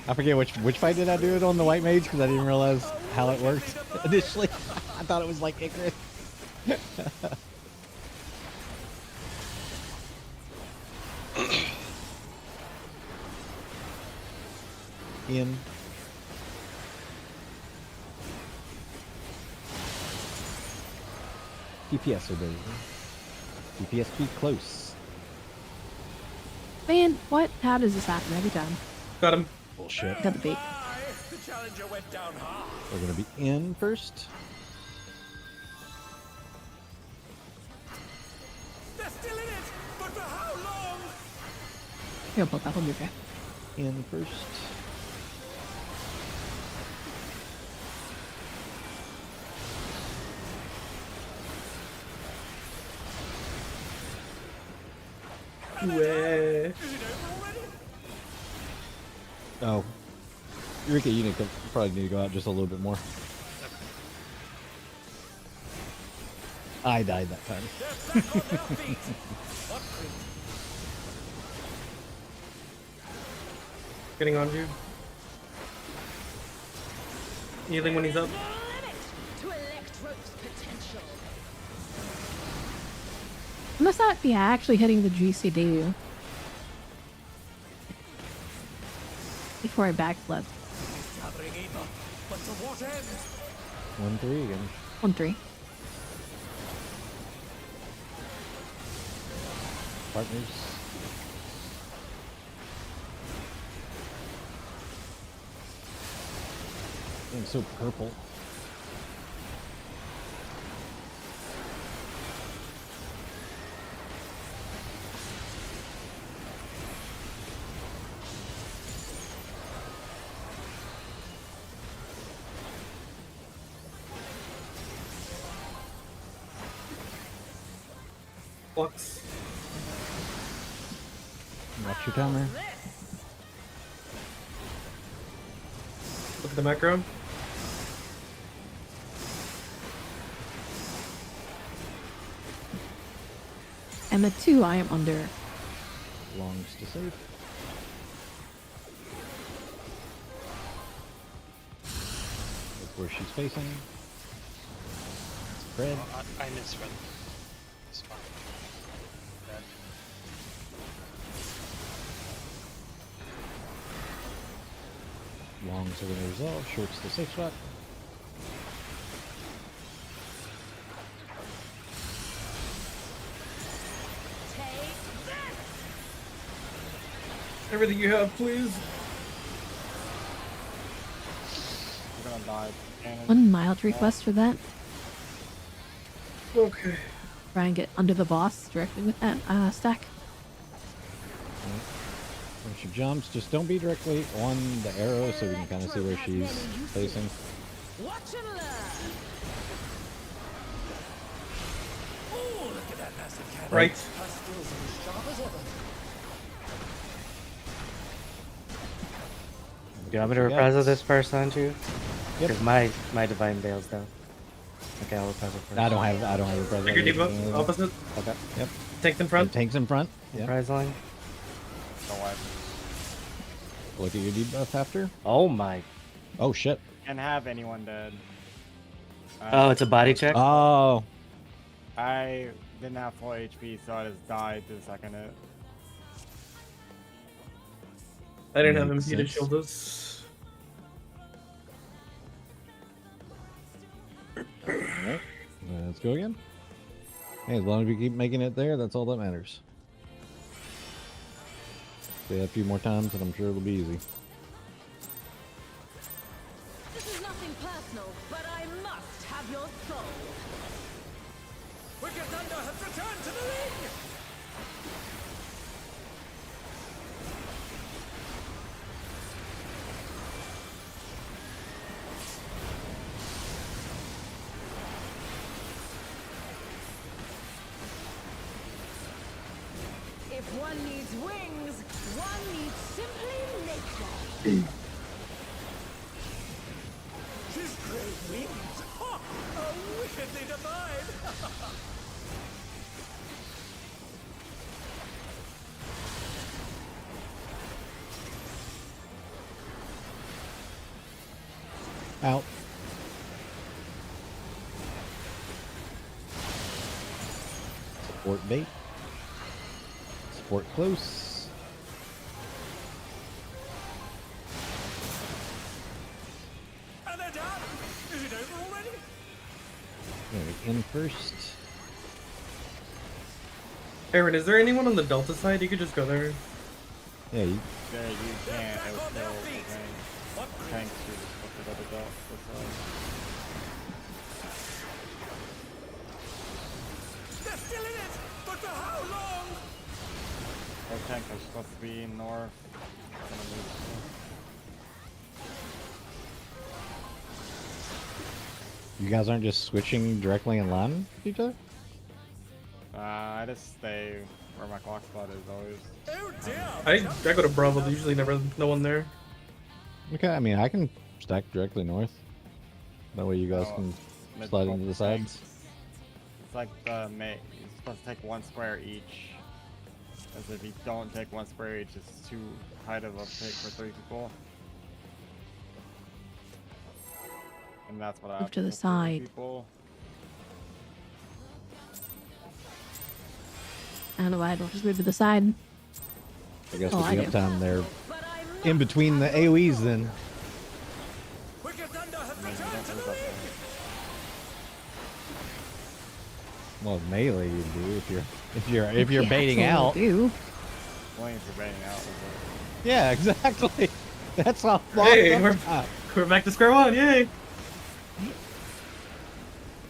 I forget which fight did I do it on the White Mage because I didn't realize how it worked initially. I thought it was like Icarus. In. DPS obey. DPS be close. Man, what? How does this happen every time? Got him. Bullshit. Got the bait. My, the challenger went down hard. We're gonna be in first. They're still in it, but for how long? Here, both up. I'll move here. In first. Weh. Oh, Ricky, you probably need to go out just a little bit more. I died that time. Getting on you. Healing when he's up. No limit to Electro's potential. Must not be actually hitting the GCD before I backflip. Gathering evil, but to what end? 1-3 again. 1-3. Partners. Being so purple. Flux. Watch your timer. Look at the macro. And the 2 I am under. Longs to save. Look where she's facing. Spread. I misread. It's fine. Bad. Longs are going to resolve. Shorts the safe spot. Take this! Everything you have, please. You're gonna die. Cannon. One mild request for that. Okay. Try and get under the boss directly with that stack. When she jumps, just don't be directly on the arrow so we can kind of see where she's facing. Watch and learn. Oh, look at that massive cannon. Right. Her skills are as sharp as ever. Do you want me to reprisal this first on you? Yep. Because my divine bails down. Okay, I'll reprisal first. I don't have a present. Take your debuff. Opposite. Okay. Yep. Tanks in front. Tanks in front. Yeah. Reprisaling. No way. Look at your debuff after. Oh my. Oh shit. Can't have anyone dead. Oh, it's a body check? Oh. I didn't have full HP, so I just died the second it. I didn't have Makes impeded sense. shield us. Alright. Let's go again. Hey, as long as we keep making it there, that's all that matters. Say that a few more times and I'm sure it'll be easy. This is nothing personal, but I must have your soul. Wicked Thunder has returned to the ring! If one needs wings, one needs simply nature. His great wings! Ha! Are wickedly divine! Out. Support bait. Support close. And they're done! Is it over already? In first. Aaron, is there anyone on the Delta side? You could just go there. Yeah, you, Yeah, you can't. It was back on their still feet. the tank. What Tanks who just fucked it up a belt. They're still in it! But for how long? Our tank are supposed to be north. Gonna move. you guys aren't just switching directly in line with each other? I just stay where my clock spot is always. Oh dear! I go to Bravo. There's usually never no one there. Okay, I mean, I can stack directly north. That way you guys Oh, can mid- slide into the sides. It's like the You're supposed to take 1 square each. As if you don't take 1 square each, it's too tight of a pick for 3 people. And that's what I Move to the with 3 side. People. I don't know why I don't just move to the side. I guess Oh, with I the do. uptime there But I must in between the AoEs then. Wicked Thunder has I mean, you returned don't to lose the up ring! Well, melee you do if you're Yeah, baiting that's all I out. do. Flames are baiting out. Yeah, exactly. That's all. Hey, we're back to square one. Yay!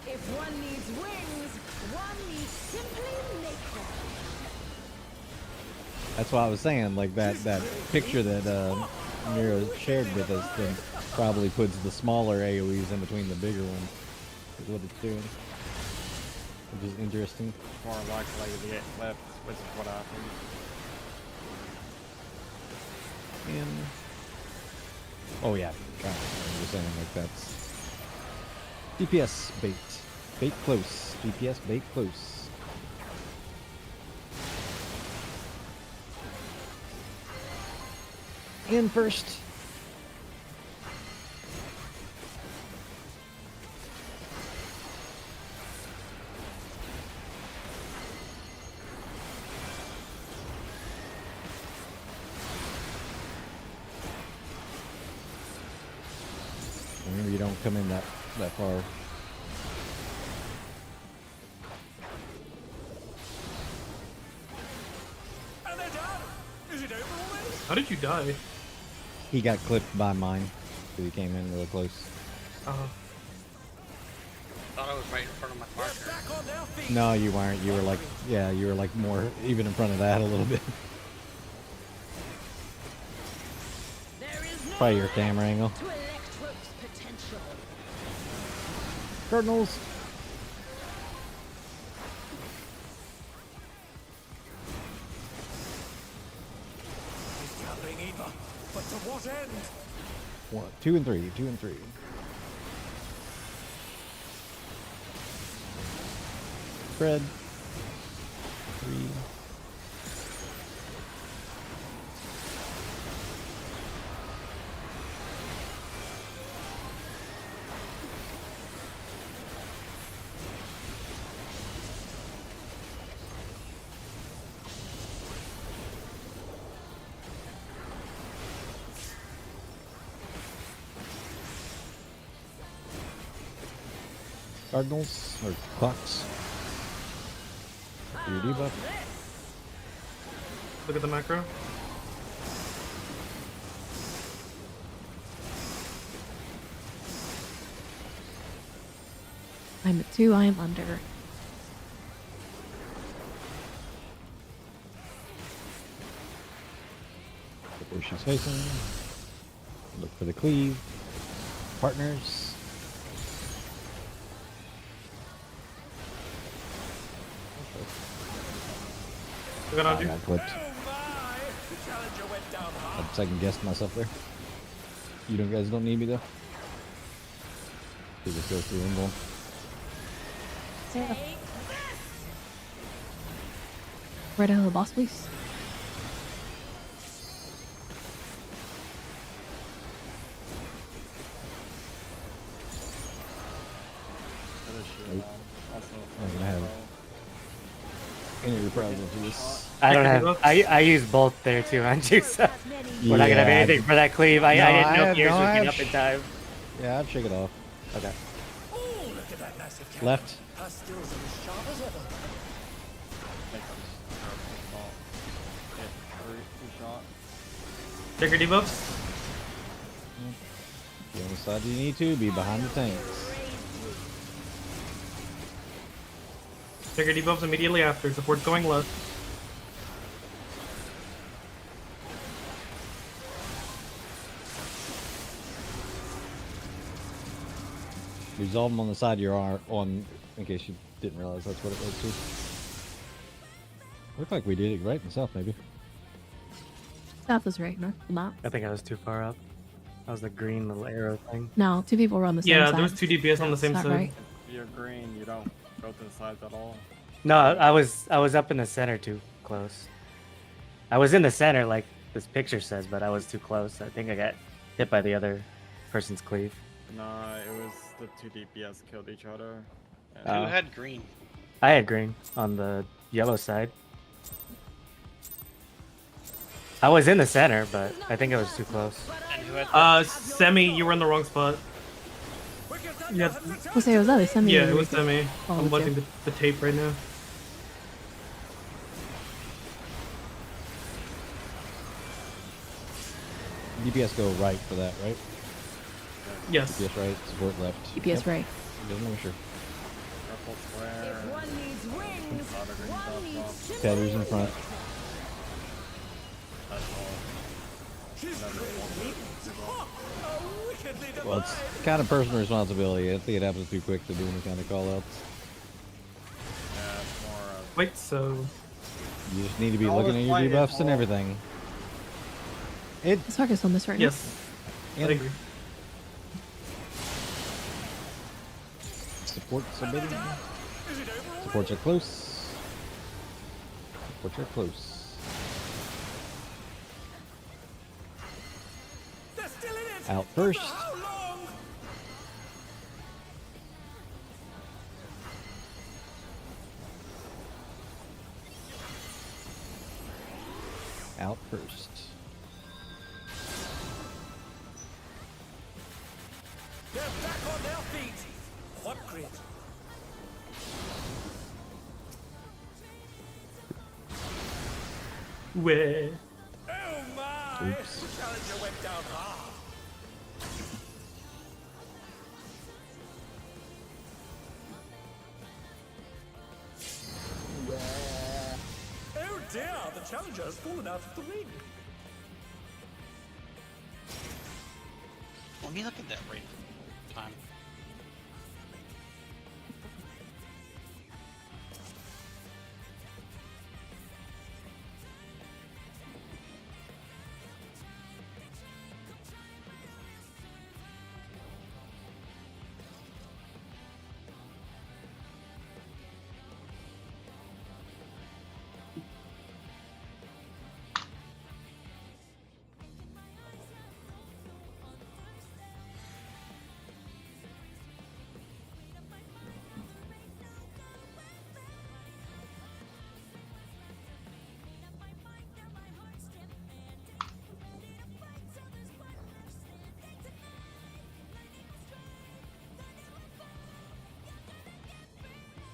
If one needs wings, one needs simply make them. That's what I was saying. Like that picture that Mira shared with us then probably puts the smaller AoEs in between the bigger ones. Is what it's doing, which is interesting. More likely to get left, which is what happened. And oh yeah, God, I'm just saying like that's DPS bait close, DPS bait close. In first. Remember, you don't come in that far. And they're done! Is it over already? How did you die? He got clipped by mine, so he came in really close. Oh, Thought I was right in front of my We're marker. back on their feet! No, you weren't. You were like, yeah, you were like more even in front of that a little bit. There is no Probably your camera angle. to Electro's potential. Cardinals. Gathering ether, but to what end? 1, 2, and 3. 2 and 3. Spread. 3. Cardinals or clocks. Your debuff. look at the macro. I'm at 2, I am under. Look where she's facing. Look for the cleave. Partners. Look at I Andrew. got clipped. Oh my! The challenger went down hard. I second guessed myself there. You guys don't need me though. You just go through and go. Right out of the boss, please. Put a shield Nope. on. Also, I'm gonna have any reprisal to this. I don't Take have. it off. I use both there too, Andrew. So we're not gonna have Yeah, anything for that cleave. I No, didn't I know have- yours no, would I get have up in time. Yeah, I'd shake it off. Okay. Oh, look at that massive cannon. Left. Her skills are as sharp as ever. make them fall. Hit 2 shot. Check your debuffs. Be on the side you need to. Be behind the tanks. Check your debuffs immediately after. Support's going left. Resolve them on the side you are on, in case you didn't realize that's what it was too. Looked like we did it right in the south, maybe. South is right, north is not. I think I was too far up. That was the green little arrow thing. No, two people were on the same Yeah, side. there was 2 DPS on the same Is that side. right? If you're green, you don't go to the sides at all. No, I was up in the center too close. I was in the center like this picture says, but I was too close. I think I got hit by the other person's cleave. Nah, it was the 2 DPS killed each other. And Who had green? I had green on the yellow side. I was in the center, but I think I was too close. And who had Semi, you were in the wrong spot. Yeah, We'll say it was other semi. yeah, it was Semi. Oh, I'm with watching you. the tape right now. DPS go right for that, right? Yes. DPS right, support left. DPS right. Just making sure. purple square. If one needs wings, Lot of green one dots needs off. simply Tattoos in front. That's all. Another one. Well, it's kind of personal responsibility. I think it happens too quick to do any kind of call outs. Yeah, it's more of Wait, so You just need to be Always looking at your play it debuffs and all. everything. It Let's focus on this right yes, I and agree. support submitting. Supports are close. Supports are close. Out first. Out first. They're back on their feet. What grit? Where? Oh my! Oops. The challenger went down hard. Oh dear, the challenger has fallen out of the ring. Let me look at that rate time.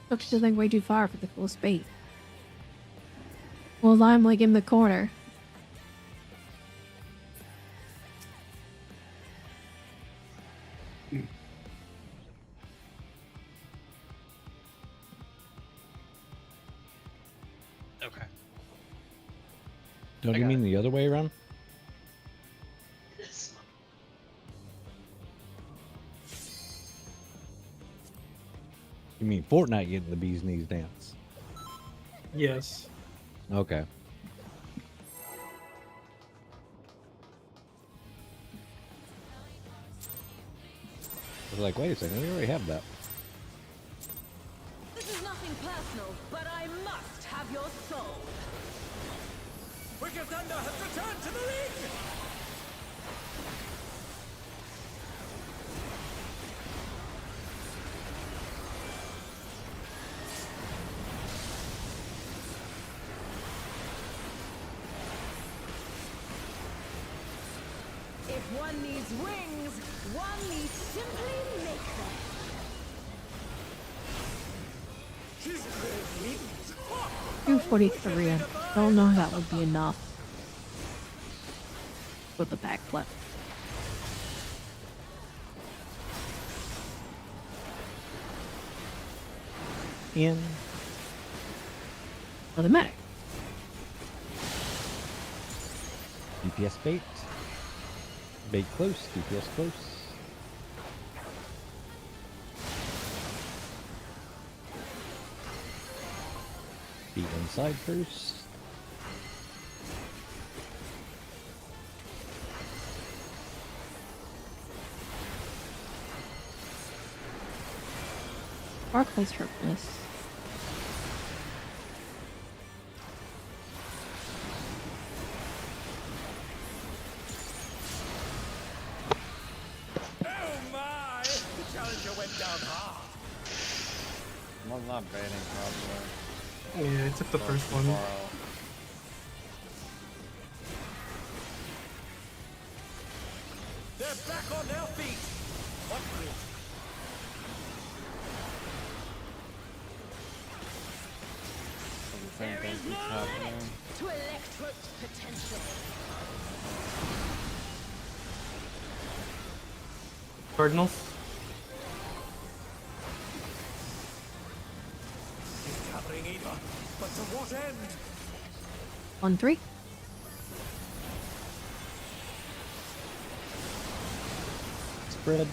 Took just like way too far for the coolest bait. Well, I'm like in the corner. Okay. Don't I you got mean the other way around? You mean Fortnite getting the bee's knees dance? Yes. Okay. I was like, wait a second, we already have that. This is nothing personal, but I must have your soul. Wicked Thunder has returned to the ring. If one needs wings, one needs simply make them. She's great wings. 243. I don't know if that would be enough. With the backflip. In. Doesn't matter. DPS bait. Bait close, DPS close. Feet inside first. Barclay's hurtless. Oh my! The challenger went down hard. Well, not baiting, probably. Yeah, I took the first one. Tomorrow. They're back on their feet. What grit? So the same There thing is keeps no happening. limit to Electro's potential. Cardinals. He's gathering Eva, but to what end? 1-3. Spread.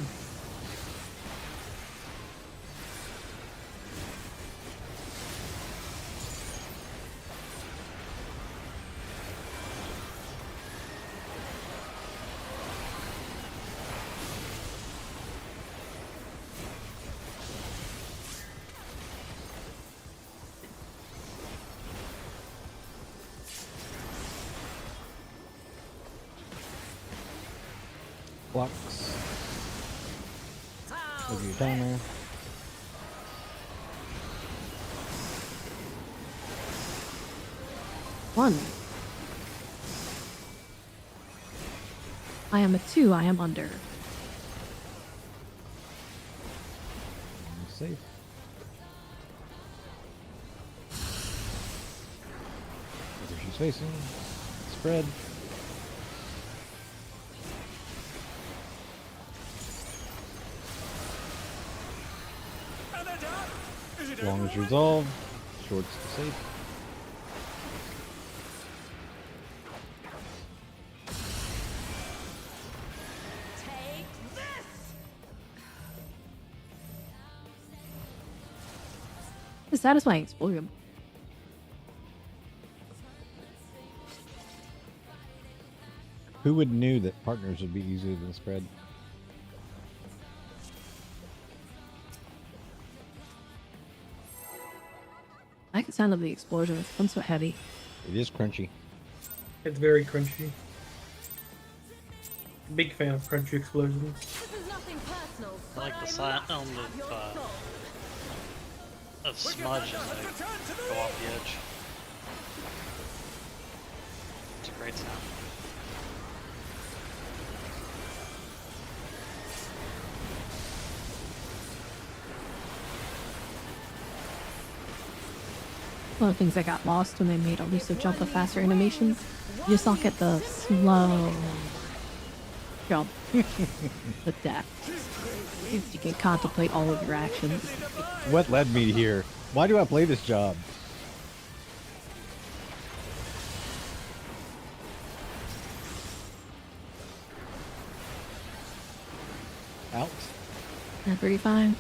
Blocks. How Over your timer. One. I am a 2. I am under. Safe. Where she's facing. Spread. And they're down. Is it Long as over? resolved. Shorts to safe. take this? A satisfying explosion. Who would knew that partners would be easier than spread? I like the sound of the explosion. It sounds so heavy. It is crunchy. It's very crunchy. Big fan of crunchy explosions. This is nothing personal, I but like the must sound have of, your soul. of smudge as they Return to the go off the edge. It's a great sound. One of the things that got lost when they made Elusive jump a faster animation, you just not get the slow jump to death. You can contemplate all of your actions. What led me here? Why do I play this job? Out. At 35.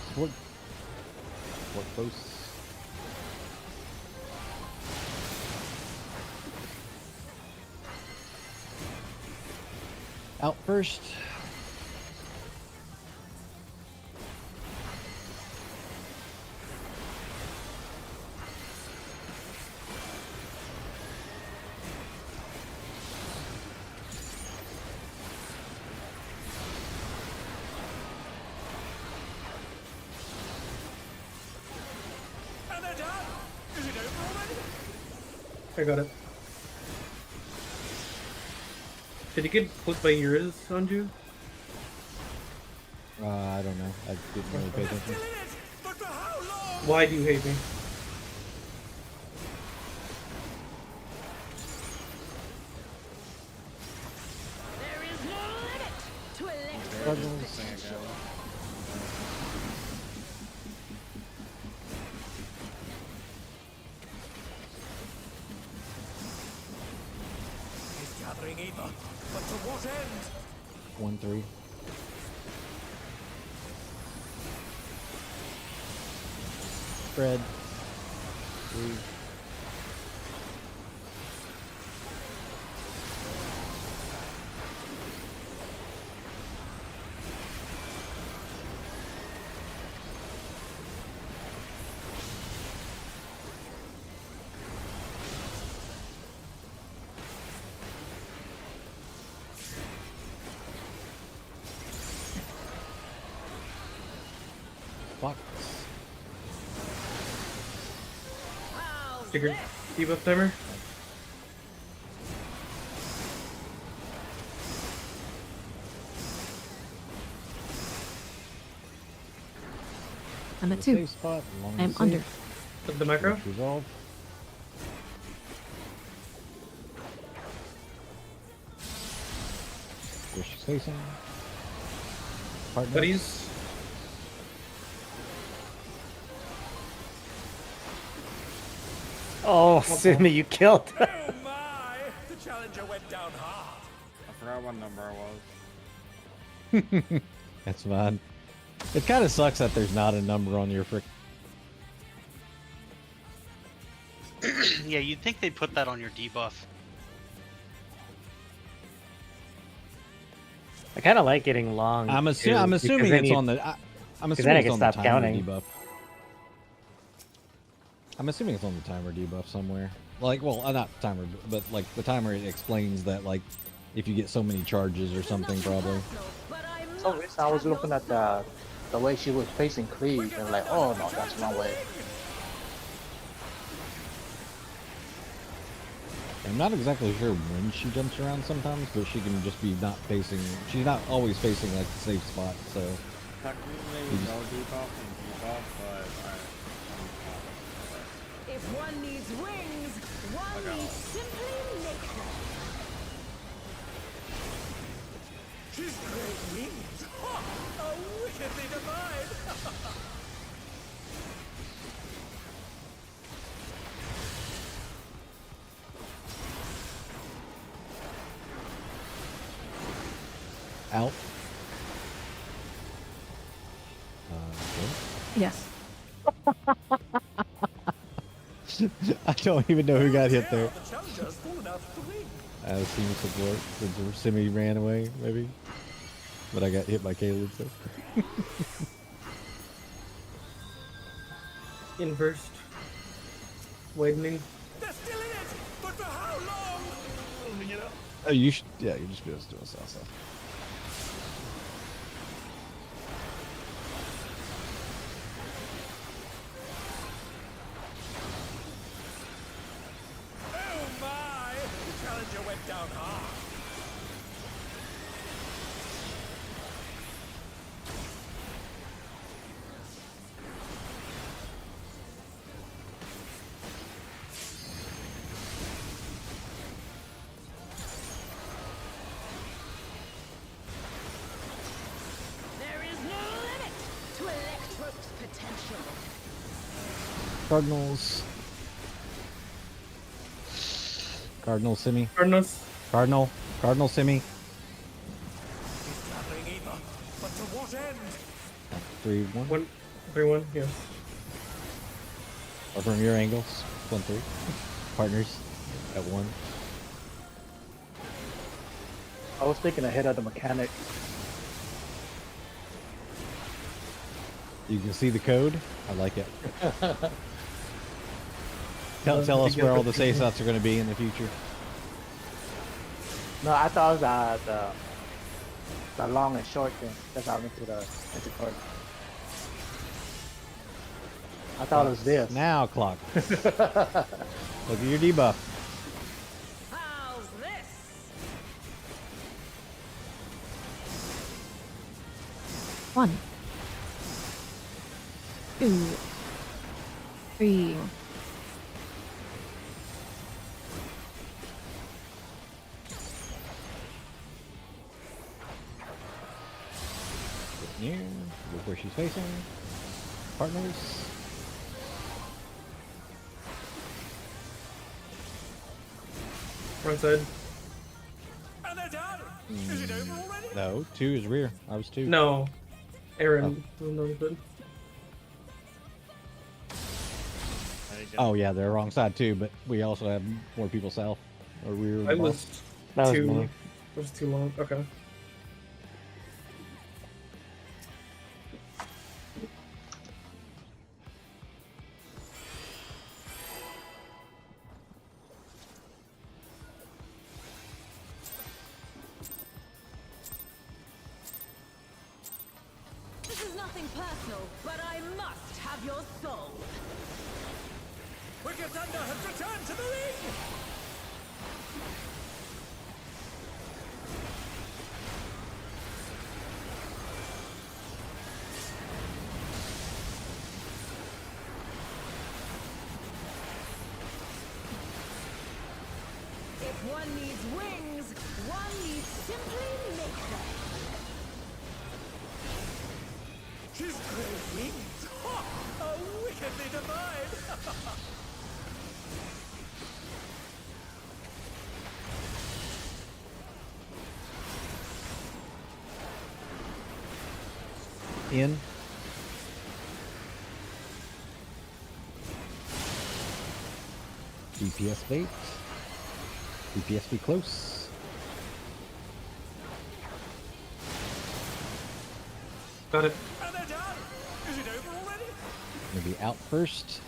Support. Support close. Out first. And they're down. Is it over already? I got it. Did he get clipped by yours, Sanju? I don't know. I didn't really pay attention. Still in it, but for how long? Why do you hate me? There is no limit to Electro's Struggles. potential. He's gathering Eva, but to what end? 1-3. spread. 3. Fuck. Trigger debuff timer. I'm at Safe 2. spot. Long I'm safe. under. The macro. Resolve. Where she's facing. Partner. Buddies. Oh, Sydney, you killed. Oh my! The challenger went down hard. I forgot what number I was. That's fine. It kind of sucks that there's not a number on your frick. Yeah, you'd think they'd put that on your debuff. I kind of like getting long. I'm too, assuming because it's then you- on the. I'm then assuming I it's can on the stop timer counting. debuff. I'm assuming it's on the timer debuff somewhere. Like, well, not timer, but like the timer explains that like if you get so many charges or something, probably. For some reason, I was looking at the way she was facing Cleve and like, oh no, that's one way. I'm not exactly sure when she jumps around sometimes, but she can just be not facing. She's not always facing like the safe spot, so. Technically, no debuff and debuff, but If one needs wings, one needs simply make them. She's great wings. Ha! A wickedly divine. Out. Yes. I don't even know who got hit there. The challenger's fallen out of the ring. I was seeing support. The Simi ran away, maybe. But I got hit by Caleb, so. Inversed. Widening. They're still in it, but for how long? Holding it up. Oh, you should. Yeah, you just be able to do a salsa. Oh my! The challenger went down hard. There is no limit to Electro's potential. Cardinals. Cardinal Simi. Cardinals. Cardinal Simi. He's gathering either, but to what end? 3-1. 1, 3, 1. Yes. Or from your angles. 1-3. Partners at 1. I was thinking ahead of the mechanic. You can see the code. I like it. Tell us where all the safe spots are going to be in the future. No, I thought it was the long and short thing. That's how I went to the card. I thought it was this. Now clock. Look at your debuff. How's this? One. 2. 3. Near. Look where she's facing. Partners. Front side. And they're done. Is it over already? No, 2 is rear. I was 2. No. Aaron. No good. Oh yeah, they're wrong side too, but we also have more people south. Or rear of the I boss. was That was too. me. Was too long. Okay. This is nothing personal, but I must have your soul. Wicked Thunder has returned to the ring! If one needs wings, one needs simply make them. His great wings! Ha! Are wickedly divine! In. DPS bait. DPS be close. Got it. And they're done! Is it over already? Maybe out first.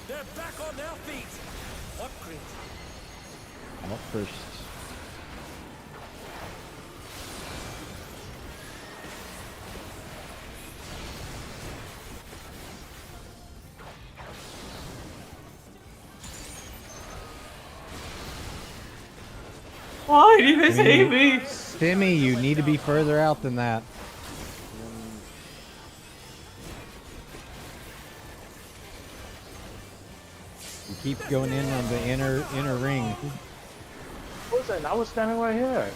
They're back on their feet! What great! Out first. Why do you guys hate me? Stimmy, you need to be further out than that. You keep going in on the inner ring. Listen, I was standing right here.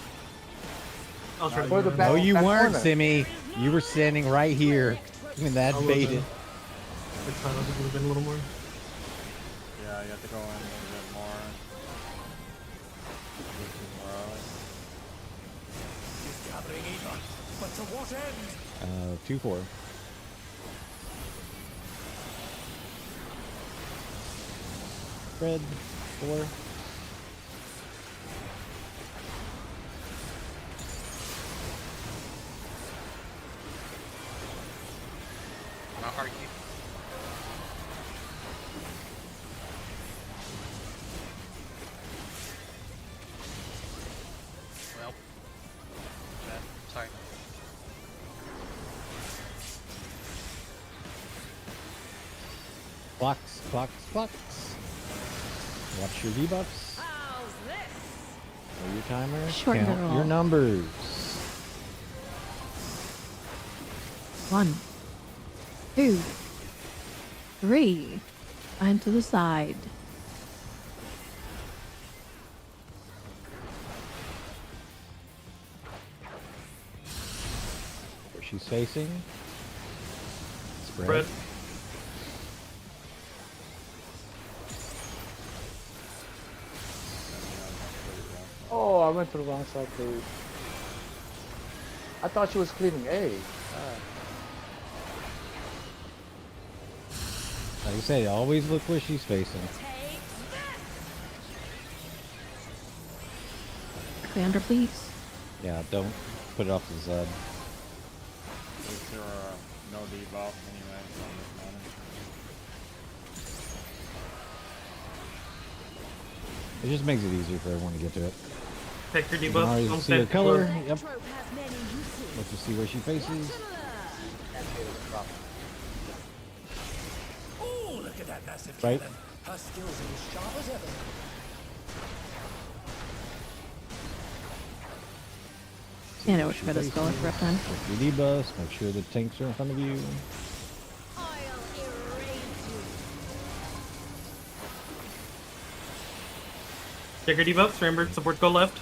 I'll try to Or do the that. back- No, you back weren't, corner. Simmy. You were standing right here when that I wasn't. baited. It's fine. I'll just move in a little more. Yeah, you have to go in a little bit more. This is where I was. He's gathering evil, but to what end? 2-4. Red 4. Not argue. Well, sorry. Clocks, clocks, clocks. Watch your debuffs. How's this? Know your timer. Shorten the Count roll. your numbers. 1, 2, 3. I'm to the side. Where she's facing. Spread. Spread. Oh, I went to the wrong side, dude. I thought she was cleaning A. Like I say, always look where she's facing. Take this! Commander, please. Yeah, don't put it off to the side. At least there are no debuff anyway, so it doesn't matter. It just makes it easier for everyone to get to it. Take your You can debuff. always Don't see her stand color. close. Yep. Trope has many uses. Let's just see where she faces. Lesson learned. Oh, look at that massive Right. cannon. Her skills are as sharp as ever. And I wish I had a spell for time. Check your debuffs. Make sure the tanks are in front of you. I'll erase you. Take your debuffs. Remember, support go left.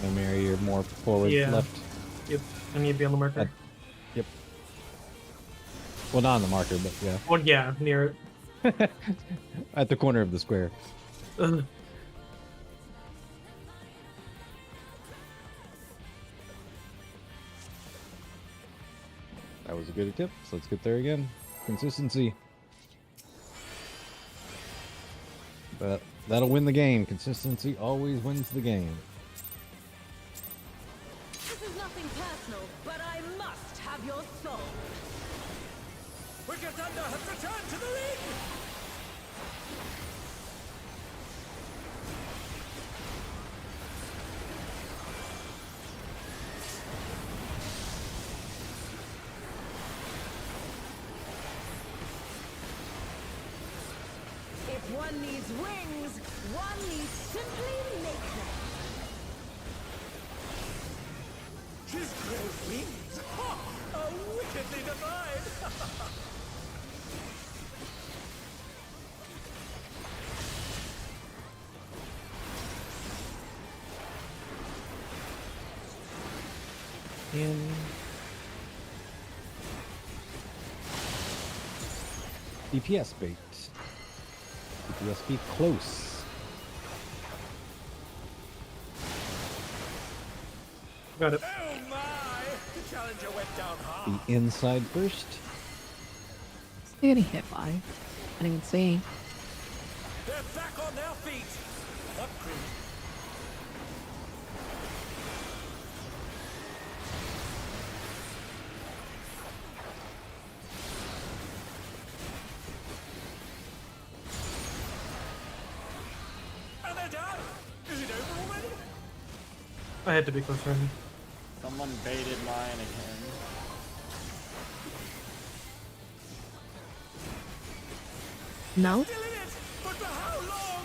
And Mary, you're more forward, Yeah. left. Yep. I need to be on the marker. Yep. Well, not on the marker, but yeah. Well, yeah, near it. At the corner of the square. Ugh. That was a good attempt. So let's get there again. Consistency. But that'll win the game. Consistency always wins the game. This is nothing personal, but I must have your soul. Wicked Thunder has returned to the ring! If one needs wings, one needs simply make them. She's grown wings! Ha! How wickedly divine! In. DPS bait. DPS be close. Got it. Oh my! The challenger went down hard. The inside first. Still getting hit by. I didn't even see. They're back on their feet! What crew? And they're down! Is it over already? I had to be closer. Someone baited mine again. No? Still in it! But for how long?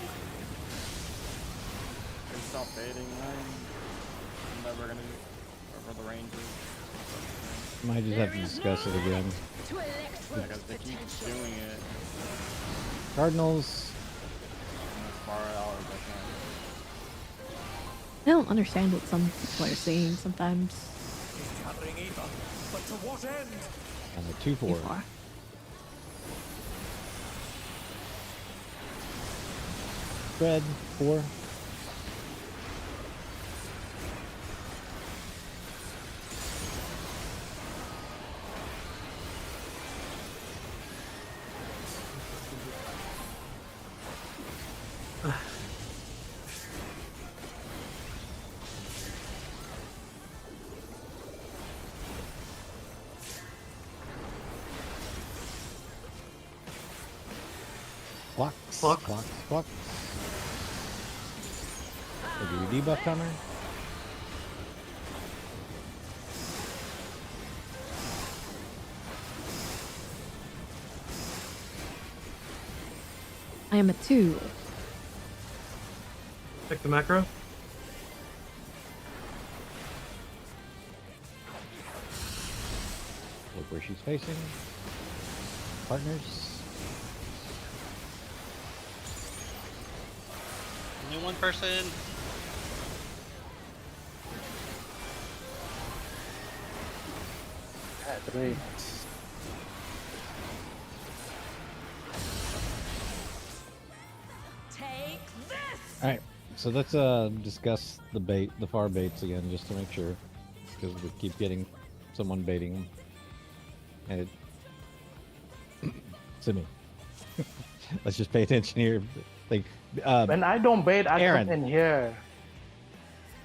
Can stop baiting mine. I'm never gonna over the ranges. Might just have to discuss it again. To electrode Because they keep potential. doing it Cardinals. as far out as I can. I don't understand what some people are saying sometimes. He's gathering ether, but to what end? And a 2-4. Too far. Spread 4. Clocks. Clock. Clocks. Clocks. Do you debuff counter? I am a 2. Check the macro. Look where she's facing. Partners. Only one person. At 3. Take this! All right. So let's discuss the bait, the far baits again, just to make sure, because we keep getting someone baiting them, and it. Simi. Let's just pay attention here. Like, When I don't bait, I Aaron. come in here.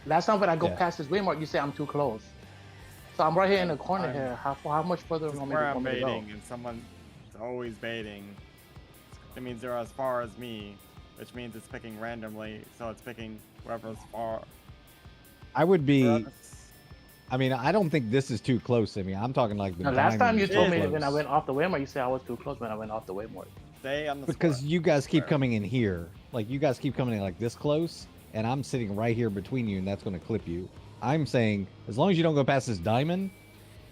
Last time when I go Yeah. past this waymark, you say I'm too close. So I'm right here in the corner I'm- here. How much further This is want me where to I'm want me to go? baiting, and someone's always baiting. It means they're as far as me, which means it's picking randomly, so it's picking whoever's far. I would be. furthest. I mean, I don't think this is too close. I mean, I'm talking like the. No, last time you diamond told is me close. when I went off the waymark, you said I was too close when I went off the waymark. Stay on the Because square. you guys keep Square. coming in here, like you guys keep coming in like this close, and I'm sitting right here between you, and that's going to clip you. I'm saying as long as you don't go past this diamond,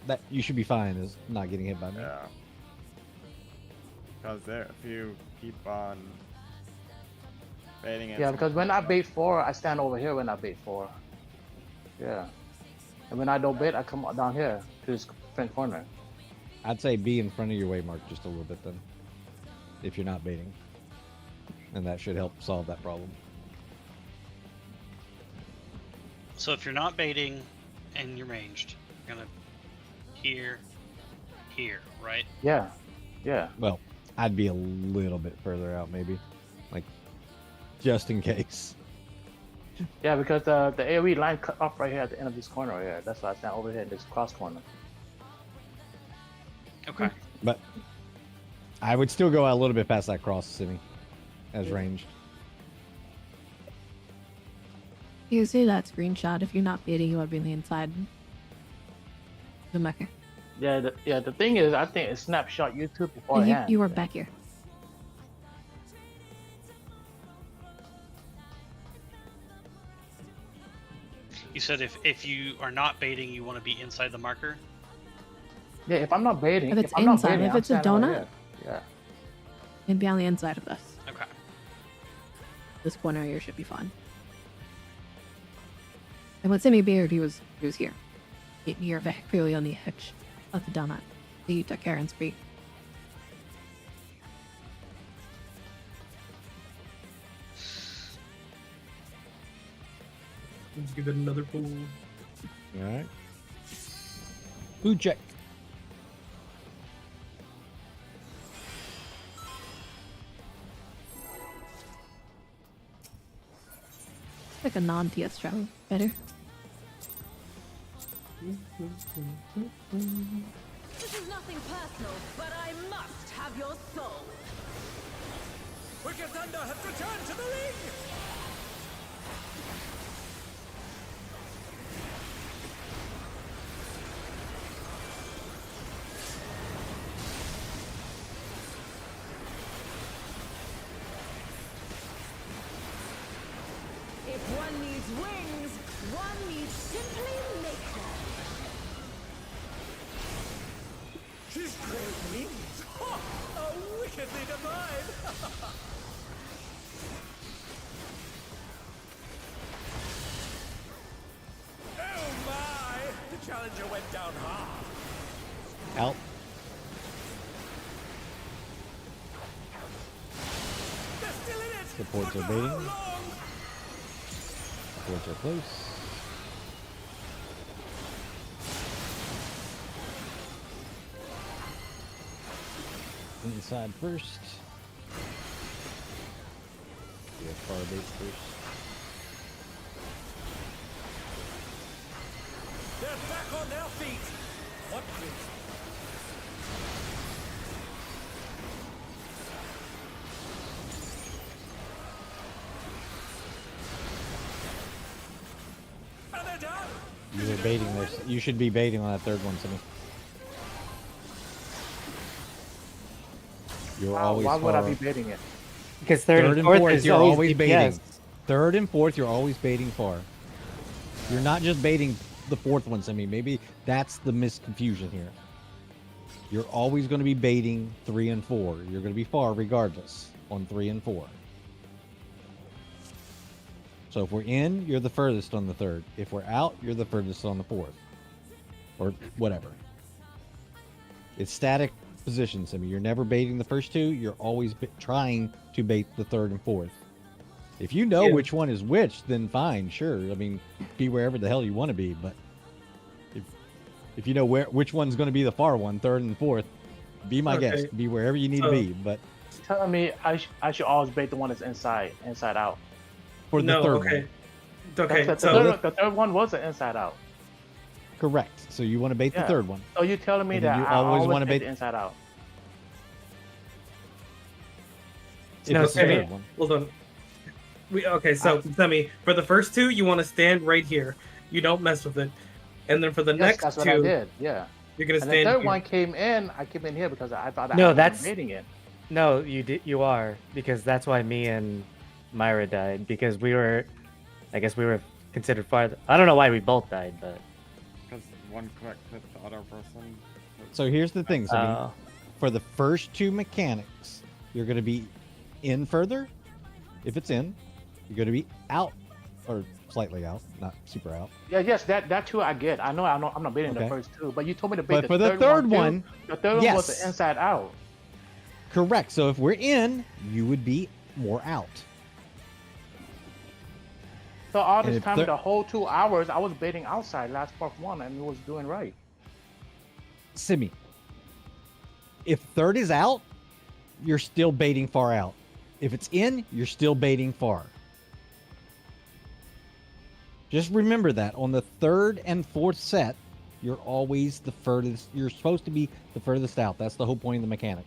that you should be fine as not getting hit by me. Yeah. Because if you keep on baiting it. Yeah, because when I bait 4, I stand over here when I bait 4. Yeah. And when I don't bait, I come down here to this front corner. I'd say be in front of your waymark just a little bit then, if you're not baiting, and that should help solve that problem. So if you're not baiting and you're ranged, you're gonna here, here, right? Yeah, yeah. Well, I'd be a little bit further out, maybe, like just in case. Yeah, because the AoE line cut off right here at the end of this corner right here. That's why I stand over here in this cross corner. Okay. But I would still go out a little bit past that cross, Simi, as ranged. You see that screenshot? If you're not baiting, you want to be on the inside. The mecha. Yeah, the thing is, I think it snapshot YouTube You, beforehand. you were back here. You said if you are not baiting, you want to be inside the marker. Yeah, if I'm not baiting, If it's I'm not inside, baiting, if I'm it's a standing over donut? here. Yeah. And be on the inside of this. Okay. This corner here should be fine. And with Simi Beard, he was here. You're very clearly on the edge of the donut. So you took Karen's beat. Let's give it another pull. All right. Food check. Like a non-TS travel. Better. This is nothing personal, but I must have your soul. Wicked Thunder has returned to the ring! If one needs wings, one needs simply nature. She's great wings! Ha! Oh, wickedly divine! Oh my! The challenger went down hard. Out. They're still in it! Supports But are for baiting. how long? Supports are close. Inside first. Yeah, far bait first. They're back on their feet! What brings and they're down! You were baiting there. You should be baiting on that third one, Simi. You're always Why would I far- be baiting it? Because third, Third and and fourth fourth, is you're always always DPS. baiting. Third and fourth, you're always baiting far. You're not just baiting the fourth one, Simi. Maybe that's the misconfusion here. You're always going to be baiting 3 and 4. You're going to be far regardless on 3 and 4. So if we're in, you're the furthest on the third. If we're out, you're the furthest on the fourth. Or whatever. It's static position, Simi. You're never baiting the first two. You're always trying to bait the third and fourth. If you know Yeah. which one is which, then fine, sure. I mean, be wherever the hell you want to be. But if you know which one's going to be the far one, third and fourth, be my Okay. guest. Be wherever you need to So- be. But Telling me I should always bait the one that's inside out. for the No, third okay. one, Okay, the, so the third one was an inside out. correct. So you want to bait the Yeah. third one. So you're telling me And then that you I always always wanna bait bait- the inside out. If No, it's the Simi, third one. hold on. So Semi, for the first two, you want to stand right here. You don't mess with it. And then for the Yes, next that's what I two, did. Yeah. you're gonna And the stand third here. one came in. I came in here because I thought No, I was that's- baiting it. No, you did. You are, because that's why me and Myra died, because we were, I guess we were considered farther. I don't know why we both died, but Because one click hit the other person. So here's the thing, Simi. uh, For the first two mechanics, you're going to be in further. If it's in, you're going to be out or slightly out, not super out. Yeah, yes, that too I get. I know I'm not baiting Okay. the first two, but you told me to bait But the for the third third one. one, Too. The third one was yes. the inside out. Correct. So if we're in, you would be more out. So all And this if time, they're- the whole 2 hours, I was baiting outside last part one, and it was doing right. Simi, if third is out, you're still baiting far out. If it's in, you're still baiting far. Just remember that on the third and fourth set, you're always the furthest. You're supposed to be the furthest out. That's the whole point of the mechanic.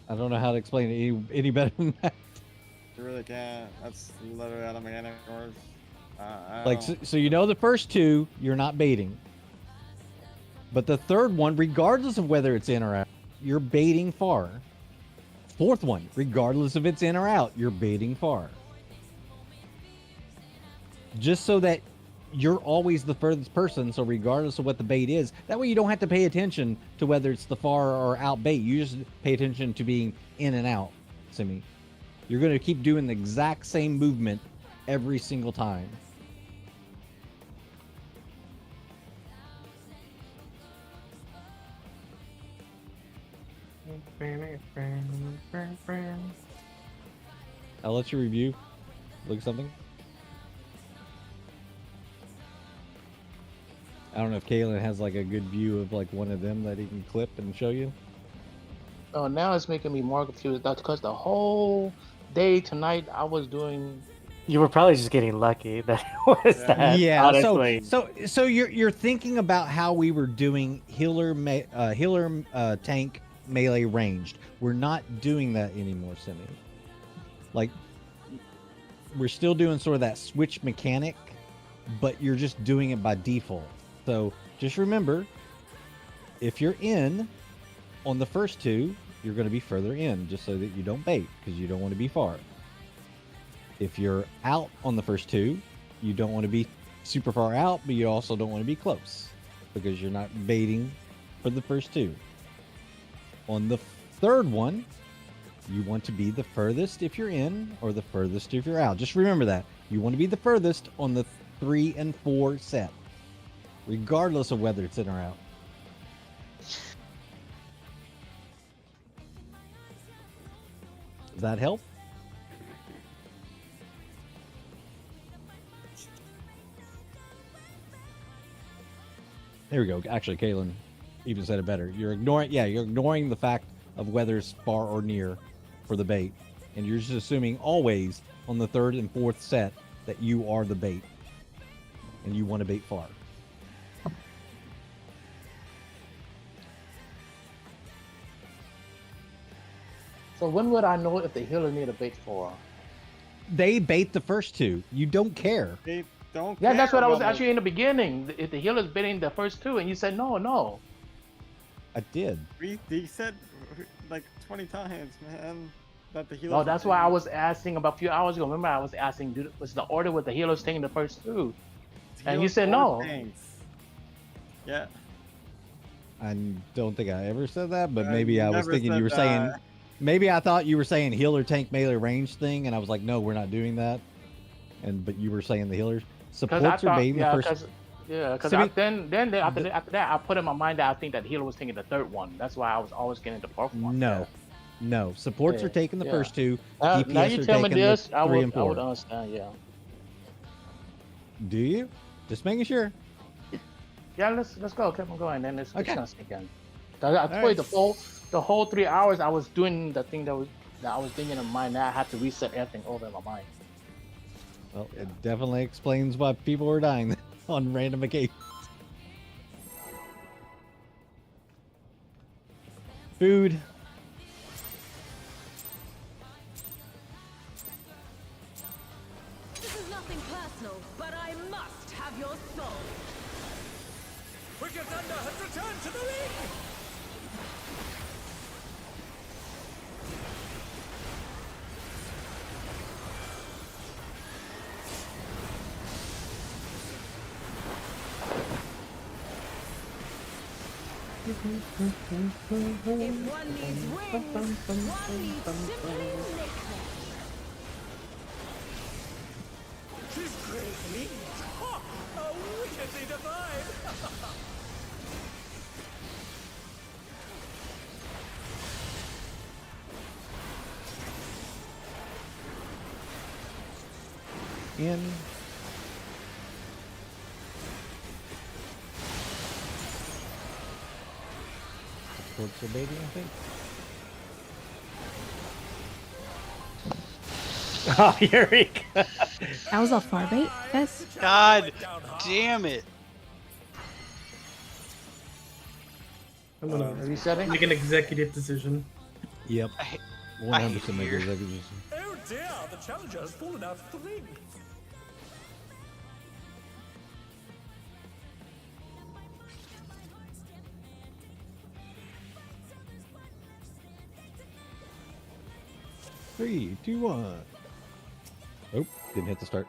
I don't know how to explain it any better than that. You really can't. That's literally out of mechanic words. Like, so you know the first two, you're not baiting. But the third one, regardless of whether it's in or out, you're baiting far. Fourth one, regardless if it's in or out, you're baiting far. Just so that you're always the furthest person, so regardless of what the bait is, that way you don't have to pay attention to whether it's the far or out bait. You just pay attention to being in and out, Simi. You're going to keep doing the exact same movement every single time. I'll let you review. Look at something. I don't know if Kalen has like a good view of like one of them that he can clip and show you. Oh, now it's making me more confused. That's because the whole day tonight I was doing. You were probably just getting lucky that it was that. Yeah. Honestly. So you're thinking about how we were doing healer tank melee ranged. We're not doing that anymore, Simi. Like, we're still doing sort of that switch mechanic, but you're just doing it by default. So just remember, if you're in on the first two, you're going to be further in, just so that you don't bait, because you don't want to be far. If you're out on the first two, you don't want to be super far out, but you also don't want to be close, because you're not baiting for the first two. On the third one, you want to be the furthest if you're in, or the furthest if you're out. Just remember that. You want to be the furthest on the 3 and 4 set, regardless of whether it's in or out. Does that help? There we go. Actually, Kalen even said it better. You're ignoring the fact of whether it's far or near for the bait. And you're just assuming always on the 3rd and 4th set that you are the bait. And you want to bait far. So when would I know if the healer need a bait for? They bait the first two. You don't care. They don't. Yeah, that's what I was about actually in the beginning. If the healer's baiting the first two, and you said no. I did. They said like 20 times, man, that the healer. No, that's why I was asking about a few hours ago. Remember, I was asking, was the order with the healers taking the first two? And you said no. Yeah. I don't think I ever said that, but I maybe I was never thinking you were said saying. that. Maybe I thought you were saying healer tank melee range thing, and I was like, no, we're not doing that. But you were saying the healers supports are baiting the first. Because then after that, I put in my mind that I think that healer was taking the third one. That's why I was always getting the fourth one. No, supports are taking the first two. Now DPS you are tell me taking this, the I 3 and 4. would understand. Yeah. Do you? Just making sure. Yeah, let's go. Keep on going. Then it's Okay. gonna sneak in. I told you the whole 3 hours I was doing the thing that I was thinking in my mind. Now I had to reset everything over in my mind. Well, it definitely explains why people were dying on random occasions. Food. This is nothing personal, but I must have your soul. Wicked Thunder has returned to the ring! If one needs wings, one needs simply nickname. She's great meat! Ha! How wickedly divine! In. torture baby, I think. Oh, Eureka! That was a far bait, guys. God damn it. I'm gonna Resetting? make an executive decision. Yep. I 100% make hear. those executions. Oh dear, the challenger has fallen out of the ring. Three, two, one. Oh, didn't hit the start.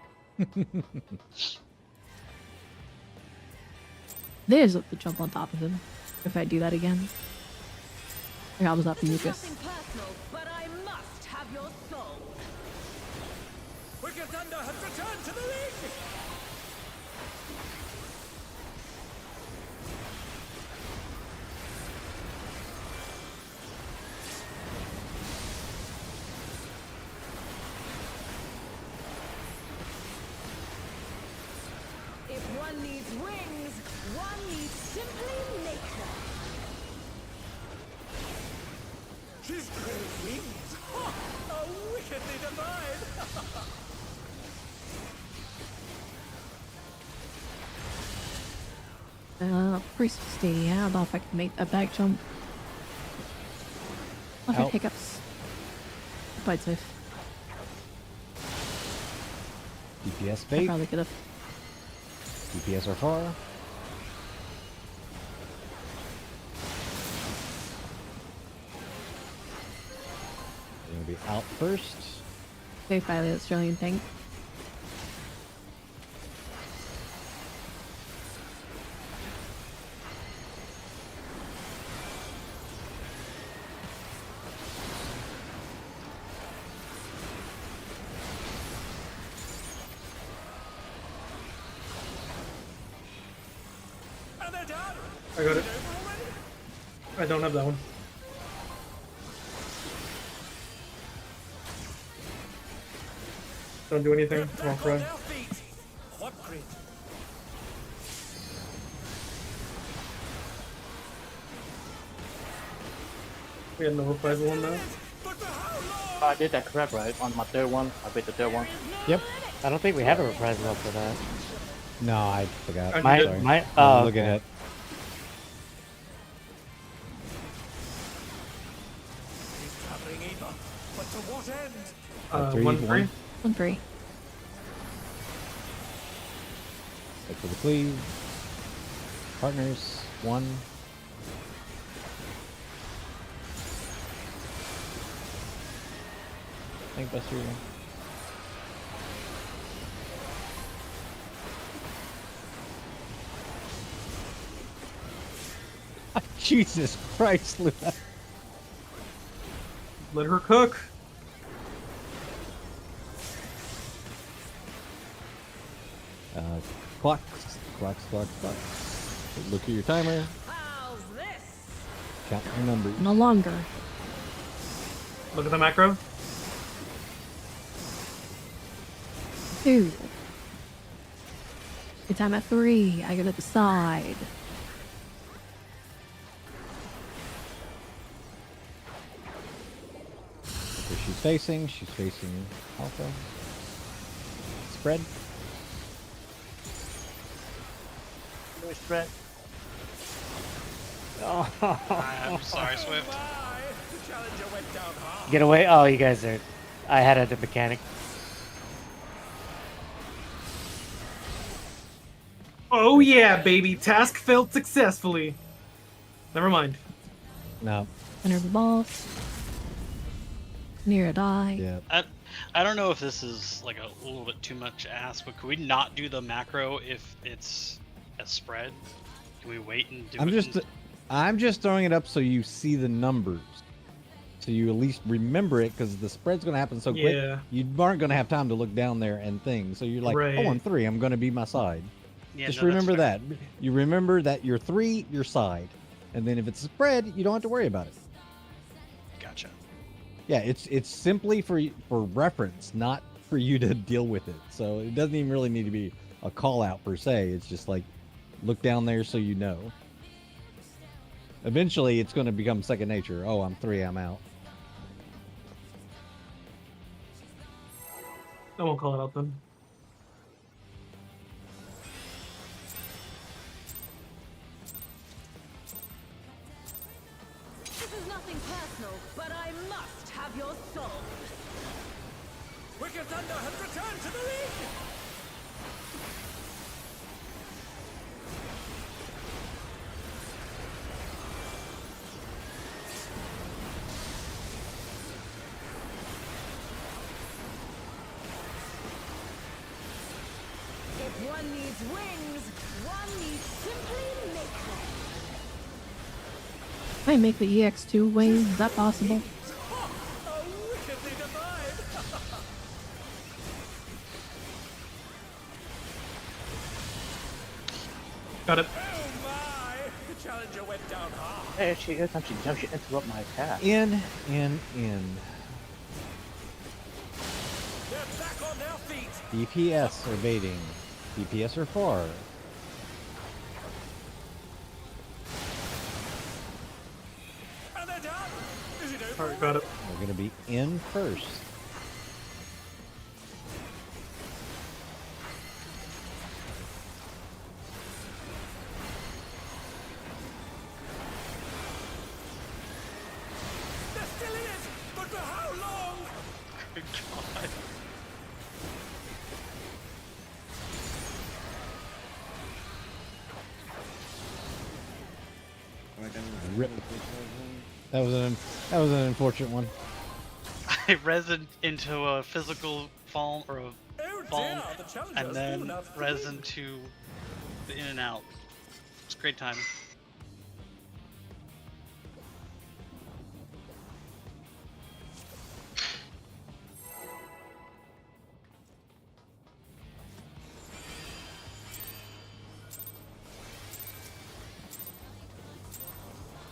There's up to jump on top of him. If I do that again. Here, I was up This is mucus. nothing personal, but I must have your soul. Wicked Thunder has returned to the ring. If one needs wings, one needs simply nature. She's great wings. Ha! How wickedly divine. Priest Stadia. I don't know if I can make a back jump. I've had Out. hiccups. Quite safe. DPS I bait. probably could have. DPS are far. Gonna be out first. Safe by the Australian tank. And they're down. I got it. Over already? I don't have that one. Don't do anything. They're I'll back cry. on their feet. What grit? We had no reprisal on that. But for how long? I did that correct, right? On my third one, I beat the third one. Yep. I don't think we have a reprisal up for that. No, I forgot. I My, did. Sorry. my, I'm oh, looking okay. at. He's traveling either. But to what end? Three, 1-3. 1-3. Look for the cleave. Partners. 1. Tank Buster. Jesus Christ, Luna. Let her cook. Clocks. Look at your timer. How's this? Count your numbers. No longer. Look at the macro. 2. Good time at 3. I gotta decide. Where she's facing Alpha. Spread. No spread. I'm sorry, Swift. My, the challenger went down hard. Get away. Oh, you guys are. I had a mechanic. Oh yeah, baby. Task failed successfully. Never mind. No. Enter the boss. Near a die. Yeah. I don't know if this is like a little bit too much to ask, but could we not do the macro if it's a spread? Can we wait and do it? I'm just throwing it up so you see the numbers, so you at least remember it, because the spread's going to happen so quick. Yeah. You aren't going to have time to look down there and things. So you're like, Right. oh, I'm 3. I'm going to be my side. Yeah, Just no, that's remember fair. that. You remember that you're 3, your side, and then if it's a spread, you don't have to worry about it. Gotcha. Yeah, it's simply for reference, not for you to deal with it. So it doesn't even really need to be a call out per se. It's just like, look down there so you know. Eventually, it's going to become second nature. Oh, I'm 3, I'm out. I won't call it out then. This is nothing personal, but I must have your soul. Wicked Thunder has returned to the league! If one needs wings, one needs simply make them. Can I make the EX2 wings? Is that possible? Oh, wickedly divine! Got it. Oh my! The challenger went down hard. Hey, she every time she jumps, she interrupt my attack. In. They're back on their feet. DPS are baiting. DPS are far. And they're done. Is it over? Alright, got it. We're going to be in first. There still is, but for how long? Good God. Rip. That was an unfortunate one. I resin into a physical fall or a Oh fall, dear, the challenger and has then fallen out of the resin league. to the in and out. It's a great time.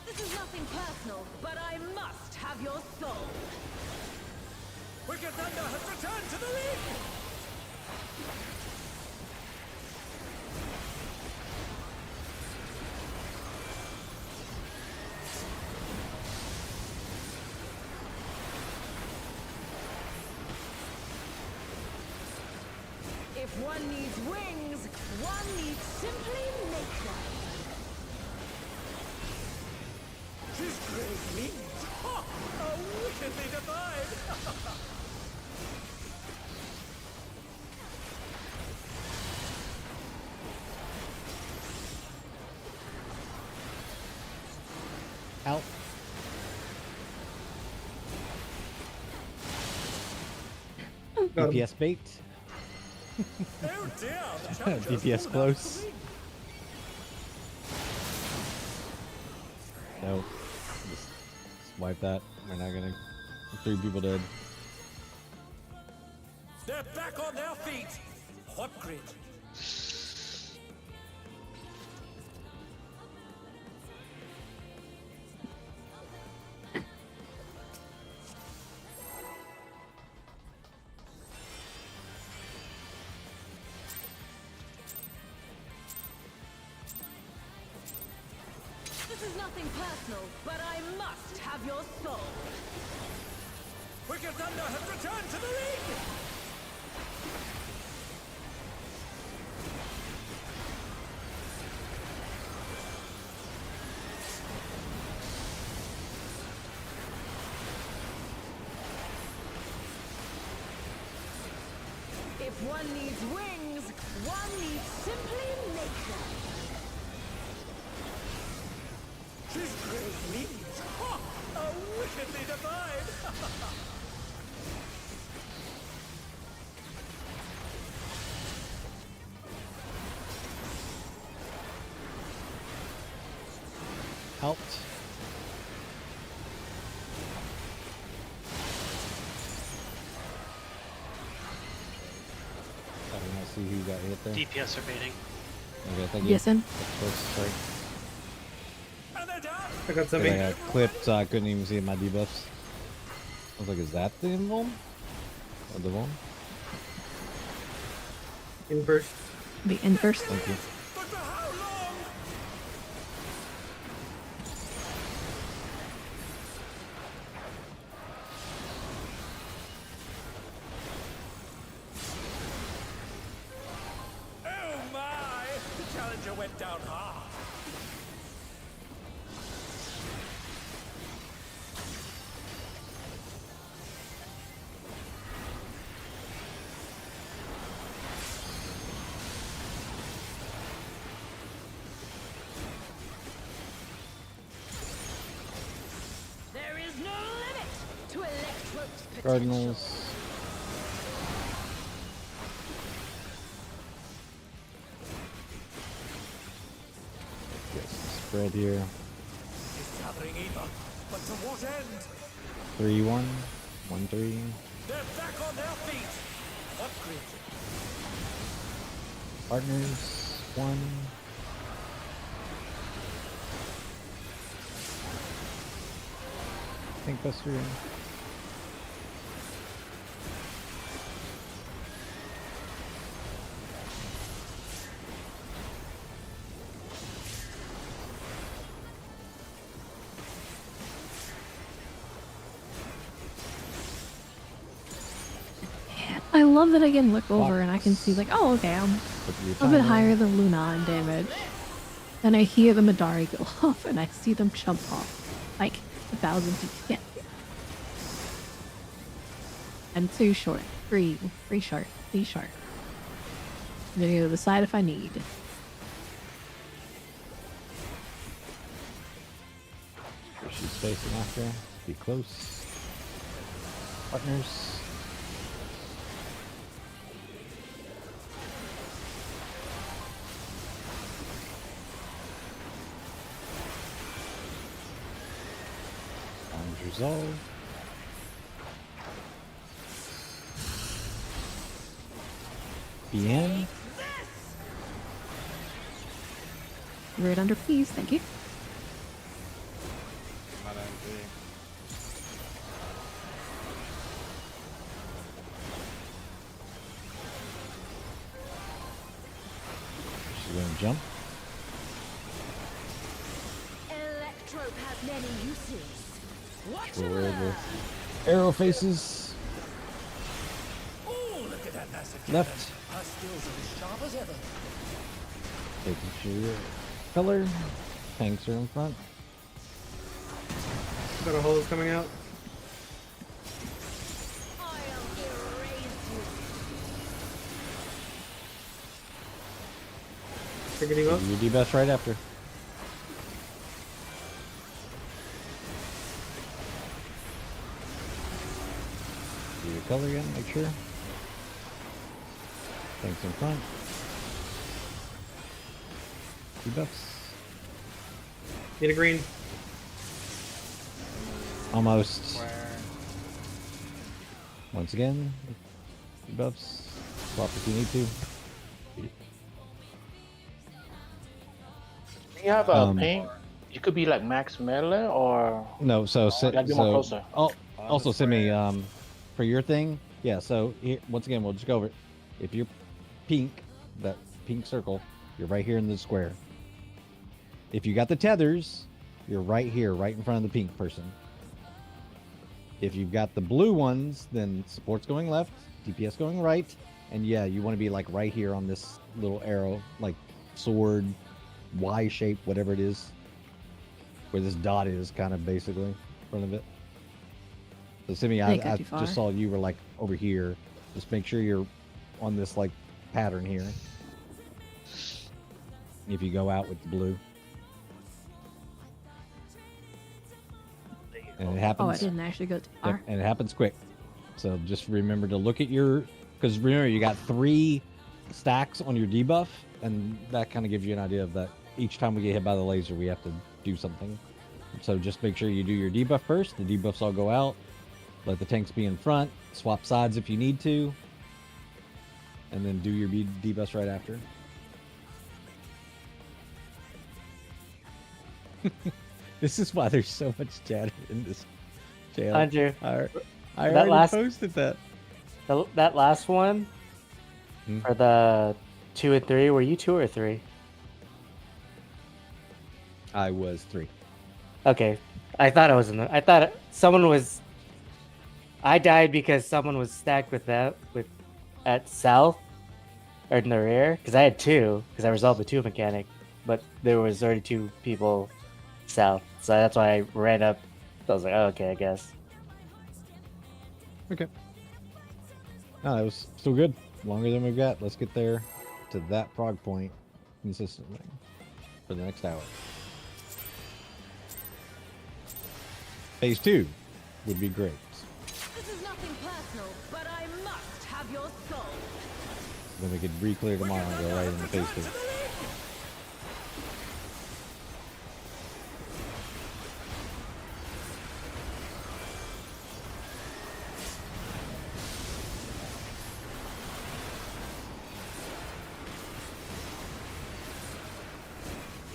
This is nothing personal, but I must have your soul. Wicked Thunder has returned to the league. If one needs wings, one needs simply make them. His great wings. Ha! Oh, wickedly divine. Out. Got him. DPS bait. Oh dear, the challenger has DPS fallen out of close. the league. No. Just wipe that. We're not gonna. 3 people dead. They're back on their feet. What grid? This is nothing personal, but I must have your soul. Wicked Thunder has returned to the league. If one needs wings, one needs simply make them. His great wings. Ha! Oh, wickedly divine. Helped. I don't want to see who got hit there. DPS are baiting. Okay, thank you. Yes, in. Close, sorry. And they're done. I got I something. got clipped, so I couldn't even see my debuffs. I was like, is that the invuln? Or the vuln? In burst. Be in first. Thank you. But for how long? challenger went down hard. There is no limit to Electrope's potential. Cardinals. Get some spread here. It's gathering either, but to what end? 3-1. 1-3. They're back on their feet. Upgrade. Partners. 1. I think that's 3. I love that I can look over and I can see like, oh, okay, I'm a bit higher than Luna on damage. Then I hear the Madari go off and I see them jump off like 1,000 feet. And 2 short, 3 short, 3 short. I'm gonna go to the side if I need. Where she's facing after. Be close. Partners. Challenge resolved. BN. Right under, please. Thank you. Not NG. She's gonna jump. Electrope has many uses. Watch For him where learn. the arrow faces. Oh, look at that massive cannon. Left. Her skills are as sharp as ever. Taking sure your color. Tanks are in front. Got a hole coming out. I'll erase you. Picking up. You do best right after. Do your color again, make sure. Tanks in front. Debuffs. Need a green. Almost. Where? Once again. Debuffs. Swap if you need to. Do you have a Um, ping? You could be like max melee or No, so gotta be more closer. also send me for your thing. Yeah, so here, once again we'll just go over it. If you're pink, that pink circle, you're right here in the square. If you got the tethers, you're right here, right in front of the pink person. If you've got the blue ones, then support's going left, DPS going right, and yeah, you want to be like right here on this little arrow, like sword, Y shape, whatever it is, where this dot is, kind of basically in front of it. So Simi, Think I too far. just saw you were like over here. Just make sure you're on this like pattern here. If you go out with the blue. And it happens. Oh, I didn't actually go too Yep, far. and it happens quick. So just remember to look at your, because remember you got 3 stacks on your debuff, and that kind of gives you an idea of that. Each time we get hit by the laser, we have to do something. So just make sure you do your debuff first. The debuffs all go out. Let the tanks be in front. Swap sides if you need to, and then do your debuffs right after. This is why there's so much chatter in this channel. Andrew, I that already last- posted that. that last one Hmm? for the 2 and 3, were you 2 or 3? I was 3. Okay, I thought I was in the. I thought someone was. I died because someone was stacked with that at south, or in the rear, because I had two, because I resolved the two mechanic, but there was already two people south, so that's why I ran up. I was like, oh, okay, I guess. Okay. No, that was still good. Longer than we've got. Let's get there to that prog point consistently for the next hour. Phase 2 would be great. This is nothing personal, but I must have your soul. Then we could re-clear tomorrow and go right into phase 2.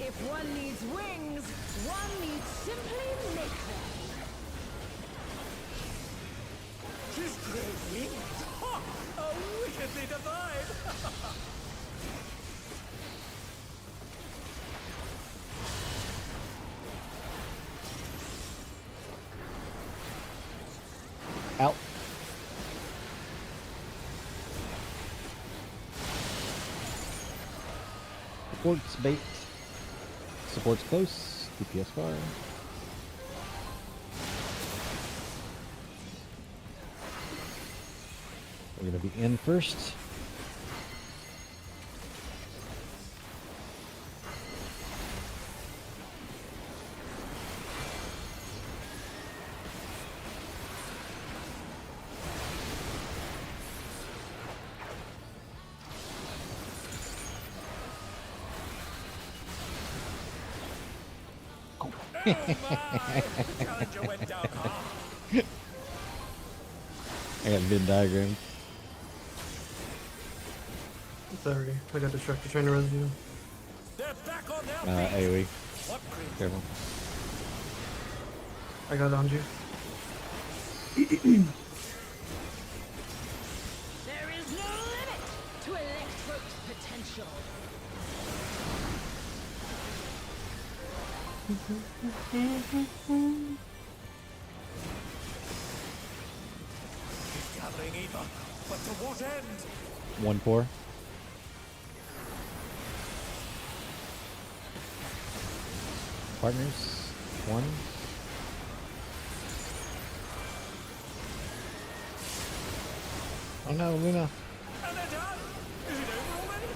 If one needs wings, one needs simply make them. Just great wings. Ha! A wickedly divine. Out. Supports bait. Supports close. DPS fire. We're going to be in first. Oh my! The challenger went down hard. I got Venn diagram. Sorry, I got distracted trying to res you. They're back on their feet. AoE. What crazy? Careful. I got on you. There is no limit to Electro's potential. He's gathering Eva, but to what end? 1-4. Partners. 1. Oh no, Luna. And they're done. Is it over already?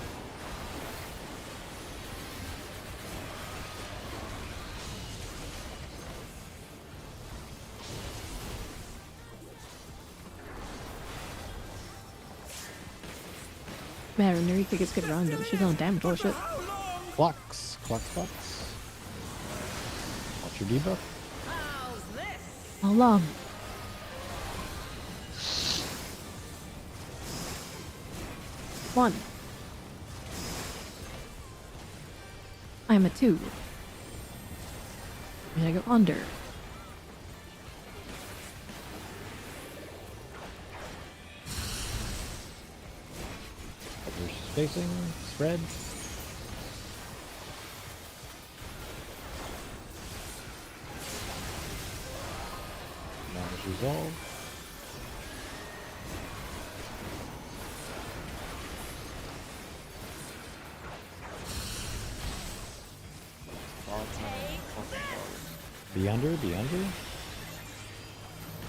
Man, Narika gets good around him. She's on damage. Oh shit. How long? Clocks. Clock spots. Watch your debuff. How's this? How long? One. I'm a 2. And I go under. There's spacing. Spread. Damage resolved. Be under, be under.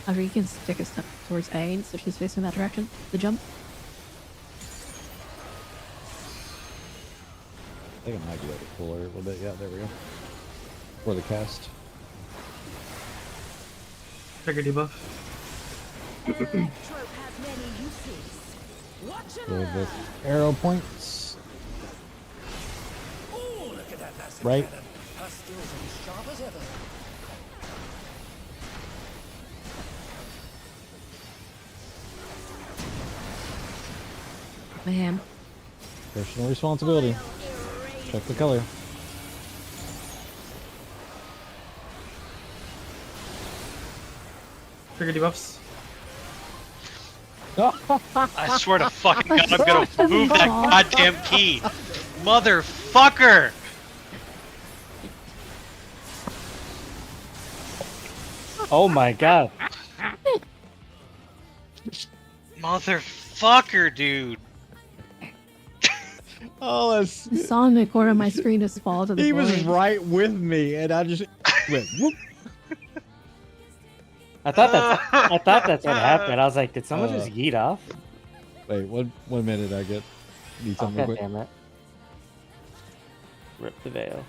After you can stick a step towards A, so she's facing that direction. The jump. I think I might be able to pull her a little bit. Yeah, there we go. For the cast. Trigger debuff. Electro has many uses. Watch and With the learn. arrow points. Oh, look at that massive Right. cannon. Her skills are as sharp as ever. Mayhem. Personal responsibility. Check the color. Trigger debuffs. I swear to fucking God, I'm gonna move that goddamn key. Motherfucker! Oh my god. Motherfucker, dude. Oh, that's. I saw in the corner of my screen just fall to the He floor. was right with me, and I just went whoop. I thought that's what happened. I was like, did someone just yeet off? Wait, one minute. I need Oh, something real God quick. damn it. Rip the veil.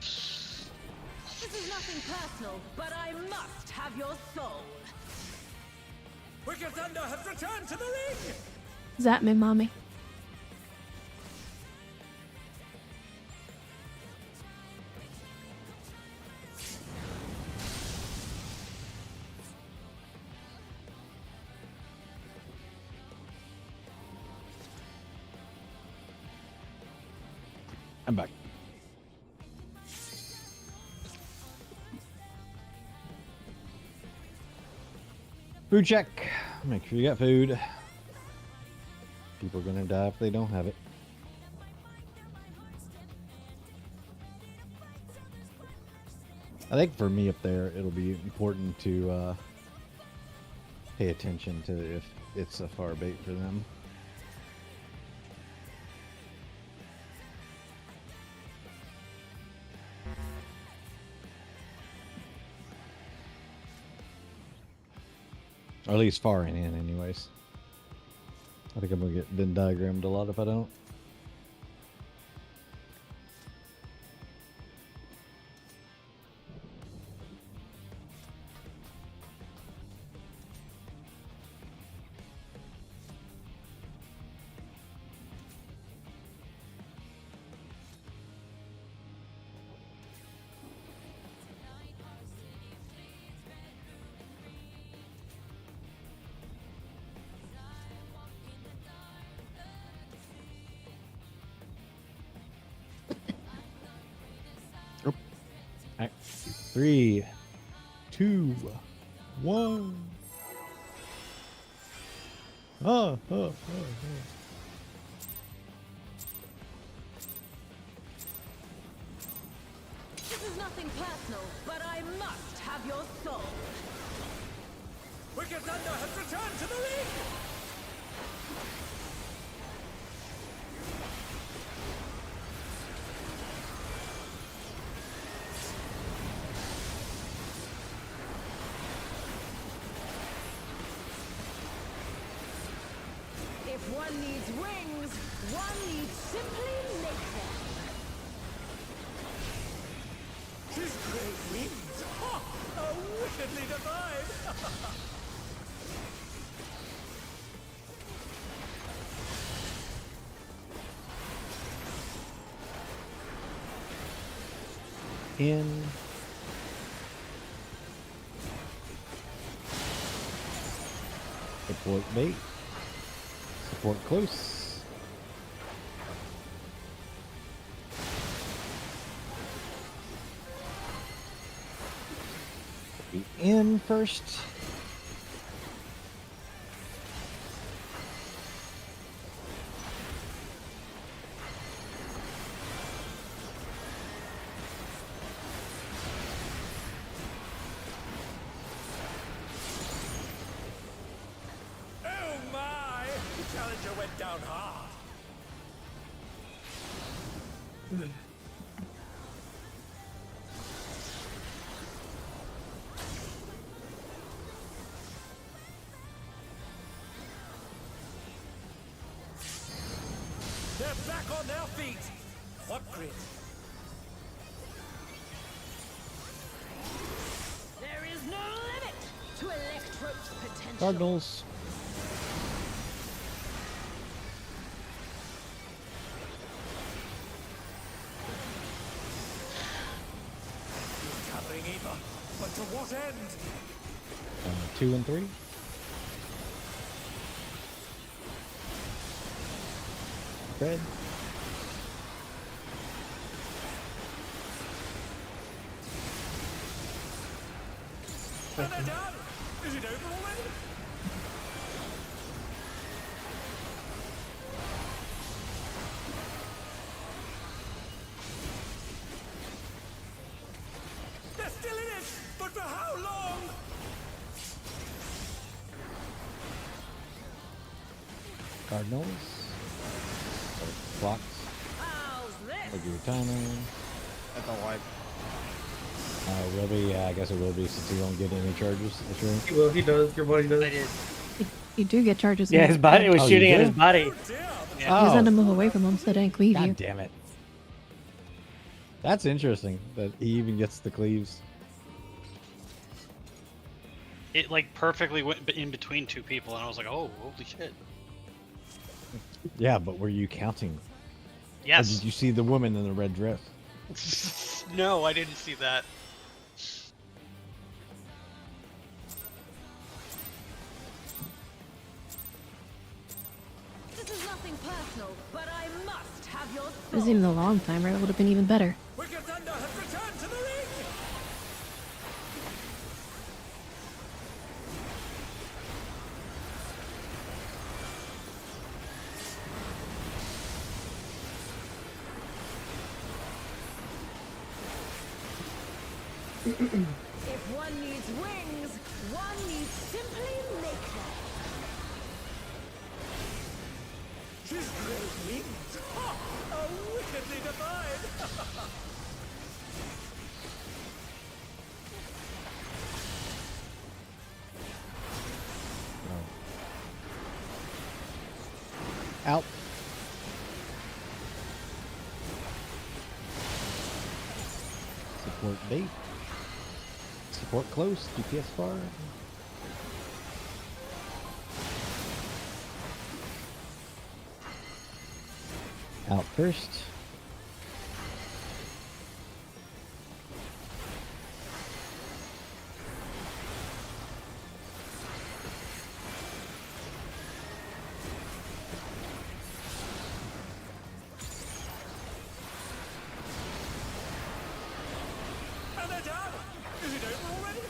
This is nothing personal, but I must have your soul. Wicked Thunder has returned to the ring! Zap me, mommy. I'm back. Food check. Make sure you got food. People are gonna die if they don't have it. I think for me up there, it'll be important to pay attention to if it's a far bait for them. Or at least far in anyways. I think I'm gonna get Venn diagrammed a lot if I don't. Alright. 3, 2, 1. This is nothing personal, but I must have your soul. Wicked Thunder has returned to the ring! If one needs wings, one needs simply make them. His great wings! Ha! Are wickedly divine! In. Support bait. Support close. Be in first. Oh my! The challenger went down hard. They're back on their feet. What grit? There is no limit to Electro's potential. Cardinals. Gathering Eva, but to what end? 2 and 3. Red. And they're done! Is it over already? They're still in it! But for how long? Cardinals. Clocks. How's this? Look at your timer. At the wipe. Will be, yeah, I guess it will be since you don't get any charges. That's right. He will. He does. Your body does. I did. You do get charges. Yeah, his body. It was Oh, you shooting at do? his body. Yeah. You just had to Oh, move away from him so it didn't cleave you. God damn it. That's interesting that he even gets the cleaves. It like perfectly went in between two people, and I was like, "Oh, holy shit!" Yeah, but were you counting? Or Yes. did you see the woman in the red dress? No, I didn't see that. This is nothing personal, but I must have your If it was soul. even the long timer, it would have been even better. Wicked Thunder has returned to the ring! If one needs wings, one needs simply make them. She's great wings! Ha! How wickedly divine! Out. Support bait. Support close. DPS far. Out first. And they're down! Is it over already?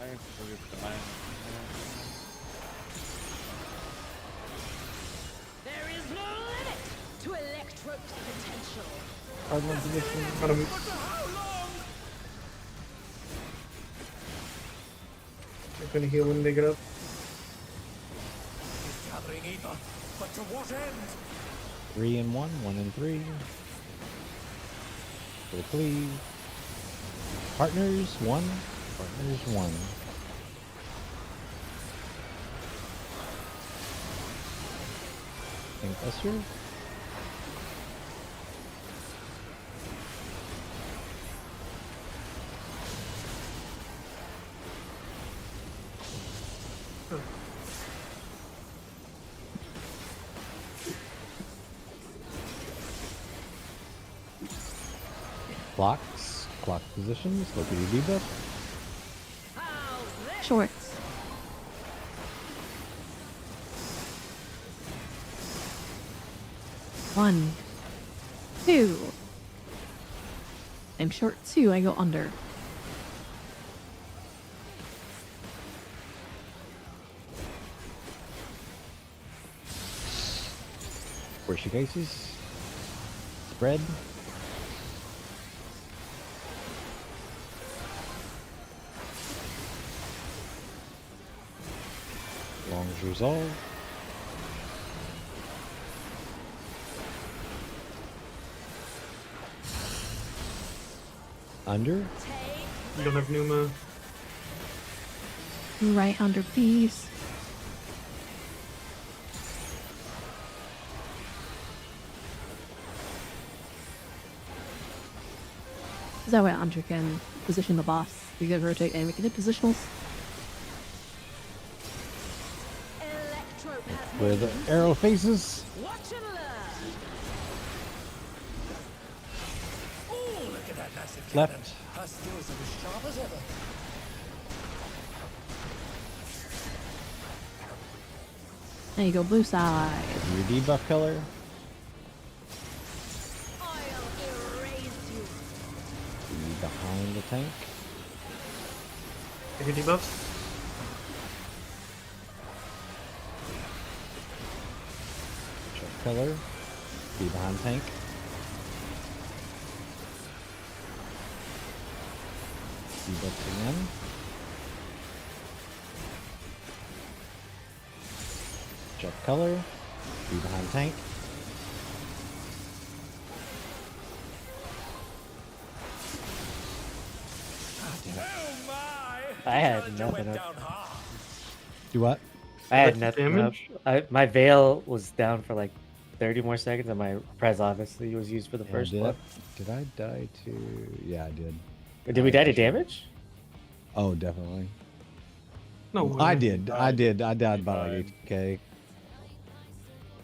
I think we'll get the line. There is no limit to Electrope's potential. Cardinal position. Got him. But for how long? They're gonna heal when they get up. He's gathering ether, but to what end? 3 and 1. 1 and 3. Full cleave. Partners 1. Partners 1. Buster. Clocks. Clock positions. Look at your debuff. How's this? Shorts. One. Two. I'm short two, I go under. Where's your cases? Spread. Longs resolve. Under. You don't have Numa. Right under, please. Is that way Andrew can position the boss? We can rotate and we can hit positionals. Electrope has Where the made arrow faces. Watch and learn. Oh, look at that massive Left. cannon. Her skills are as sharp as ever. There you go, blue side. Your debuff color. I'll erase you. Be behind the tank. Take your debuffs. color. Be behind tank. Debuffs again. Check color. Be behind tank. Oh my! I had Challenger nothing went up. down hard. Do what? I had Electric nothing damage? up. My veil was down for like 30 more seconds, and my Prez obviously was used for the Yeah, first did one. Did I die to? Yeah, I did. Did we die to damage? Oh, definitely. No way. I did. I died. did. I died You by like died. 8k.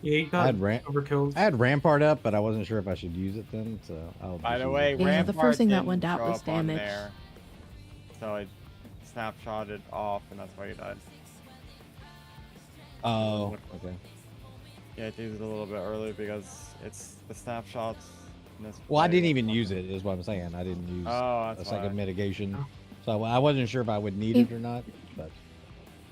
Yeah, he I got had overkilled. I had Rampart up, but I wasn't sure if I should use it then. So I'll. By just the use way, it. Yeah, the Rampart first thing that didn't went out show was up on damage. there, so I snapshotted off, and that's why you died. Oh, okay. Yeah, it used it a little bit early because it's the snapshots. In this Well, I play didn't that's even not- use it. Is what I'm saying. I didn't use Oh, a that's second why. mitigation, Oh. so I wasn't sure if I would need it or not. But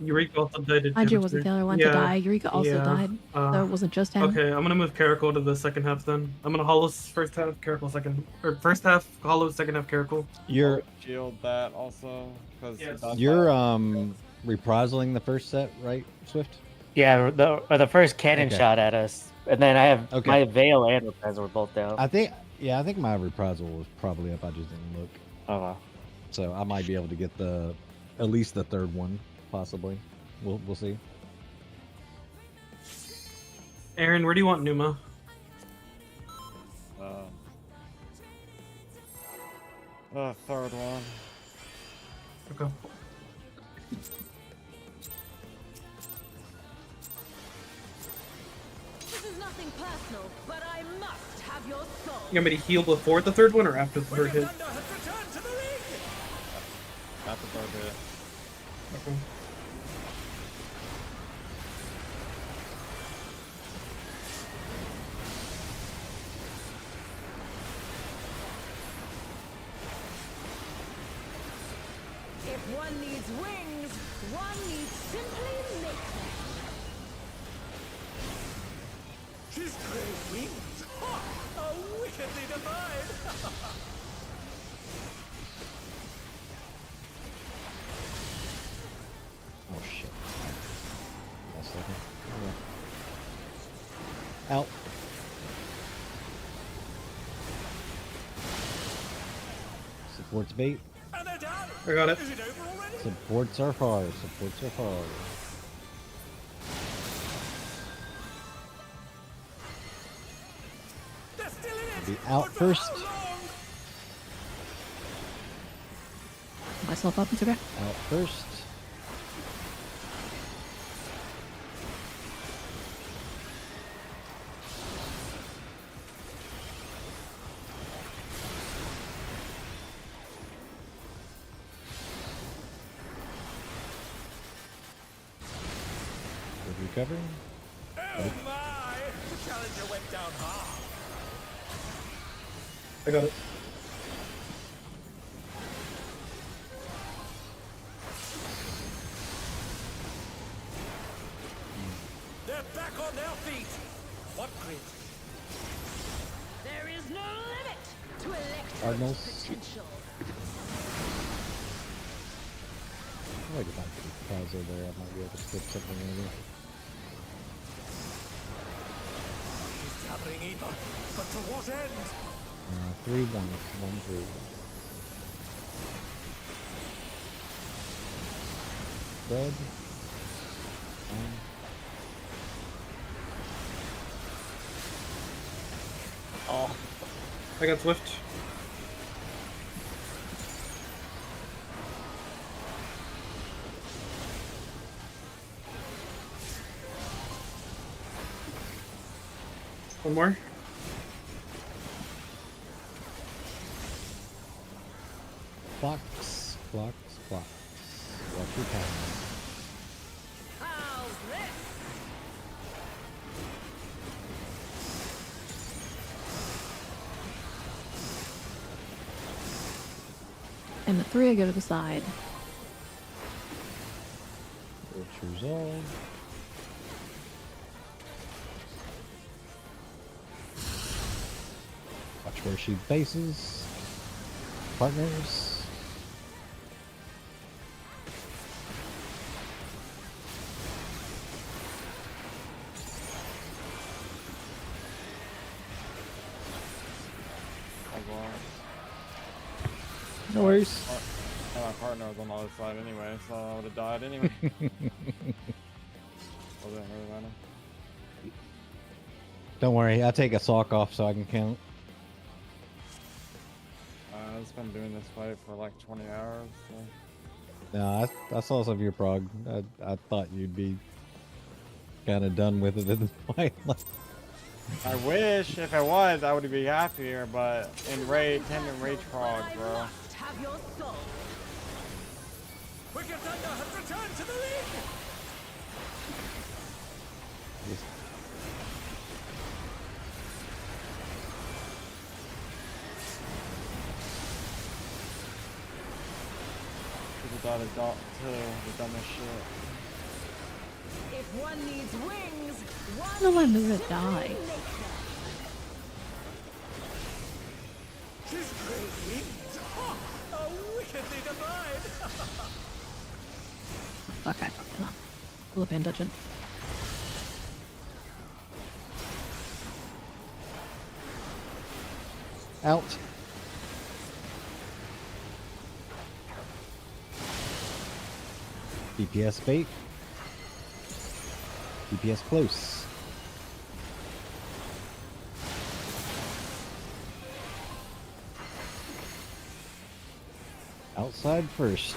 Eureka also died to Hydra was the damage. other one to die. Eureka also yeah, died, so it wasn't just him. Okay, I'm gonna move Caracal to the second half then. I'm gonna Hollow first half, Caracal second. Or first half Hollow, second half Caracal. you're Shield that also because Yes. you're reprising the first set, right, Swift? Yeah, the first cannon Okay. shot at us, and then I have Okay. my veil and Prez were both down. I think my reprisal was probably up. I just didn't look. Oh wow. So I might be able to get at least the third one, possibly. We'll see. Aaron, where do you want Numa? Third one. Okay. This is nothing personal, but I must have your soul. You want me to heal before the third one or after the third hit? Thunder has returned to the ring! That's the third hit. Okay. If one needs wings, one needs simply make them. She's great wings! Ha! How wickedly divine! Oh shit. Last second. Yeah. Out. Supports bait. And they're down! I got it. Is it over already? Supports are far. Supports are far. They're still in it! Be out But for first. how long? Myself up, it's okay. Out first. Good recovery. Oh my! The challenger went down hard. I got it. They're back on their feet! What grit? There is no limit to Electro's Cardinals. potential. I like if I could pause over there. I might be able to skip something maybe. She's gathering ether, but to what end? 3-1. 1-3. Spread. Oh. I got Swift. One more. Clocks. Watch your time. How's this? And the three I go to the side. Which resolve. where she faces. Partners. No worries. My partner was on the other side anyway, so I would have died anyway. Doesn't really matter. Don't worry, I take a sock off so I can count. I've just been doing this fight for like 20 hours. So. No, I saw some of your prog. I thought you'd be kind of done with it at this point. I wish if I was, I would be happier, but in rage, 10 in rage prog, bro. Have your soul. Wicked Thunder has returned to the league! People thought it's dog too, the dumbest shit. If one needs wings, one No one is gonna die. Tis great! Oh, wickedly divine! Fuck, I fucking up. Philippine dungeon. Out. DPS bait. DPS close. Outside first.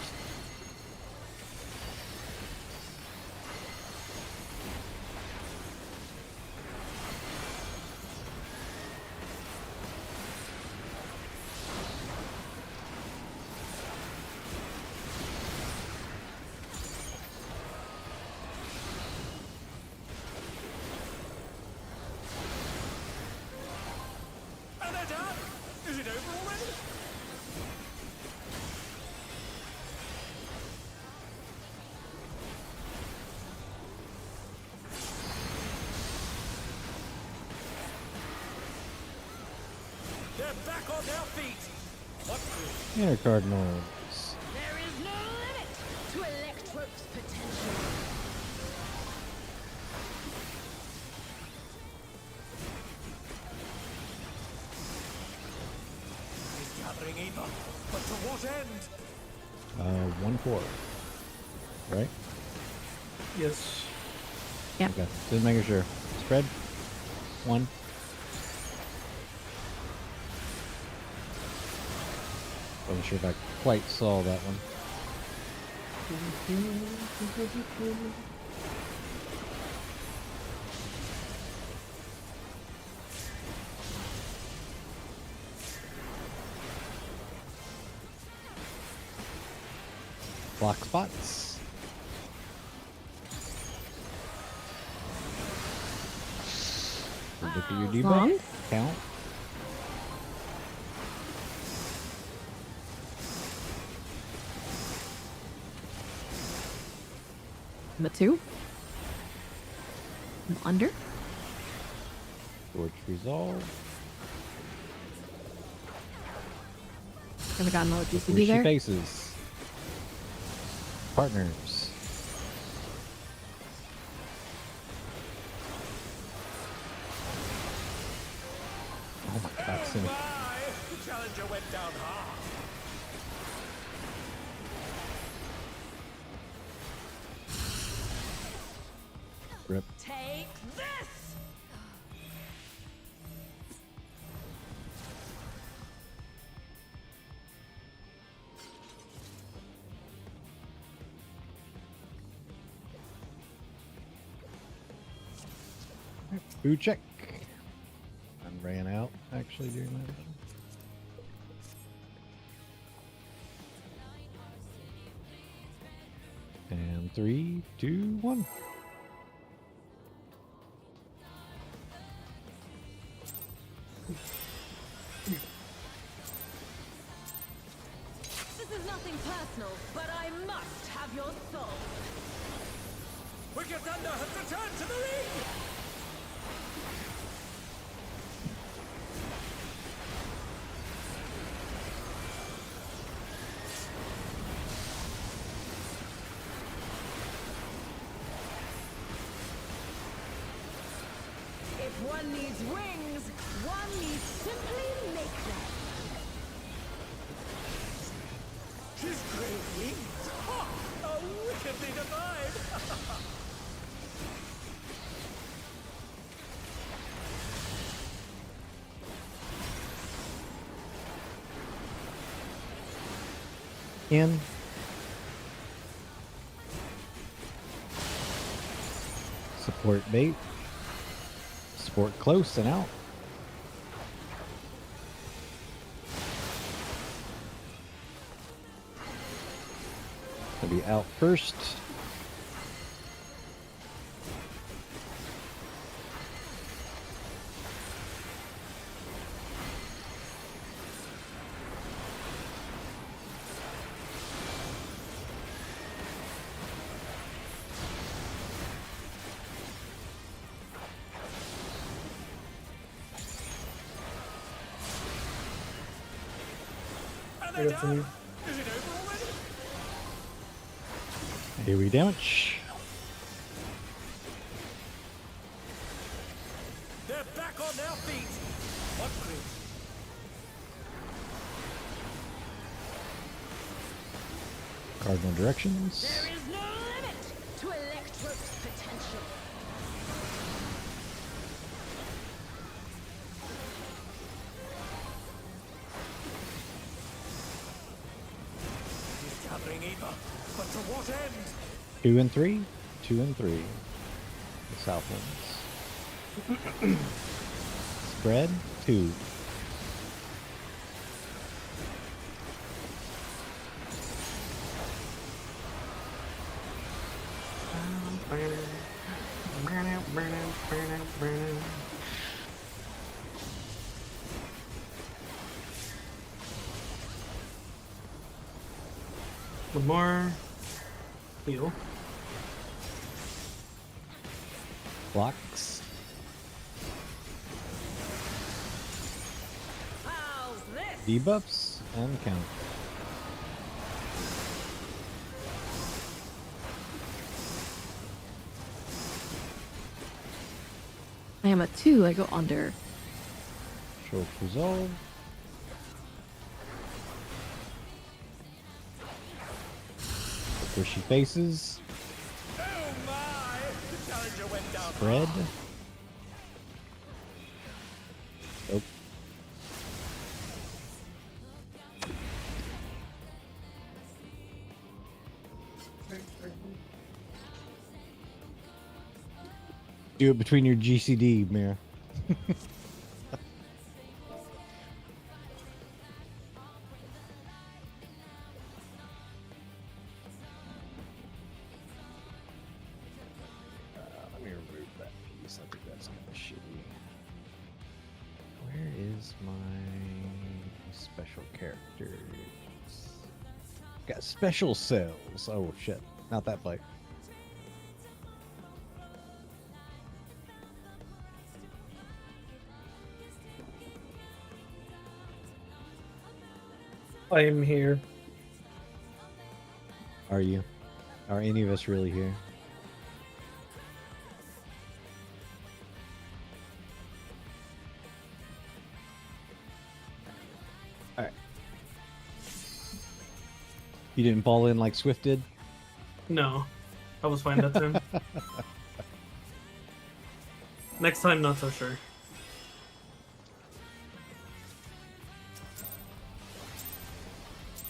And they're done! Is it over already? They're back on their feet! What good? Inner Cardinals. There is no limit to Electrope's potential. He's gathering evil, but to what end? 1-4. Right? Yes. Yeah. Okay. Just making sure. Spread. 1. Wasn't sure if I quite saw that one. Block spots. Look at your Long. debuff. Count. I'm a 2. I'm under. Torch resolve. Never got another Where GCB she there. faces. Partners. Oh my god, Cindy. My, the challenger went down hard. Rip. Take this! Food check. I ran out actually during that. And 3, 2, 1. This is nothing personal, but I must have your soul. Wicked Thunder has returned to the league! one needs wings, one needs simply make them. His great wings! Ha! How wickedly divine! In. Support bait. Support close and out. Gonna be out first. I got some. Is it over already? AoE damage. They're back on their feet! What great Cardinal directions. There is no limit to Electro's potential. is gathering ether, but to what end? 2 and 3. 2 and 3. The south ones. Spread 2. One more. Heal. Blocks. How's this? Debuffs and count. I am a 2. I go under. Short resolve. Where she faces. Oh my! The challenger went down. Spread. Nope. Do it between your GCD, Mira. Let me remove that piece. I think that's kind of shitty. Where is my special characters? Got special cells. Oh shit. Not that fight. I am here. Are you? Are any of us really here? Alright. You didn't fall in like Swift did? No. I was fine that time. Next time, not so sure.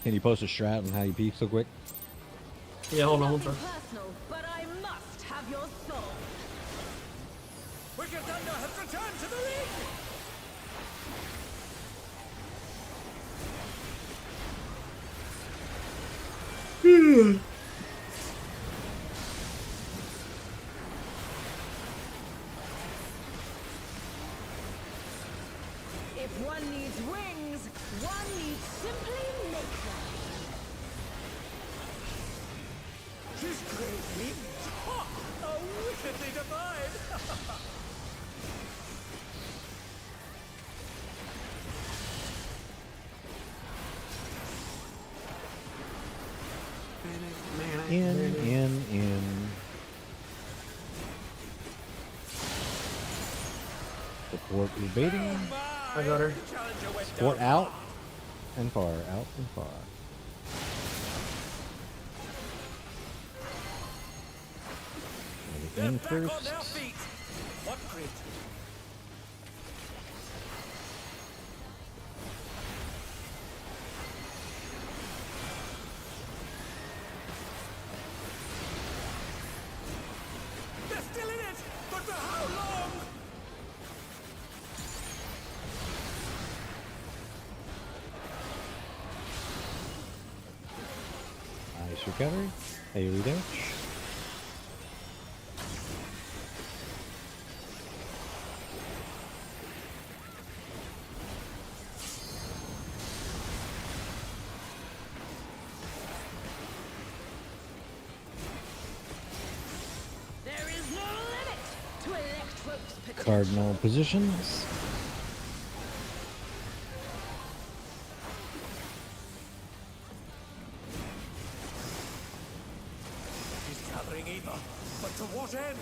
Can you post a strat on how you peek so quick? Yeah, hold on, hold Nothing on. personal, but I must have your soul. Wicked Thunder has returned to the ring! If one needs wings, one needs simply make them. His great wings! Ha! How wickedly divine! In. Support your baiting. I got her. Support out and far. Out and far. In first. What grit? They're still in it, but for how long? Nice recovery. AoE damage. There is no limit to Electro's potential. Cardinal positions. He's gathering evil, but to what end?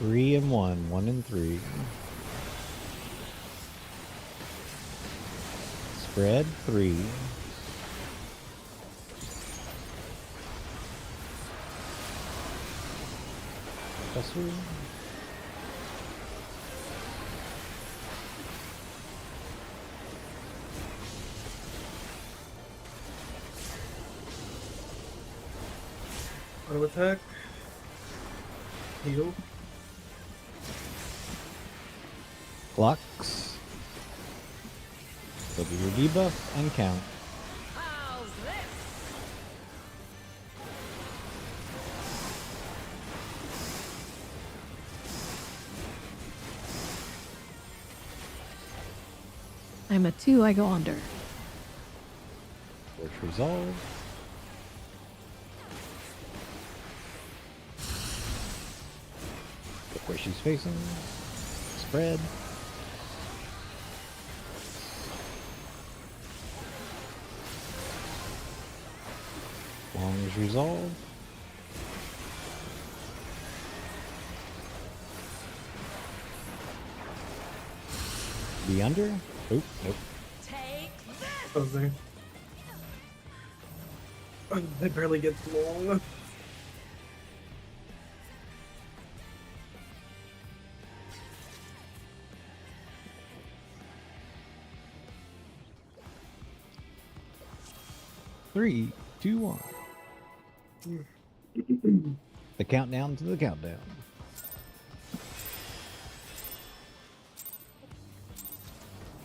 3 and 1. 1 and 3. Spread 3. Professor. Auto attack. Heal. Clocks. Go to your debuff and count. How's this? I'm a 2, I go under. Torch resolve. Look where she's facing. Spread. Long as resolve. Be under. Oop, nope. Take this! I was there. It barely gets long. Three, two, 1. The countdown to the countdown.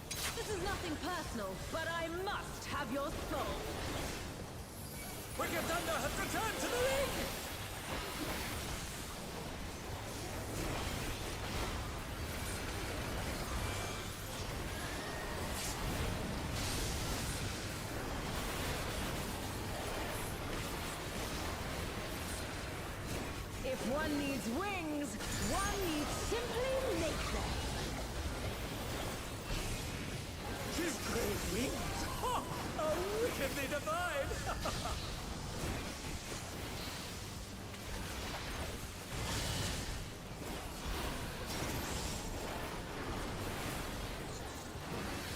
This is nothing personal, but I must have your soul. Wicked Thunder has returned to the ring! If one needs wings, one needs simply make them. She's great wings! Ha! How wickedly divine!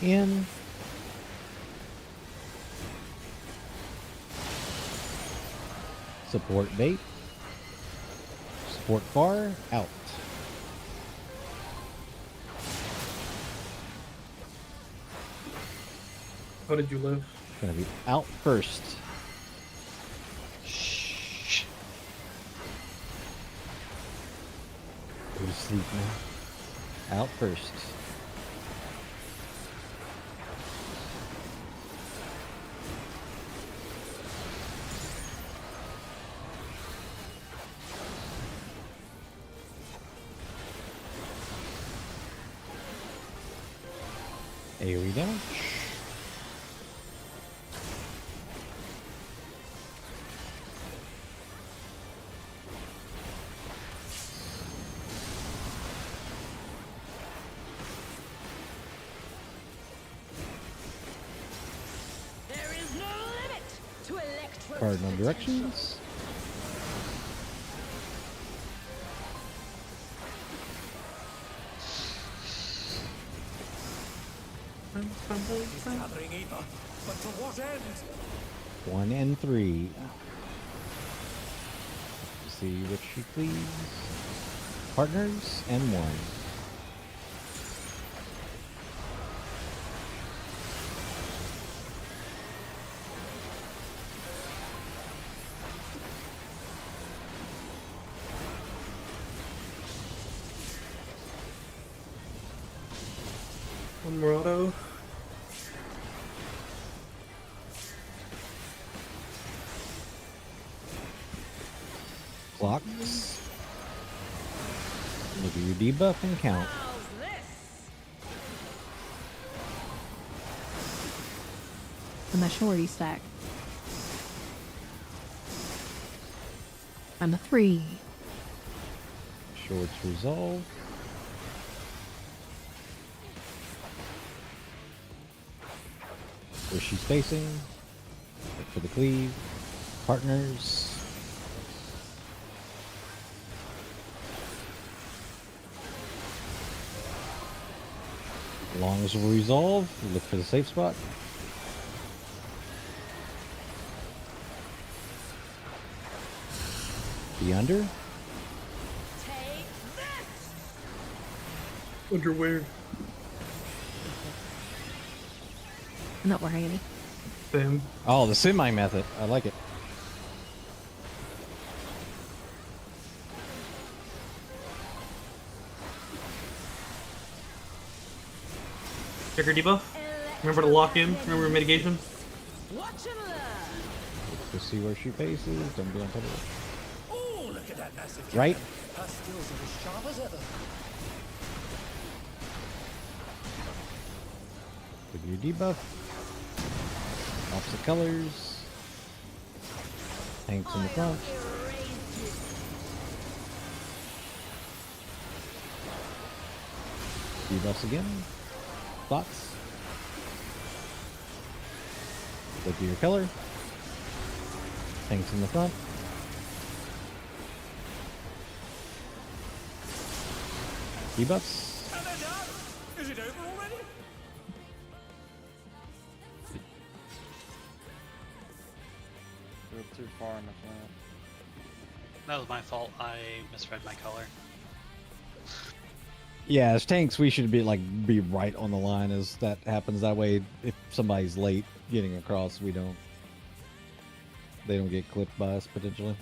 In. Support bait. Support far. Out. How did you live? Gonna be out first. Shh. Go to sleep now. Out first. AoE damage. There is no limit to Electro's Cardinal potential. directions. He's gathering ether, but to what end? 1 and 3. See what she please. Partners and 1. One more auto. Clocks. Look at your debuff and count. How's this? And my shorty stack. I'm a 3. Shorts resolve. Where she's facing. Look for the cleave. Partners. Longs will resolve. Look for the safe spot. Be under. Take this! Underwear. I'm not wearing any. Same. Oh, the semi method. I like it. Check her debuff. Remember to lock in. Remember mitigation. Watch and learn. To see where she faces. Don't be on top of it. Oh, look at that massive Right? cannon. Her skills are as sharp as ever. With your debuff. Opposite colors. Tanks in the front. Debuffs again. Thoughts? Look at your color. Tanks in the front. Debuffs. And they're done. Is it over already? You're too far in the front. That was my fault. I misread my color. Yeah, as tanks, we should be right on the line as that happens. That way, if somebody's late getting across, they don't get clipped by us potentially.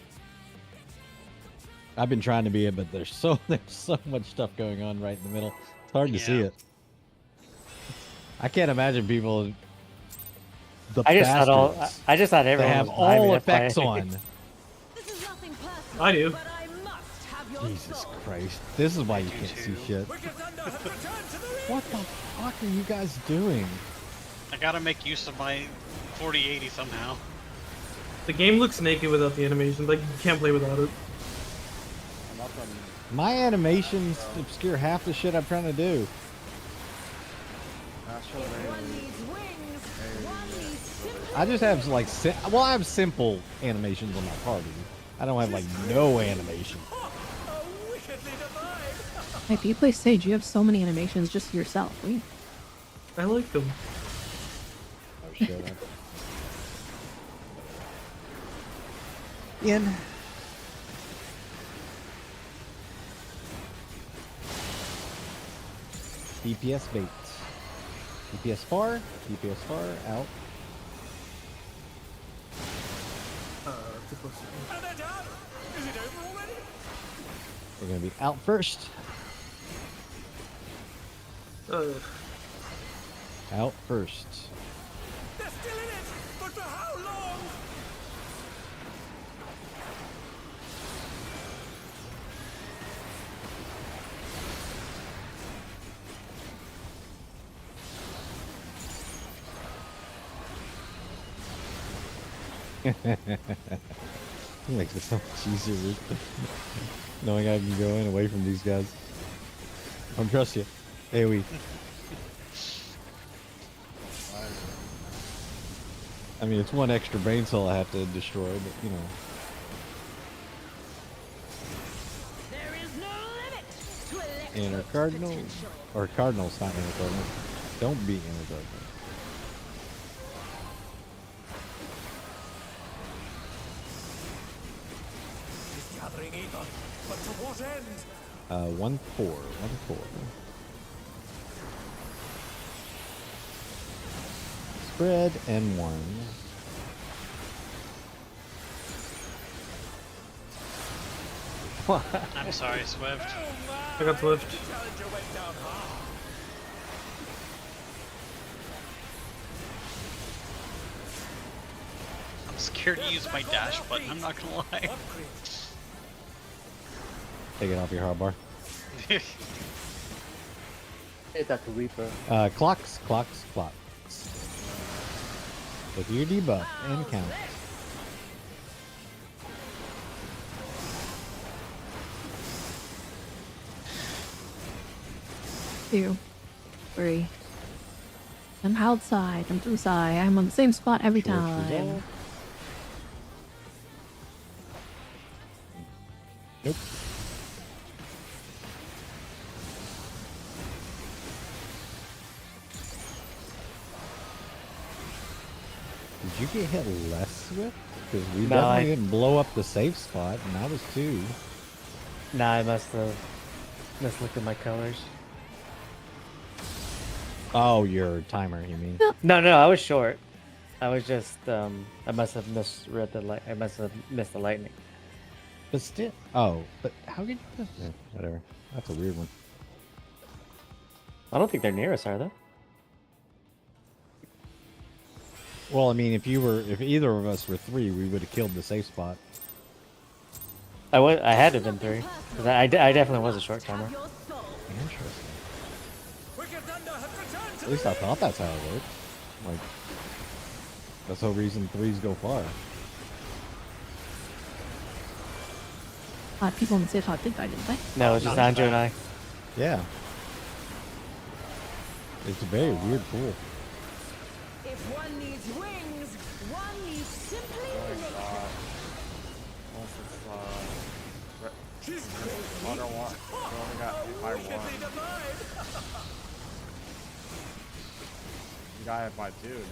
I've been trying to be it, but there's so much stuff going on right in the middle. It's hard to see Yeah. it. I can't imagine people. I just thought They everyone have was all vibing to play. effects on. This is nothing personal, I do. but I must have your Jesus soul. Christ! This is why you do can't see too. shit. Wicked Thunder have returned to the ring. What the fuck are you guys doing? I gotta make use of my 4080 somehow. The game looks naked without the animation. Like, you can't play without it. Nothing. My animations obscure half the shit I'm trying to do. Natural One AoE. needs wings, one needs simple I just have I have simple animations on my party. I don't have no animation. Oh, wickedly divine. If you play Sage, you have so many animations just yourself. I like them. Oh shit. In. DPS bait. DPS far. DPS far. Out. Too close. And they're done. Is it over already? We're gonna be out first. Out first. They're still in it, but for how long? It makes it so much easier knowing I can go in away from these guys. I don't trust you. AoE. I mean, it's one extra brain cell I have to destroy, but you know. There is no limit to electric Inner Cardinal. potential. Or Cardinals, not Inner Cardinal. Don't be Inner Cardinal. what end? 1-4, 1-4. Spread and 1. I'm sorry, Swift. I got Swift. The challenger went down hard. I'm scared to use my dash button, I'm not gonna lie. Take it off your hotbar. Hit that to Reaper. Clocks. With your debuff and count. 2, 3. I'm outside. I'm to the side. I'm on the same spot every Short time. resolve. Nope. Did you get hit less with? Because we No, definitely I- didn't blow up the safe spot, and that was 2. Nah, I must have mislooked at my colors. Oh, your timer, you mean? No, I was short. I was just I must have misread the light. I must have missed the lightning. But still. Oh, but how could you? Whatever. That's a weird one. I don't think they're near us, are they? Well, I mean, if either of us were 3, we would have killed the safe spot. I had to have been 3. 'Cause I definitely was a short timer. Interesting. Wicked Thunder has returned to At least I thought that's how it worked. Like, that's the whole reason 3s go far. People in the safe spot did die, didn't they? No, it was just Andrew and I. Yeah. It's a very weird pool. If one needs wings, one needs simply nature. She's Water one. We only got hit by 1. You got hit by 2, then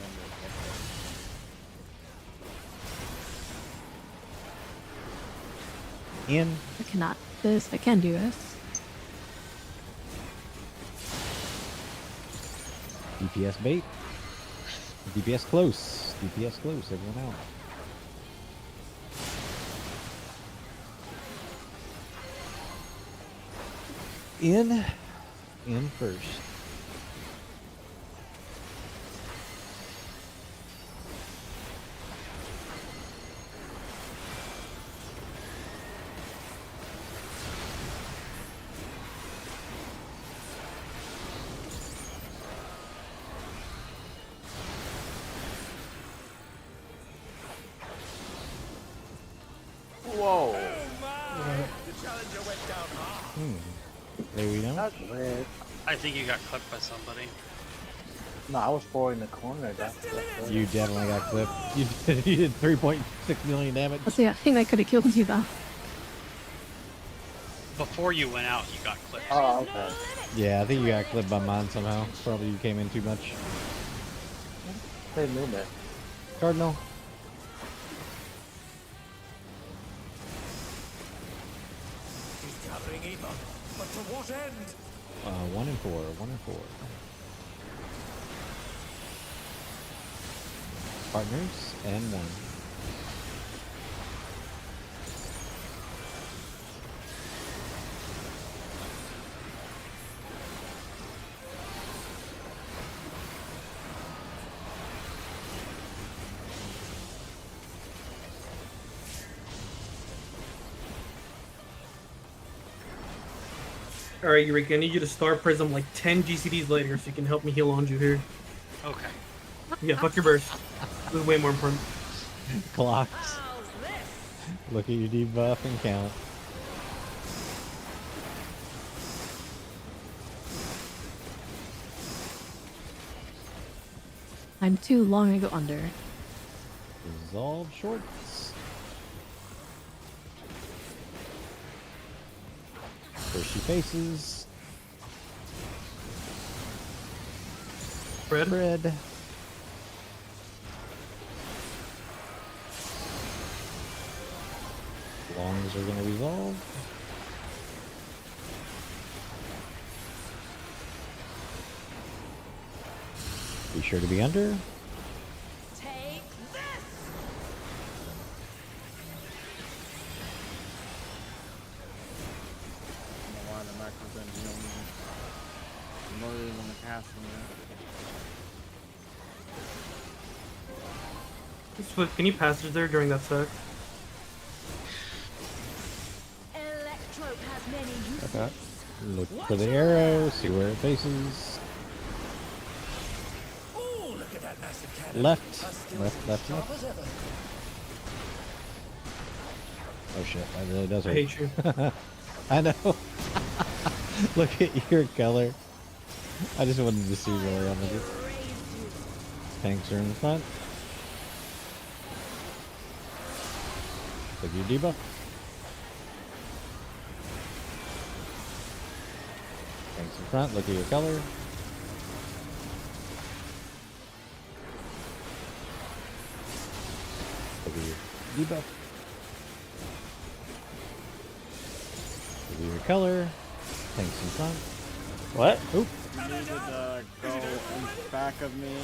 In. I cannot do this. I can do this. DPS bait. DPS close. DPS close. Everyone out. In first. Whoa. The challenger went down hard. There we go. That's weird. I think you got clipped by somebody. No, I was 4 in the corner. That's weird. You definitely got clipped. You did 3.6 million damage. Let's see. I think that could have killed you though. Before you went out, you got clipped. Oh, okay. Yeah, I think you got clipped by mine somehow. Probably you came in too much. Same movement. Cardinal. He's gathering evil, but to what end? 1 and 4. 1 and 4. Partners and 1. Alright, Eureka, I need you to star Prism like 10 GCDs later so you can help me heal Anju here. Okay. Yeah, fuck your burst. This is way more important. Clocks. Look at your debuff and count. I'm too long. I go under. Resolve shorts. First she faces. Fred? Spread. Longs are gonna resolve. Be sure to be under. Take this! I don't know why the macros didn't heal me. I'm not even gonna cast them yet. Swift, can you passage there during that sec? Electrope has many uses. Okay. Look for the arrow, see where it faces. Ooh, look at that massive cannon. Left, left, left, left. Oh shit, that really does I hurt. hate you. I know. Look at your color. I just wanted to see where I'm with it. Tanks are in the front. Look at your debuff. Tanks in front, look at your color. Look at your debuff. Look at your color. Tanks in front. What? Oop. You needed to go in back of me. Here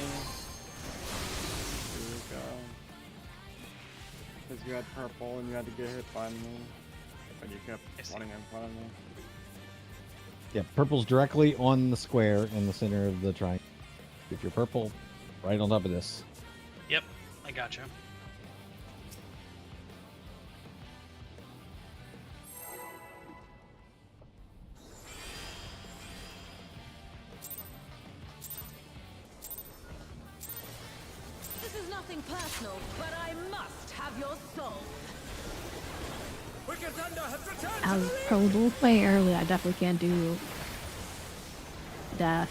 we go. Because you had purple and you had to get hit by me. But you kept running in front of me. Yeah, purple's directly on the square in the center of the triangle. Get your purple right on top of this. Yep, I gotcha. This is nothing personal, but I must have your soul. Wicked Thunder has returned I to was the ring. probably way early. I definitely can't do dash.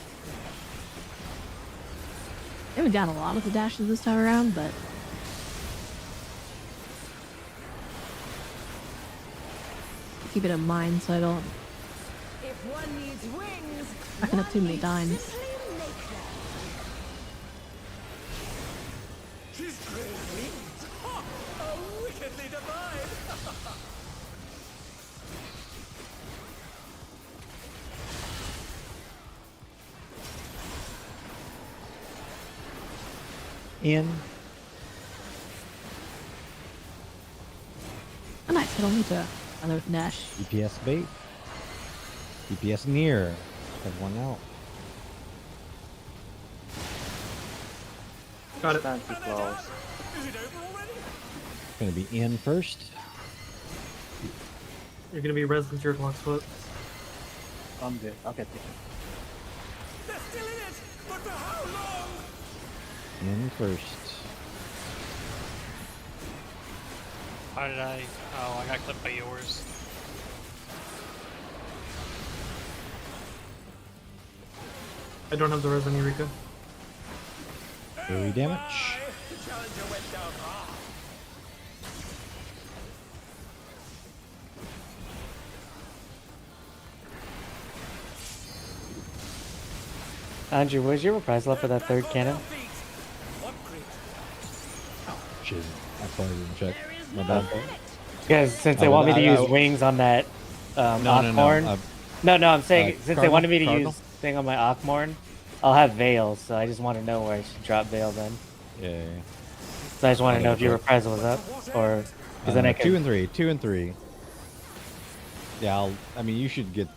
I haven't done a lot of the dashes this time around, but keep it in mind so I don't If one needs wings, fucking up too many one times. needs simply make them. She's great wings. Ha! Oh, wickedly divine. In. Oh, nice. I don't need to another dash. DPS bait. DPS near. Have one out. Got it. Stand too close. Is it over already? Gonna be in first. You're gonna be resident your clock's foot. I'm good. I'll get it. They're still in it, but for how long? In first. How did I? Oh, I got clipped by yours. I don't have the res on Eureka. Early damage. My, the challenger went down hard. Andrew, where's your reprise left for that third cannon? What great. Shit. I probably didn't check. My bad. Because since they I want me would- to I- use wings on that No, Ockmorn. no. I'm saying since they Cardinal? wanted me to Cardinal? use thing on my Ockmorn, I'll have Veil, so I just want to know where I should drop Veil then. Yeah. So I just want to Okay, know if your cool. reprisal was up, or because then I can. 2 and 3. 2 and 3. Yeah, I mean, you should get.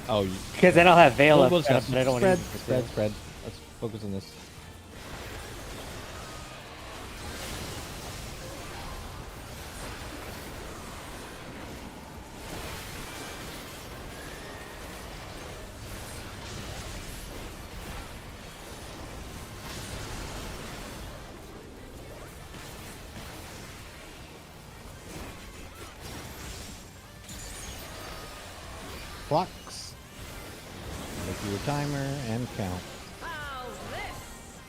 Oh, you, Because then I'll have Veil Well, up, we'll but just I don't want to spread, use spread. Let's focus on this. Clocks. Make your timer and count. How's this?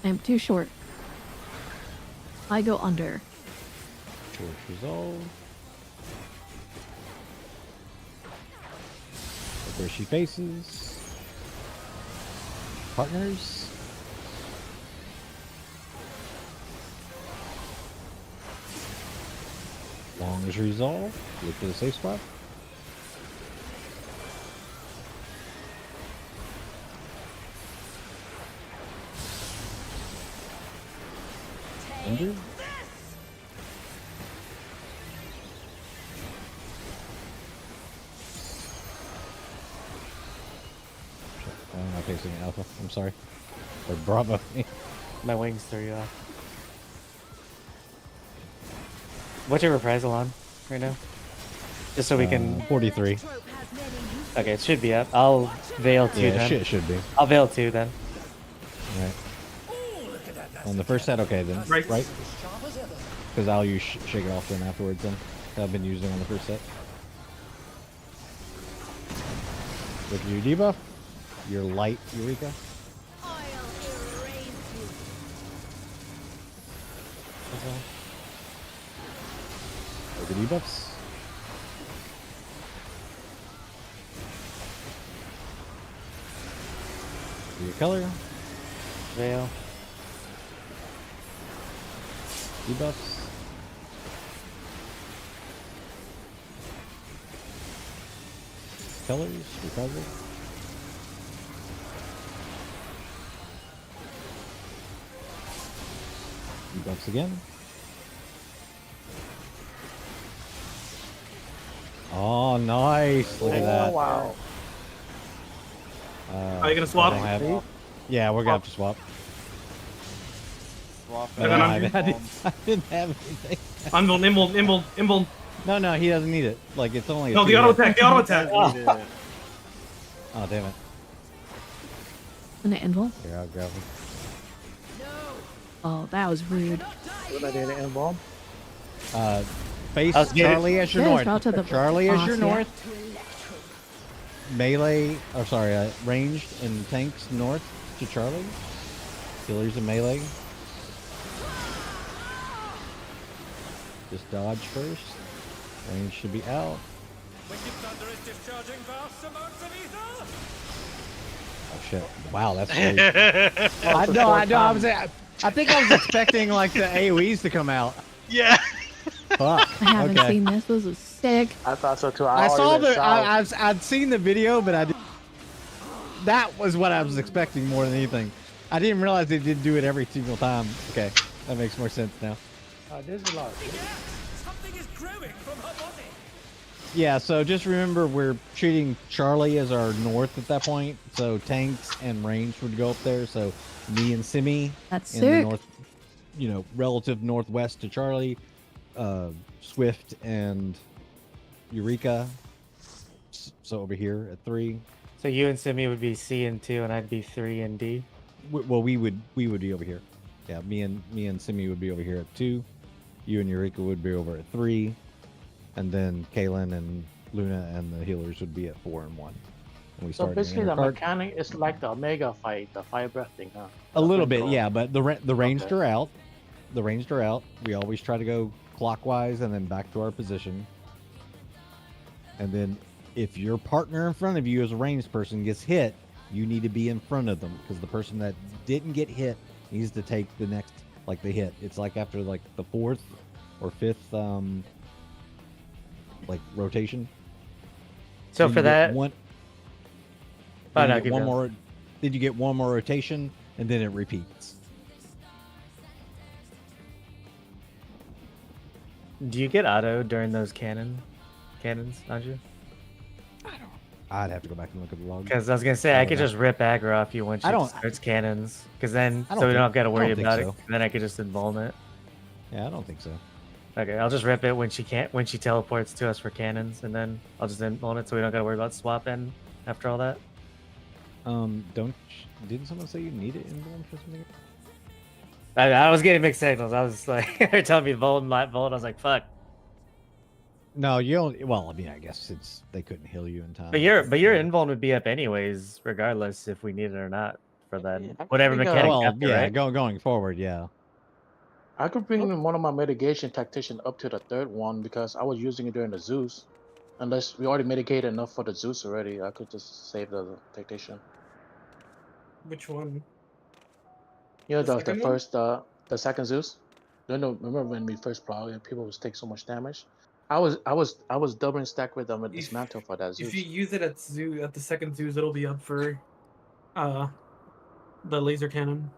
I am too short. I go under. Short resolve. Look where she faces. Partners. Long as resolved. Look for the safe spot. Under. I'm not facing Alpha. I'm sorry. Or Bravo. My wings threw you off. What's your reprisal on right now? Just so we can. 43. Okay, it should be up. I'll veil 2 Yeah, then. it should be. I'll veil 2 then. Right. On the first set, okay then. Right. Right? Because I'll use Shake It Off then afterwards then. That I've been using on the first set. With your debuff, your light Eureka. With the debuffs. Your color. Veil. Debuffs. Colors. Recover. Debuffs again. Oh, nice! Look at that. Wow. Are you gonna swap? I don't have- Yeah, we're gonna have to swap. Swap I got I on- didn't have anything. Invuln. No, he doesn't need it. Like, it's only a No, the 2 auto hit. attack, the auto attack. Oh, damn it. An invul. Here, I'll grab him. Oh, that was rude. What I did in bomb? Face I was getting- Charlie as your Yeah, north. draw to the Charlie as your boss, yeah. north. Melee, or sorry, ranged and tanks north to Charlie. Healers and melee. Just dodge first. Range should be out. Wicked Thunder is discharging vast amounts of ether! Oh shit! Wow, that's. I know. I think I was expecting like the AOE's to come out. Yeah. Fuck. I haven't Okay. seen this. This is sick. I thought so too. I saw already the. went south. I'd seen the video, but I. That was what I was expecting more than anything. I didn't realize they did do it every single time. Okay, that makes more sense now. There's a lot. Something is growing from her body! Yeah, so just remember we're treating Charlie as our north at that point. So tanks and range would go up there. So me and Simi That's in the sick. north, relative northwest to Charlie, Swift and Eureka. So over here at 3. So you and Simi would be C and 2, and I'd be 3 and D. Well, we would be over here. Yeah, me and Simi would be over here at 2. You and Eureka would be over at 3, and then Kaylin and Luna and the healers would be at 4 and 1. And we So started basically, the in card. mechanic is like the Omega fight, the fire breath thing, huh? A little bit, Control. yeah. But the ranged Okay. are out. The ranged are out. We always try to go clockwise and then back to our position. And then if your partner in front of you as a ranged person gets hit, you need to be in front of them because the person that didn't get hit needs to take the next, like the hit. It's like after like the 4th or 5th, like rotation. So Then for you get that, one, Oh, then no, you get keep one going. more. Then you get one more rotation, and then it repeats. do you get auto during those cannons, don't you? I'd have to go back and look at the log. Because I was gonna say I could just rip aggro off you once I she don't- starts cannons, because then I don't so we think- don't got to I worry don't think about it. so. And then I could just invuln it. Yeah, I don't think so. Okay, I'll just rip it when she teleports to us for cannons, and then I'll just invuln it so we don't got to worry about swapping after all that. Didn't someone say you need it in Vuln for something? I was getting mixed signals. I was like, they're telling me Vuln, not Vuln. I was like, fuck. No, you don't. Well, I mean, I guess they couldn't heal you in time. But your invuln would be up anyways, regardless if we need it or not for that Yeah, I whatever think, mechanic. Well, after, yeah, right? going forward, yeah. I could bring in one of my mitigation tactician up to the 3rd one because I was using it during the Zeus. Unless we already mitigated enough for the Zeus already, I could just save the tactician. Which one? You know, The the second one? first, the second Zeus. No, remember when we first prog and people was take so much damage? I was doubling stack with them with If- dismantle for that If Zeus. you use it at the second Zeus, it'll be up for the laser cannon.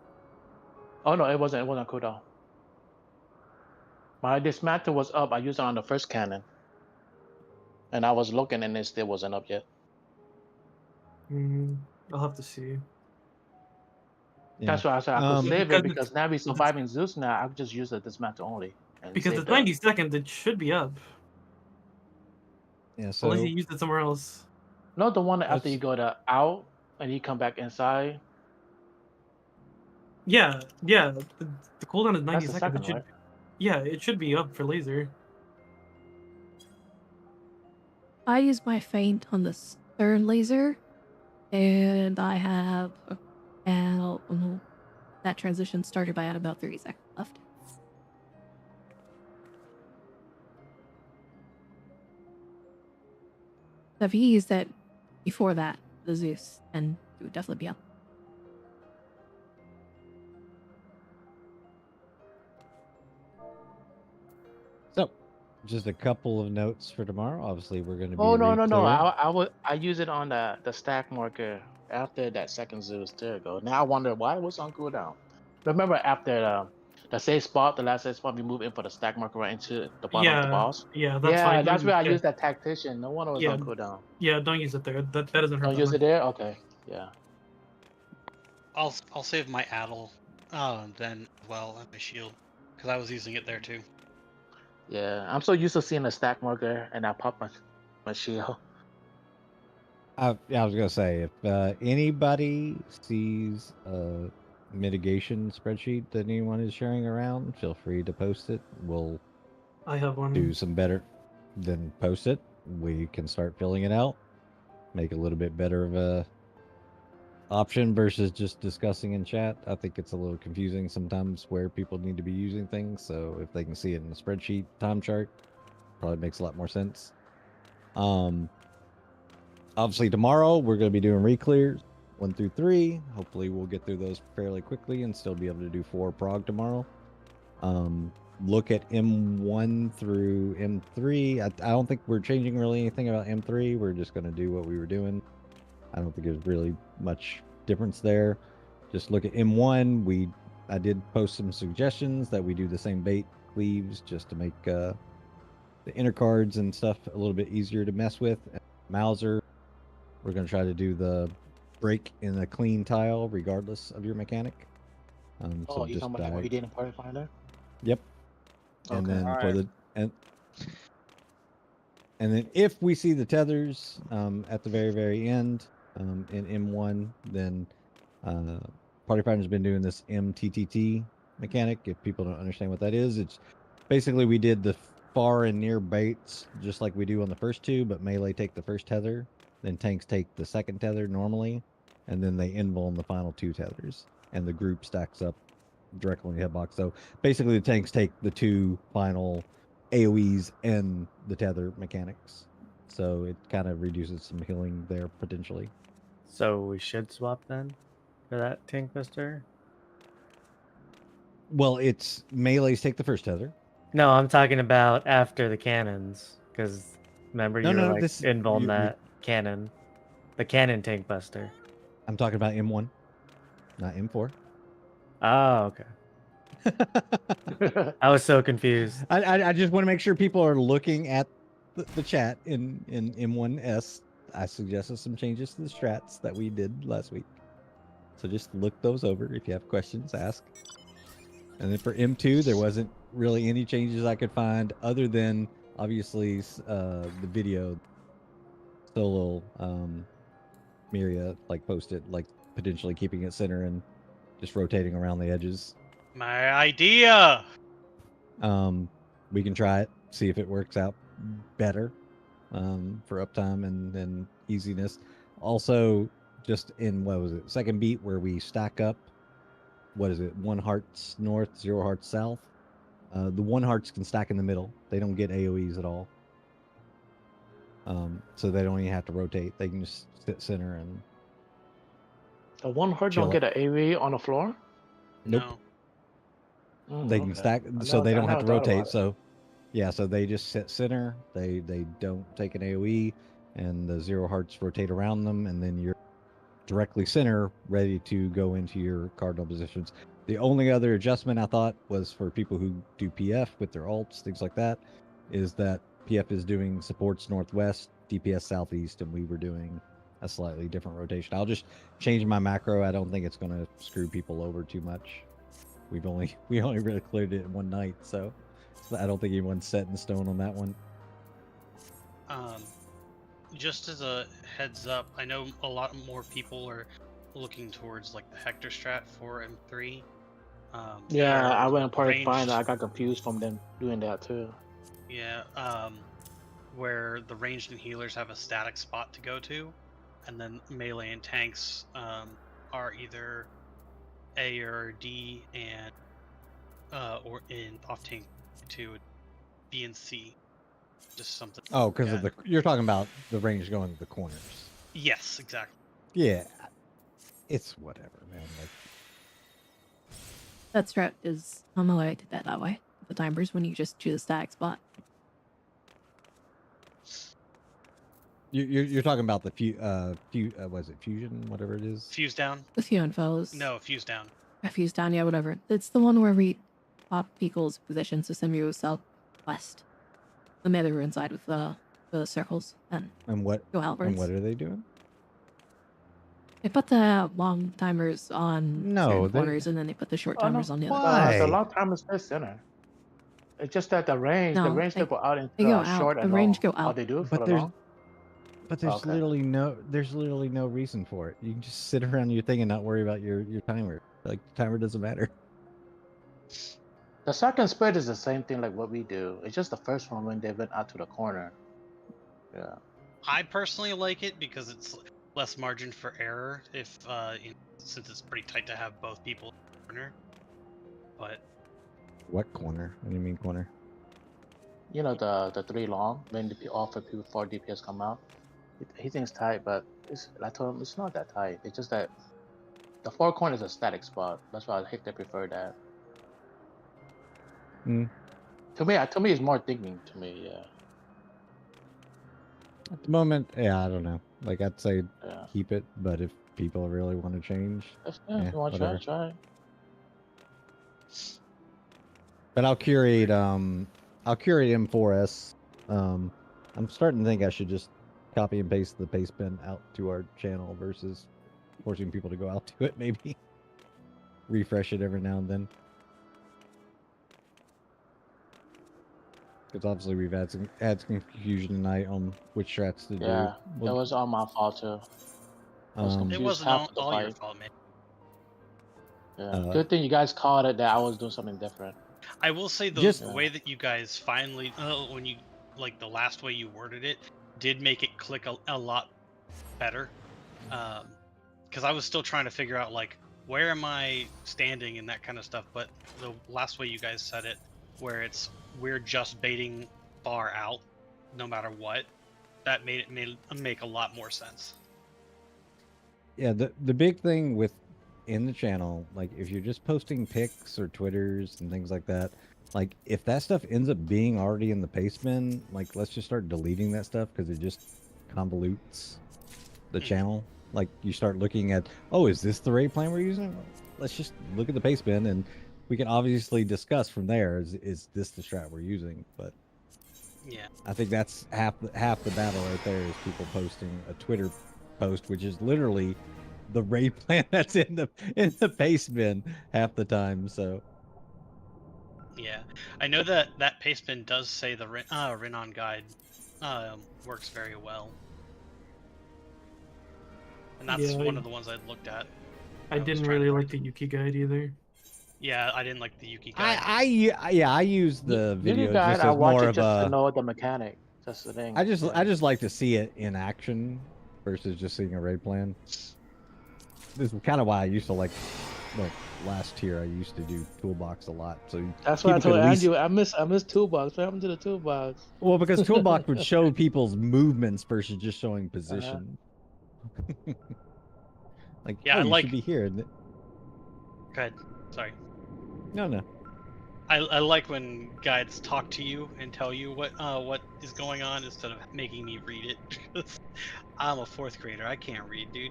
Oh no, it wasn't cooldown. My dismantle was up. I used it on the first cannon. And I was looking and it still wasn't up yet. I'll have to see. Yeah. That's why I said I could save Because it because now we're surviving Zeus now. I could just use the dismantle only. And Because save it's the- 90 seconds, it should be up. Yeah. So Unless you used it somewhere else. Not the one after Let's- you go to out and you come back inside. Yeah. The cooldown is 90 That's the seconds. second, It should, right? Yeah, it should be up for laser. I use my feint on the stern laser, and I have that transition started by at about 30 seconds left. So if you used it before that, the Zeus, then it would definitely be up. So, just a couple of notes for tomorrow. Obviously, we're going to be. Oh no. re-clearing. I use it on the stack marker after that second Zeus. There you go. Now I wonder why it was on cooldown. Remember after the safe spot, the last safe spot, we move in for the stack marker right into the bottom of the boss. Yeah, that's fine. That's where I Yeah. used that tactician. No wonder it was Yeah. on cooldown. Yeah, don't use it there. That doesn't hurt. Don't that use much. it there. Okay. Yeah. I'll save my Addle then well and my shield because I was using it there too. Yeah. I'm so used to seeing the stack marker and I pop my shield. I was gonna say, if anybody sees a mitigation spreadsheet that anyone is sharing around, feel free to post it. We'll I have one. do some better than post it. We can start filling it out, make a little bit better of a option versus just discussing in chat. I think it's a little confusing sometimes where people need to be using things. So if they can see it in the spreadsheet time chart, probably makes a lot more sense. Obviously tomorrow we're going to be doing re-clears 1 through 3. Hopefully we'll get through those fairly quickly and still be able to do 4 prog tomorrow. Look at M1 through M3. I don't think we're changing really anything about M3. We're just going to do what we were doing. I don't think there's really much difference there. Just look at M1. I did post some suggestions that we do the same bait cleaves just to make the inner cards and stuff a little bit easier to mess with. Mauser, we're going to try to do the break in a clean tile regardless of your mechanic. Oh, you talking about what he did in Party Finder? Yep. And Okay. then All for right. the and then if we see the tethers at the very end in M1, then Party Finder's been doing this MTTT mechanic. If people don't understand what that is, it's basically we did the far and near baits just like we do on the first 2, but melee take the first tether, then tanks take the second tether normally, and then they invul on the final 2 tethers, and the group stacks up directly in the hitbox. So basically the tanks take the 2 final AoEs and the tether mechanics. So it kind of reduces some healing there potentially. So we should swap then for that tank buster. Well, it's melees take the first tether. No, I'm talking about after the cannons, because remember No, you were no, like this- involved in you- that cannon, the cannon tank buster. I'm talking about M1, not M4. Oh, okay. I was so confused. I just want to make sure people are looking at the chat in M1S. I suggested some changes to the strats that we did last week. So just look those over. If you have questions, ask. And then for M2, there wasn't really any changes I could find other than obviously the video solo Miria like posted, like potentially keeping it center and just rotating around the edges. My idea. We can try it, see if it works out better for uptime and easiness. Also, just in what was it, second beat where we stack up. What is it? 1 hearts north, 0 hearts south. The 1 hearts can stack in the middle. They don't get AoEs at all. So they don't even have to rotate. They can just sit center and. The 1 heart Chill don't get an AoE on the floor? Nope. No. Mm, They can okay. stack, I so know- they I don't have never to thought about rotate. it. So, Yeah, so they just sit center. They don't take an AoE, and the 0 hearts rotate around them, and then you're directly center, ready to go into your cardinal positions. The only other adjustment I thought was for people who do PF with their alts, things like that, is that PF is doing supports northwest, DPS southeast, and we were doing a slightly different rotation. I'll just change my macro. I don't think it's going to screw people over too much. We only really cleared it in one night, so I don't think anyone's set in stone on that one. Just as a heads up, I know a lot more people are looking towards like the Hector strat for M3. Yeah, where I went and parted ranged- fine. I got confused from them doing that too. Yeah, where the ranged and healers have a static spot to go to, and then melee and tanks are either A or D, and or in off tank to B and C. Just something. Oh, because yeah. of you're talking about the range going to the corners. Yes, exactly. Yeah, it's whatever, man. Like, That strat is on the way. I did that way. The timers when you just choose a static spot. you're talking about the was it fusion, whatever it is? Fuse down? With you and foes. No, fuse down. Fuse down, yeah, whatever. It's the one where we pop people's positions to send you southwest. The middle inside with the circles and what? go outwards. And what are they doing? They put the long timers on certain corners and then they put the short timers on the other. Why? The long time is dead center. It's just that the range they go out into they go out. short The and range long. go out. Oh, they do it for But the long? there's Okay. literally no reason for it. You can just sit around your thing and not worry about your timer. Like, the timer doesn't matter. The second spread is the same thing like what we do. It's just the first one when they went out to the corner. Yeah. I personally like it because it's less margin for error if since it's pretty tight to have both people in the corner. But What corner? What do you mean corner? You know the 3 long when the offer people 4 DPS come out. He thinks tight, but I told him it's not that tight. It's just that the 4 corner is a static spot. That's why I think they prefer that. To me, it's more thinking. To me, yeah. At the moment, yeah, I don't know. Like, I'd say Yeah. keep it, but if people really want to change, If Yeah, you want to whatever. try. but I'll curate M4S. I'm starting to think I should just copy and paste the paste bin out to our channel versus forcing people to go out to it. Maybe refresh it every now and then. Because obviously we've had some confusion tonight on which strats to Yeah, do. it was all my fault too. Um, it Use wasn't half the all your fight. fault, man. Yeah. Good thing you guys caught it that I was doing something different. I will say though, Just- the way that you guys finally, when you like the last way you worded it, did make it click a lot better. Because I was still trying to figure out like where am I standing and that kind of stuff. But the last way you guys said it, where we're just baiting far out, no matter what, that made it make a lot more sense. Yeah, the big thing in the channel, like if you're just posting pics or Twitters and things like that, like if that stuff ends up being already in the paste bin, like let's just start deleting that stuff because it just convolutes the channel. Like you start looking at, oh, is this the raid plan we're using? Let's just look at the paste bin and we can obviously discuss from there. Is this the strat we're using? But Yeah. I think that's half the battle right there is people posting a Twitter post, which is literally the raid plan that's in the paste bin half the time. So Yeah, I know that paste bin does say the Renon guide works very well, and that's Yeah, one of the ones I'd looked at. I didn't really like the Yuki guide either. Yeah, I didn't like the Yuki guide. I use the video Video guide, just I as watch more it of just to a. know the mechanic. That's the thing. I just like to see it in action versus just seeing a raid plan. This is kind of why I used to like last year I used to do toolbox a lot. So That's why I people told could at least- Andrew I miss toolbox. What happened to the toolbox? Well, because toolbox would show people's movements versus just showing position. Like, Yeah, oh, I you like- should be here. Go ahead. Sorry. No. I like when guides talk to you and tell you what is going on instead of making me read it. 'Cause I'm a fourth grader. I can't read, dude.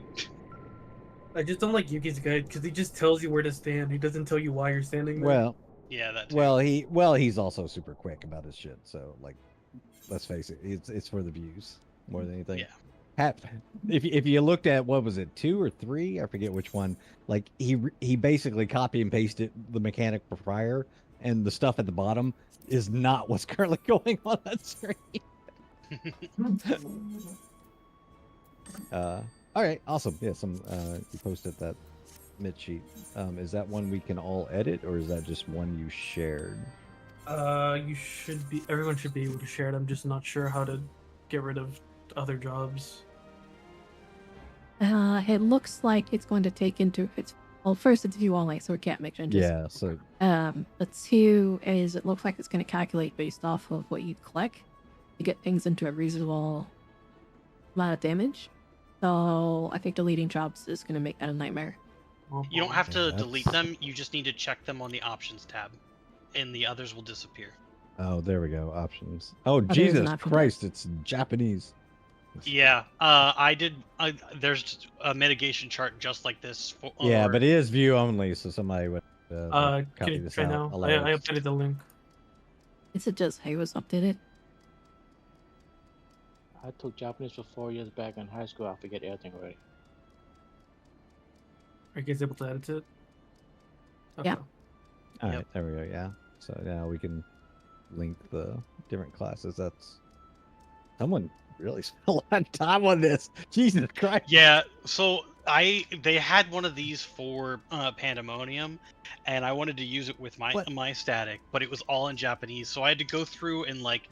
I just don't like Yuki's guide because he just tells you where to stand. He doesn't tell you why you're standing there. Well, Yeah, that too. he's also super quick about his shit. So like, let's face it, it's for the views more than anything. Yeah. If you looked at what was it, 2 or 3, I forget which one. Like he basically copy and pasted the mechanic for prior, and the stuff at the bottom is not what's currently going on screen. All right, awesome. Yeah, you posted that mid sheet. Is that one we can all edit, or is that just one you shared? Everyone should be able to share it. I'm just not sure how to get rid of other jobs. It looks like it's going to take into first it's view only, so it can't make changes. Yeah. So but 2 is it looks like it's going to calculate based off of what you click to get things into a reasonable amount of damage. So I think deleting jobs is going to make that a nightmare. You don't have to Yeah, delete them. You just need to check them on the options tab, and the others will disappear. oh, there we go. Options. Oh, there is an Jesus option. Christ! It's Japanese. Yeah, there's a mitigation chart just like this. Yeah, but it is view only, so somebody would Can copy you this try out. now? allow I us- updated the link. Is it just hey was updated? I took Japanese for 4 years back in high school. I forget everything already. Are you guys able to edit it? Yeah. All right, Yep. there we go. Yeah. So now we can link the different classes. That's someone really spent a lot of time on this. Jesus Christ. Yeah, so they had one of these for Pandemonium, and I wanted to use it with What? my static, but it was all in Japanese, so I had to go through and like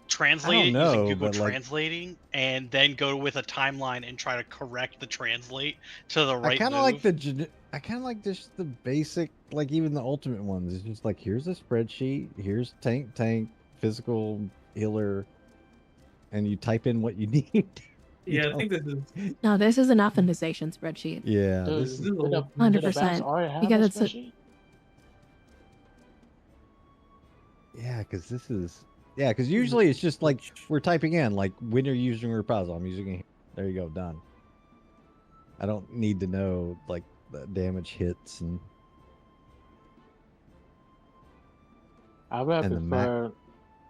translate it know, using Google but, like- Translating, and then go with a timeline and try to correct the translate to the right. I kind of move. like I kind of like just the basic, like even the ultimate ones. It's just like here's a spreadsheet, here's tank, physical healer, and you type in what you need. Yeah, I know? think this is. No, this is an optimization spreadsheet. Yeah. Dude, This is, did the 100%. banks already have Because a it's a- spreadsheet? yeah, because this is because usually it's just like we're typing in like when you're using reprisal. I'm using it. There you go, done. I don't need to know like the damage hits and I would And the map- prefer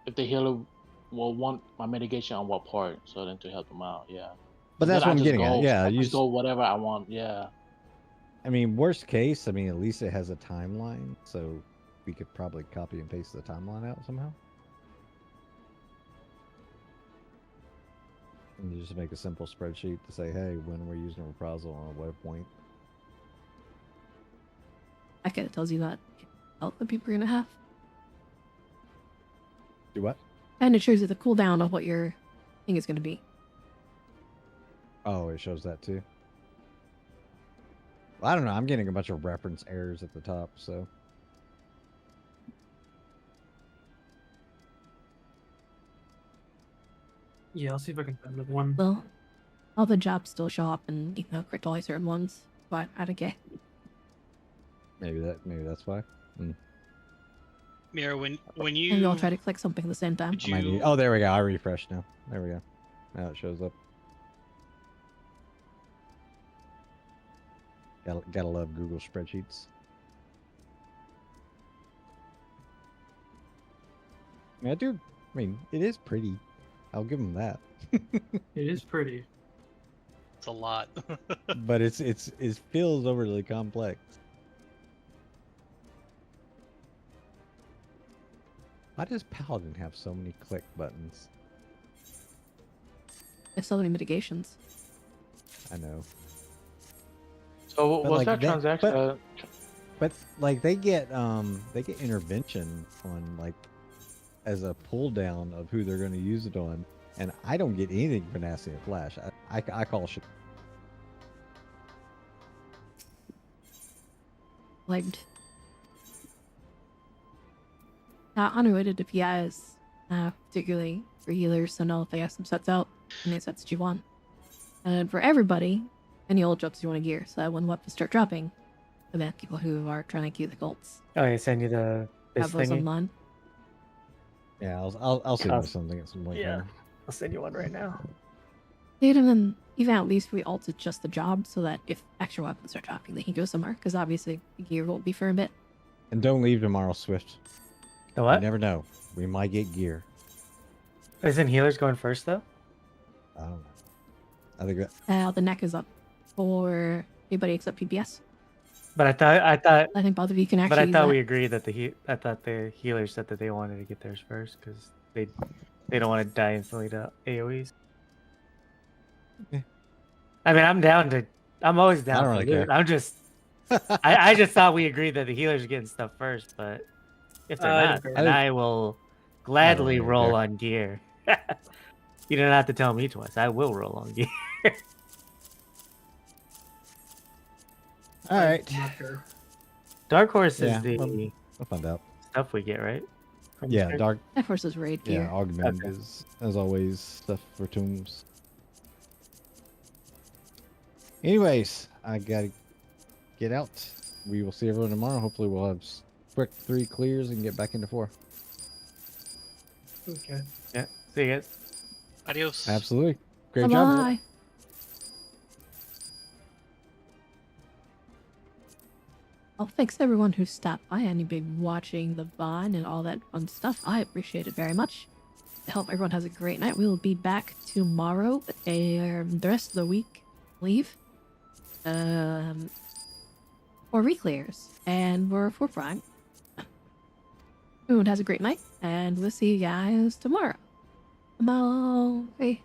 if the healer will want my mitigation on what part, so then to help them out. Yeah. but Then that's I what I'm just getting go, at. Yeah, I you just go whatever I want. Yeah. I mean, worst case, I mean, at least it has a timeline, so we could probably copy and paste the timeline out somehow. And you just make a simple spreadsheet to say, hey, when we're using a reprisal on a waypoint. I kind of tells you that health that people are gonna have. Do what? And it shows you the cooldown of what your thing is gonna be. Oh, it shows that too. Well, I don't know. I'm getting a bunch of reference errors at the top, so. Yeah, I'll see if I can find another one. Well, all the jobs still show up and correct only certain ones, but I don't get. Maybe that's why. Mira, when And you we all try to click something at the same time. Did I might you- need- oh, there we go. I refreshed now. There we go. Now it shows up. Gotta love Google spreadsheets. I mean, I mean, it is pretty. I'll give them that. It is pretty. it's a lot. But it feels overly complex. Why does Paladin have so many click buttons? There's so many mitigations. I know. So But, was like, that that- transaction? but- But like they get intervention on like as a pull down of who they're going to use it on, and I don't get anything for Nasty and Flash. I call shit. Like, unrelated to PIs, particularly for healers, so know if they have some sets out, any sets that you want. And for everybody, any old jobs you want to gear, so that when weapons start dropping, the people who are trying to queue the cults. Oh, yeah, send you the Have this those thingy. online. Yeah, I'll send I'll- you something at some point. yeah. Connor. I'll send you one right now. Dude, and then even at least we alted just the job so that if extra weapons start dropping, they can go somewhere. Because obviously gear won't be for a bit. And don't leave tomorrow, Swift. The You what? never know. We might get gear. Isn't healers going first though? I don't know. I think that The neck is up for anybody except PBS. But I thought I think both of you can actually. But I use thought that. we agreed that the healers said that they wanted to get theirs first because they don't want to die instantly to AOE's. Yeah. I mean, I'm always down. don't for really loot. care. I'm just, I just thought we agreed that the healers are getting stuff first, but if they're I not, don't then care. I will gladly really roll care. on gear. You don't have to tell me twice. I will roll on gear. All right. I'm not sure. Dark Horse Yeah, is the I'll find out. stuff we get, right? From Yeah, Sure. dark. That forces raid gear. Yeah, augment Okay. is as always stuff for tombs. Anyways, I gotta get out. We will see everyone tomorrow. Hopefully, we'll have quick 3 clears and get back into 4. Okay. Yeah. See you guys. Adios. Absolutely. Great job. Bye. Well, thanks everyone who stopped by and been watching the Vine and all that fun stuff. I appreciate it very much. I hope everyone has a great night. We will be back tomorrow, the rest of the week, I believe. For reclears and for Prime. Everyone has a great night, and we'll see you guys tomorrow. Bye.